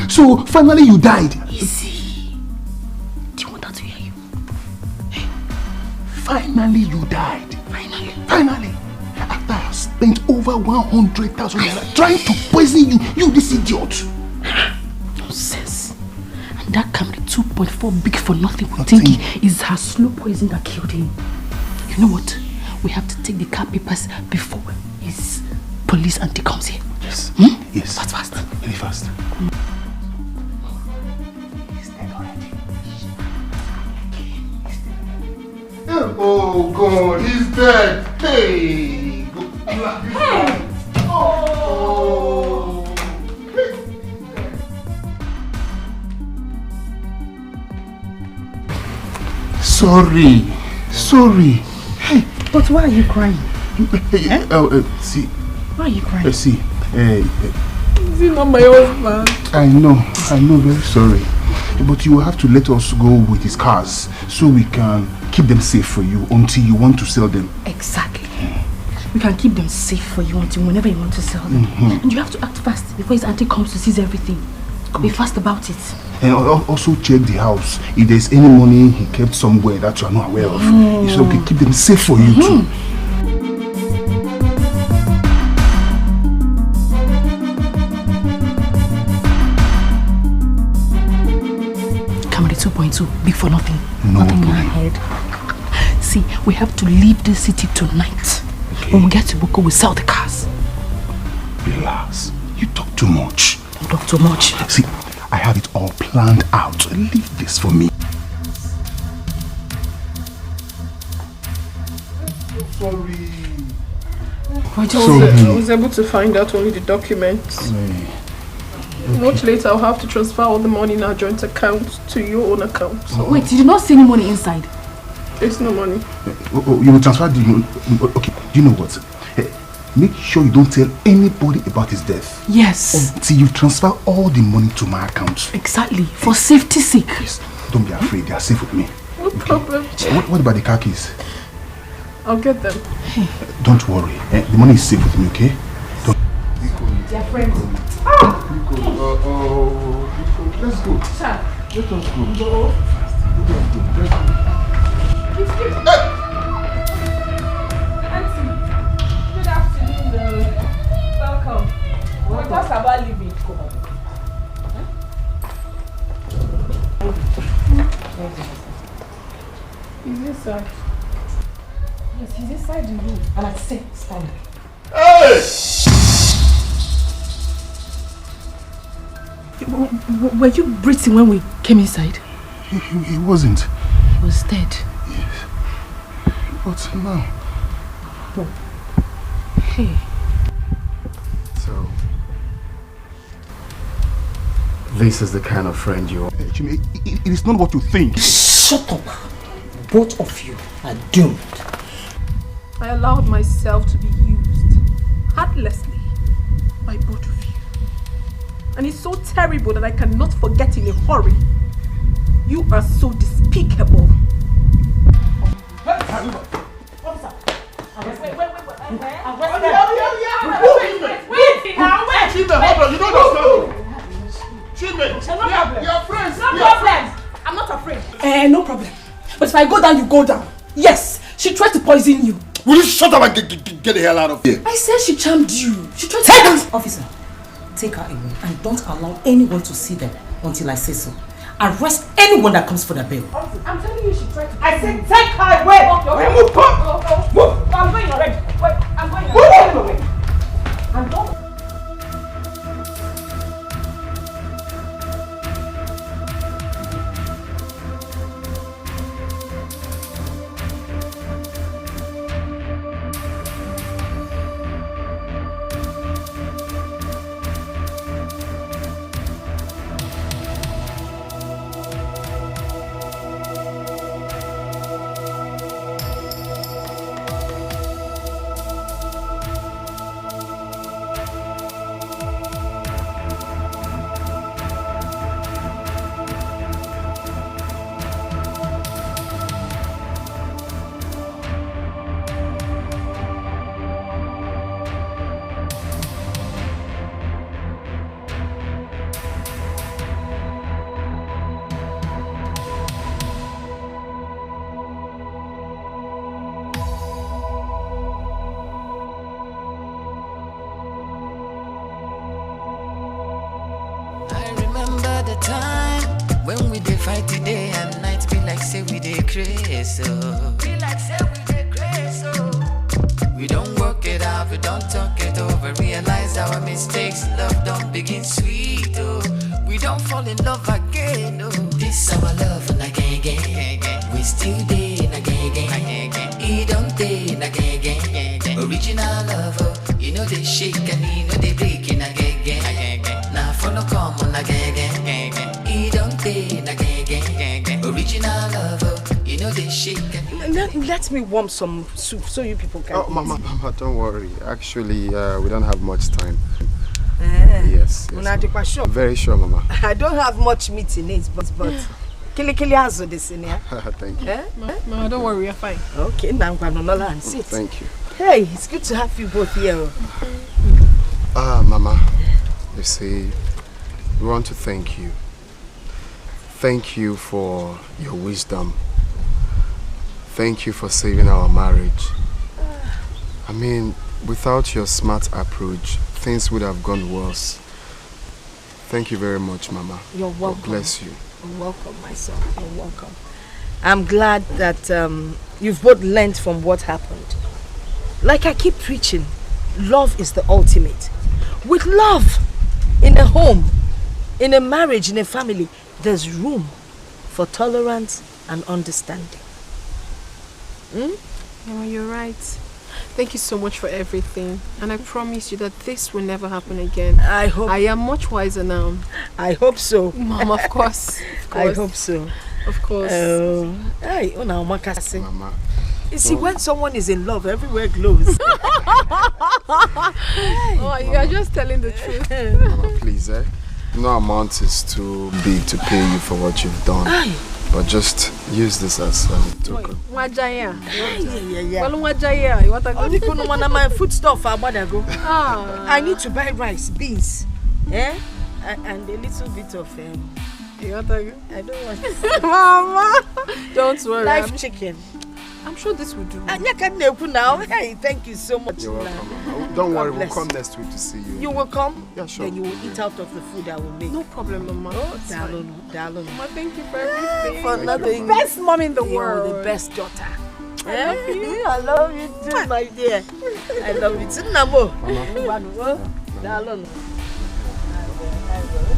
So finally you died. Easy. Do you want that to hear you? Hey. Finally you died. Finally. After I have spent over 100,000 naira trying to poison you this idiot. Nonsense. And that camera 2.4 big for nothing. We think is her slow poison that killed him. You know what? We have to take the car papers before his police auntie comes here. Yes. Yes. Fast. Very fast. Oh God, he's dead. Hey. Oh. sorry. Sorry. Hey. But why are you crying? See. Why are you crying? See. Is he not my husband? I know, very sorry. But you will have to let us go with his cars so we can keep them safe for you until you want to sell them. Exactly. We can keep them safe for you until whenever you want to sell them. And you have to act fast before his auntie comes to seize everything. Be fast about it. And also check the house. If there's any money he kept somewhere that you are not aware of, it's okay. Keep them safe for you too. Camry 2.2, big for nothing. No nothing in problem. my head. See, we have to leave the city tonight. Okay. When we get to Boko, we sell the cars. Relax. You talk too much. Don't talk too much. See, I have it all planned out. Leave this for me. Sorry. I was able to find out only the documents. Much later, I'll have to transfer all the money in our joint account to your own account. Wait, you did not see any money inside? There's no money. You will transfer the money. Okay, do you know what? Make sure you don't tell anybody about his death. Yes. Until you transfer all the money to my account. Exactly. For safety's sake. Yes. Don't be afraid. They are safe with me. No problem. What about the car keys? I'll get them. Don't worry. The money is safe with me, okay? Don't. Dear friends. Let's go. Sir. Let us go. Go. Good afternoon. Welcome. We're just about leaving. He's inside. Yes, he's inside the room. And I said, stand. Hey! Were you breathing when we came inside? He wasn't. He was dead. Yes. But now. Oh. Hey. So, this is the kind of friend you are. Jimmy, it is not what you think. Shut up. Both of you are doomed. I allowed myself to be used heartlessly by both of you. And it's so terrible that I cannot forget in a hurry. You are so despicable. I'm not afraid. No problem. But if I go down, you go down. Yes, she tried to poison you. Will you shut up and get the hell out of here? I said she charmed you. She tried to... Officer, take her away and don't allow anyone to see them until I say so. Arrest anyone that comes for the bail. I'm telling you, she tried to... I said take her away! Okay. Move, come! Move! I'm going already. Wait, I'm going already. I'm going. Fight today and night be like say we dey crazy, so be like say we dey crazy, so we don't work it out, we don't talk it over, realize our mistakes, love don't begin sweet, oh, we don't fall in love again, oh, this our love and again, we still dey again, it don't dey again, original love, oh, you know they shake and you know they breaking again, now follow come on again, it don't dey again. Original love, you know they let me warm some soup so you people can eat. Mama, don't worry. Actually, we don't have much time. Yes. Sure. Very sure, Mama. I don't have much meat in it, but Kili has this in here. Thank you. Mama, don't worry, you're fine. Okay, now I'm going to sit. Thank you. Hey, it's good to have you both here. Mama, you see, we want to thank you. Thank you for your wisdom. Thank you for saving our marriage. I mean, without your smart approach, things would have gone worse. Thank you very much, Mama. You're welcome. God bless you. You're welcome, my son. You're welcome. I'm glad that you've both learned from what happened. Like I keep preaching, love is the ultimate. With love, in a home, in a marriage, in a family, there's room for tolerance and understanding. Mama, you're right. Thank you so much for everything. And I promise you that this will never happen again. I hope. I am much wiser now. I hope so. Mom, of course. I hope so. Of course. Mama. You see, when someone is in love, everywhere glows. Oh, you are just telling the truth. Mama, please, no amount is too big to pay you for what you've done. But just use this as token. My food stuff. I need to buy rice, beans, and a little bit of. I don't want. Mama, don't worry. Live chicken. I'm sure this will do. Now, hey, thank you so much. You're welcome. Don't worry, we'll come next week to see you. You will come? Yeah, sure. Then you will eat out of the food I will make. No problem, Mama. Oh, darling. Mama, thank you for everything. For nothing. The best mom in the world. You're the best daughter. I love you. I love you too, my dear. I love you too, Namo. Darling.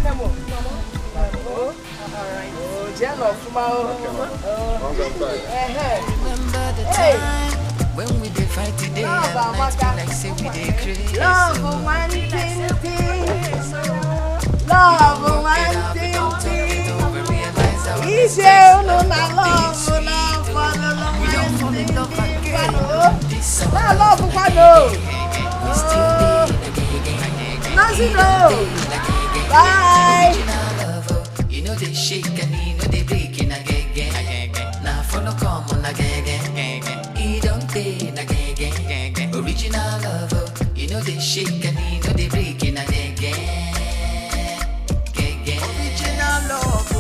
Come on. Alright. Oh, Jello, Remember the time when we did fight today and night like say we did crazy. Love one thing. Love one thing. Easy, no, not love for the love. We don't fall in love again. Not love for one, no. Nothing, no. Bye. You know they shake and you know they breaking again. Now follow come on again. You don't pay again. Original love. You know they shake and you know they breaking again. Original love.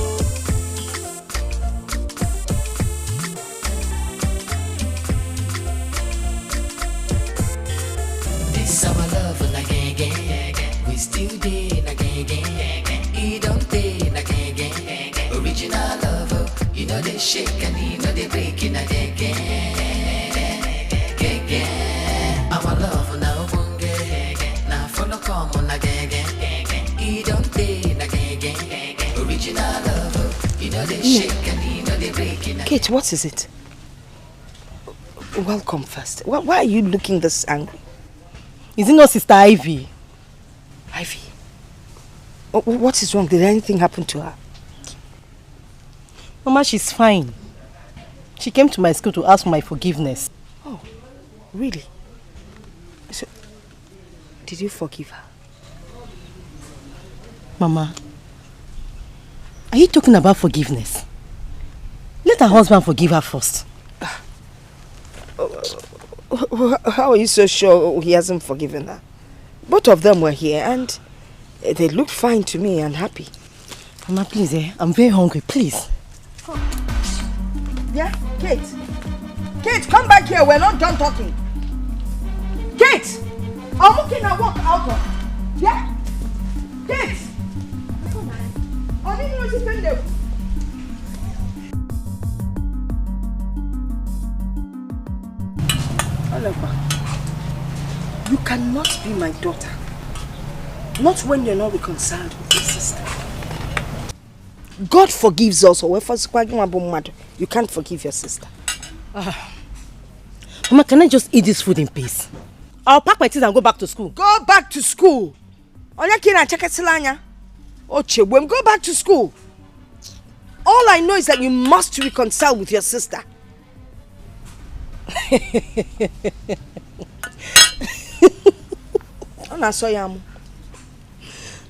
This our love again. We still there again. You don't pay again. Original love. You know they shake and you know they breaking again. Our love now now follow come on again. You don't pay again. Original love. You know they shake and you know they breaking again. Kate, what is it? Welcome first. Why are you looking this angry? Is it not Sister Ivy? Ivy? What is wrong? Did anything happen to her? Mama, she's fine. She came to my school to ask for my forgiveness. Oh, really? So, did you forgive her? Mama, are you talking about forgiveness? Let her husband forgive her first. How are you so sure he hasn't forgiven her? Both of them were here and they looked fine to me and happy. Mama, please, I'm very hungry, please. Yeah, Kate. Kate, come back here. We're not done talking. Kate! I'm looking at walk out of. Yeah? Kate! I didn't know you spend there. You cannot be my daughter. Not when you're not reconciled with your sister. God forgives us. You can't forgive your sister. Mama, can I just eat this food in peace? I'll pack my things and go back to school. Go back to school. Go back to school. All I know is that you must reconcile with your sister.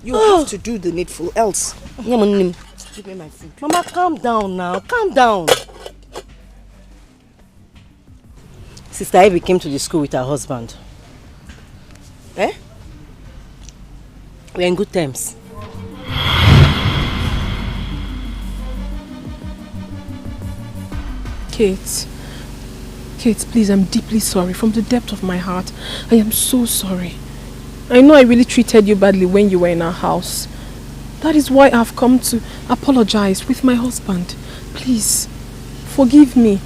You have to do the needful, else. Give me my food. Mama, calm down now. Calm down. Sister Ivy came to the school with her husband. Eh? We're in good terms. Kate, please, I'm deeply sorry. From the depth of my heart, I am so sorry. I know I really treated you badly when you were in our house. That is why I've come to apologize with my husband. Please, forgive me.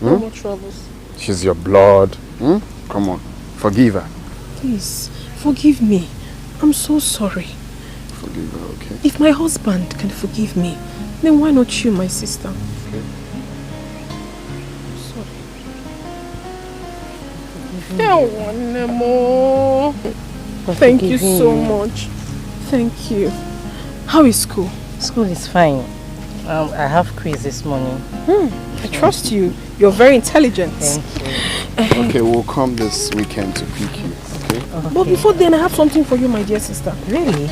No more troubles. She's your blood. Come on, forgive her. Please, forgive me. I'm so sorry. Forgive her, okay? If my husband can forgive me, then why not you, my sister? Okay. Thank you so much. Thank you. How is school? School is fine. I have quiz this morning. I trust you. You're very intelligent. Thank you. Okay, we'll come this weekend to pick you, okay? But before then, I have something for you, my dear sister. Really?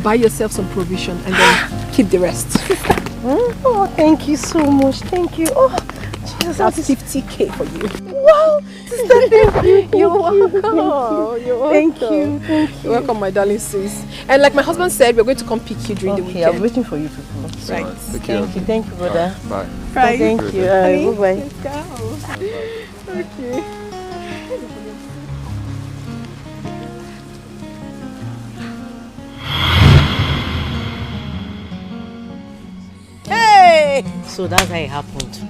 Buy yourself some provision and then keep the rest. Oh, thank you so much. Thank you. Oh, Jesus, that's 50k for you. Wow, sister, thank you. You're welcome. Thank you. You're welcome, my darling sis. And like my husband said, we're going to come pick you during the weekend. I'm waiting for you people. Right. Thank you, brother. Bye. Bye. Thank you. Bye-bye. Let's go. Okay. Hey! So that's how it happened.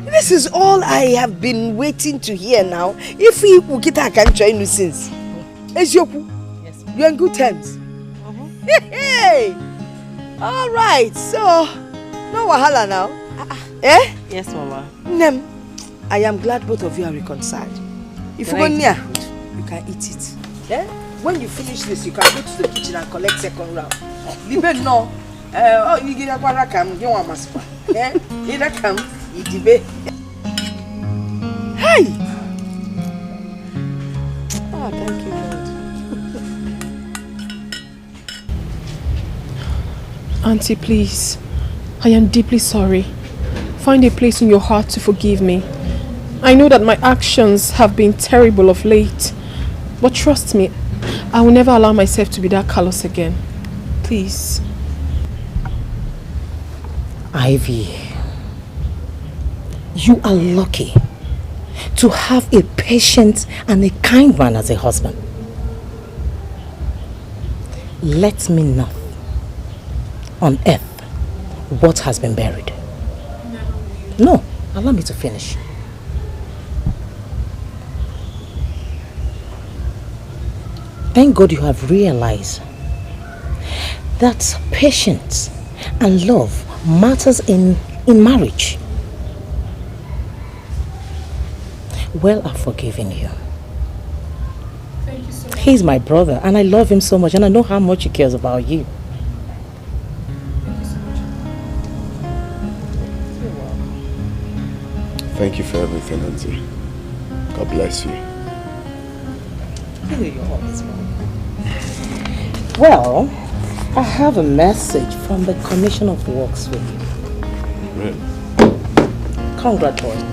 This is all I have been waiting to hear now. If we will get our country new since. Ezioku, yes, you're in good terms. Hey! Alright, so no wahala now. Eh? Yes, Mama. Nem, I am glad both of you are reconciled. If you go near, you can eat it. Eh? When you finish this, you can go to the kitchen and collect second round. Libe no. Oh, you get a quarakam, you want maspa. Eh? You come, you debate. Hey! Oh, thank you, Lord. Auntie, please. I am deeply sorry. Find a place in your heart to forgive me. I know that my actions have been terrible of late. But trust me, I will never allow myself to be that callous again. Please. Ivy, you are lucky to have a patient and a kind man as a husband. Let me know on earth what has been buried. No, allow me to finish. Thank God you have realized that patience and love matters in marriage. Well, I've forgiven you. Thank you so much. He's my brother and I love him so much and I know how much he cares about you. Thank you so much. Thank you for everything, Auntie. God bless you. Well, I have a message from the Commission of Works with you. Really? Congratulations.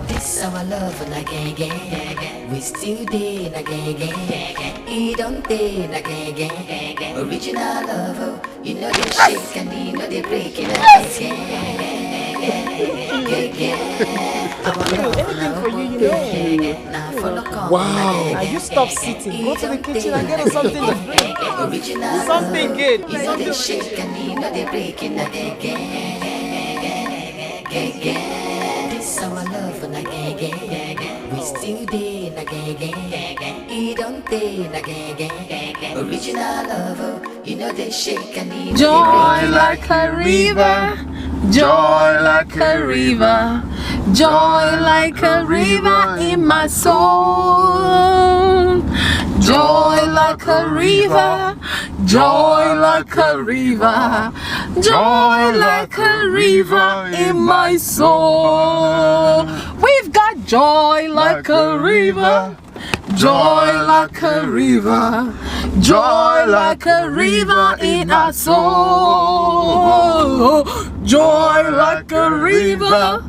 This our love again. We still did again. He don't did again. Original love, you know they shake and you know they break it again. Anything for you, you know. Wow. Now you stop sitting. Go to the kitchen and get us something to drink. Something good. You know they shake and you know they break it again. This our love again. We still did again. He don't did again. Original love, you know they shake and you know Joy they break like a river, joy like a river, joy like a river in my soul. Joy like a river, joy like a river, joy like a river in my soul. We've got joy like a river, joy like a river, joy like a river in our soul. Joy like a river,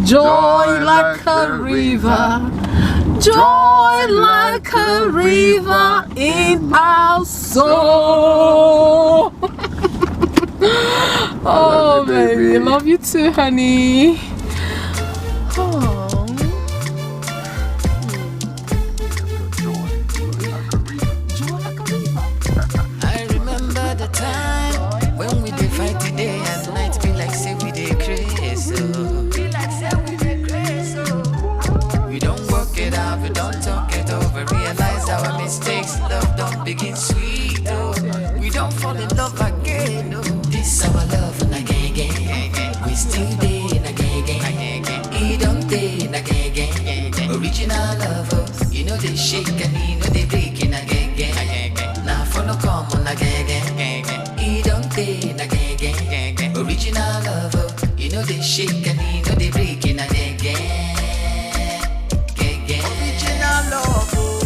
joy like a river, joy like a river in our soul. Oh, baby, love you too, honey. Oh. I remember the time when we did fight today and night be like say we did crazy. We don't work it out, we don't talk it over, realize our mistakes, love don't begin sweet. Oh. We don't fall in love again. Oh. This our love and again. We still day in again. He don't day in again. Original love, oh. You know they shake and you know they break in again. Now follow come on again. He don't day in again. Original love, oh. You know they shake and you know they break in again. Original love, oh.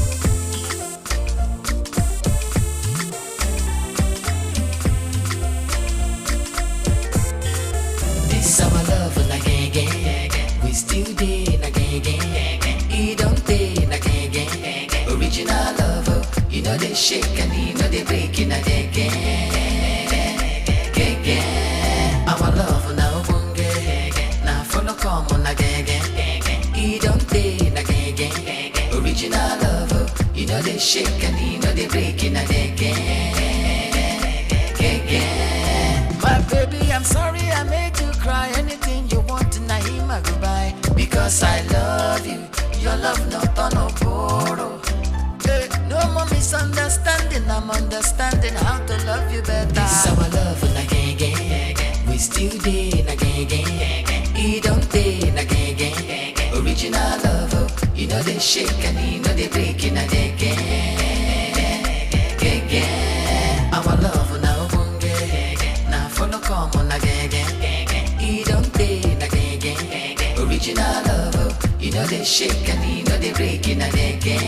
This our love and again. We still day in again. He don't day in again. Original love, oh. You know they shake and you know they break in again. Our love now bunge. Now follow come on again. He don't day in again. Original love, oh. You know they shake and you know they break in again. My baby, I'm sorry I made you cry. Anything you want tonight, my goodbye. Because I love you. Your love not on a borrow. Hey, no more misunderstanding. I'm understanding how to love you better. This our love and again. We still day in again. He don't day in again. Original love, oh. You know they shake and you know they break in again. Our love now bunge. Now follow come on again. He don't day in again. Original love, oh. You know they shake and you know they break in again.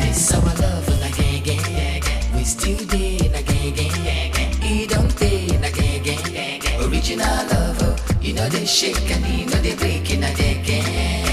It's our love and again. We still day in again. He don't day in again. Original love, oh. You know they shake and you know they break in again.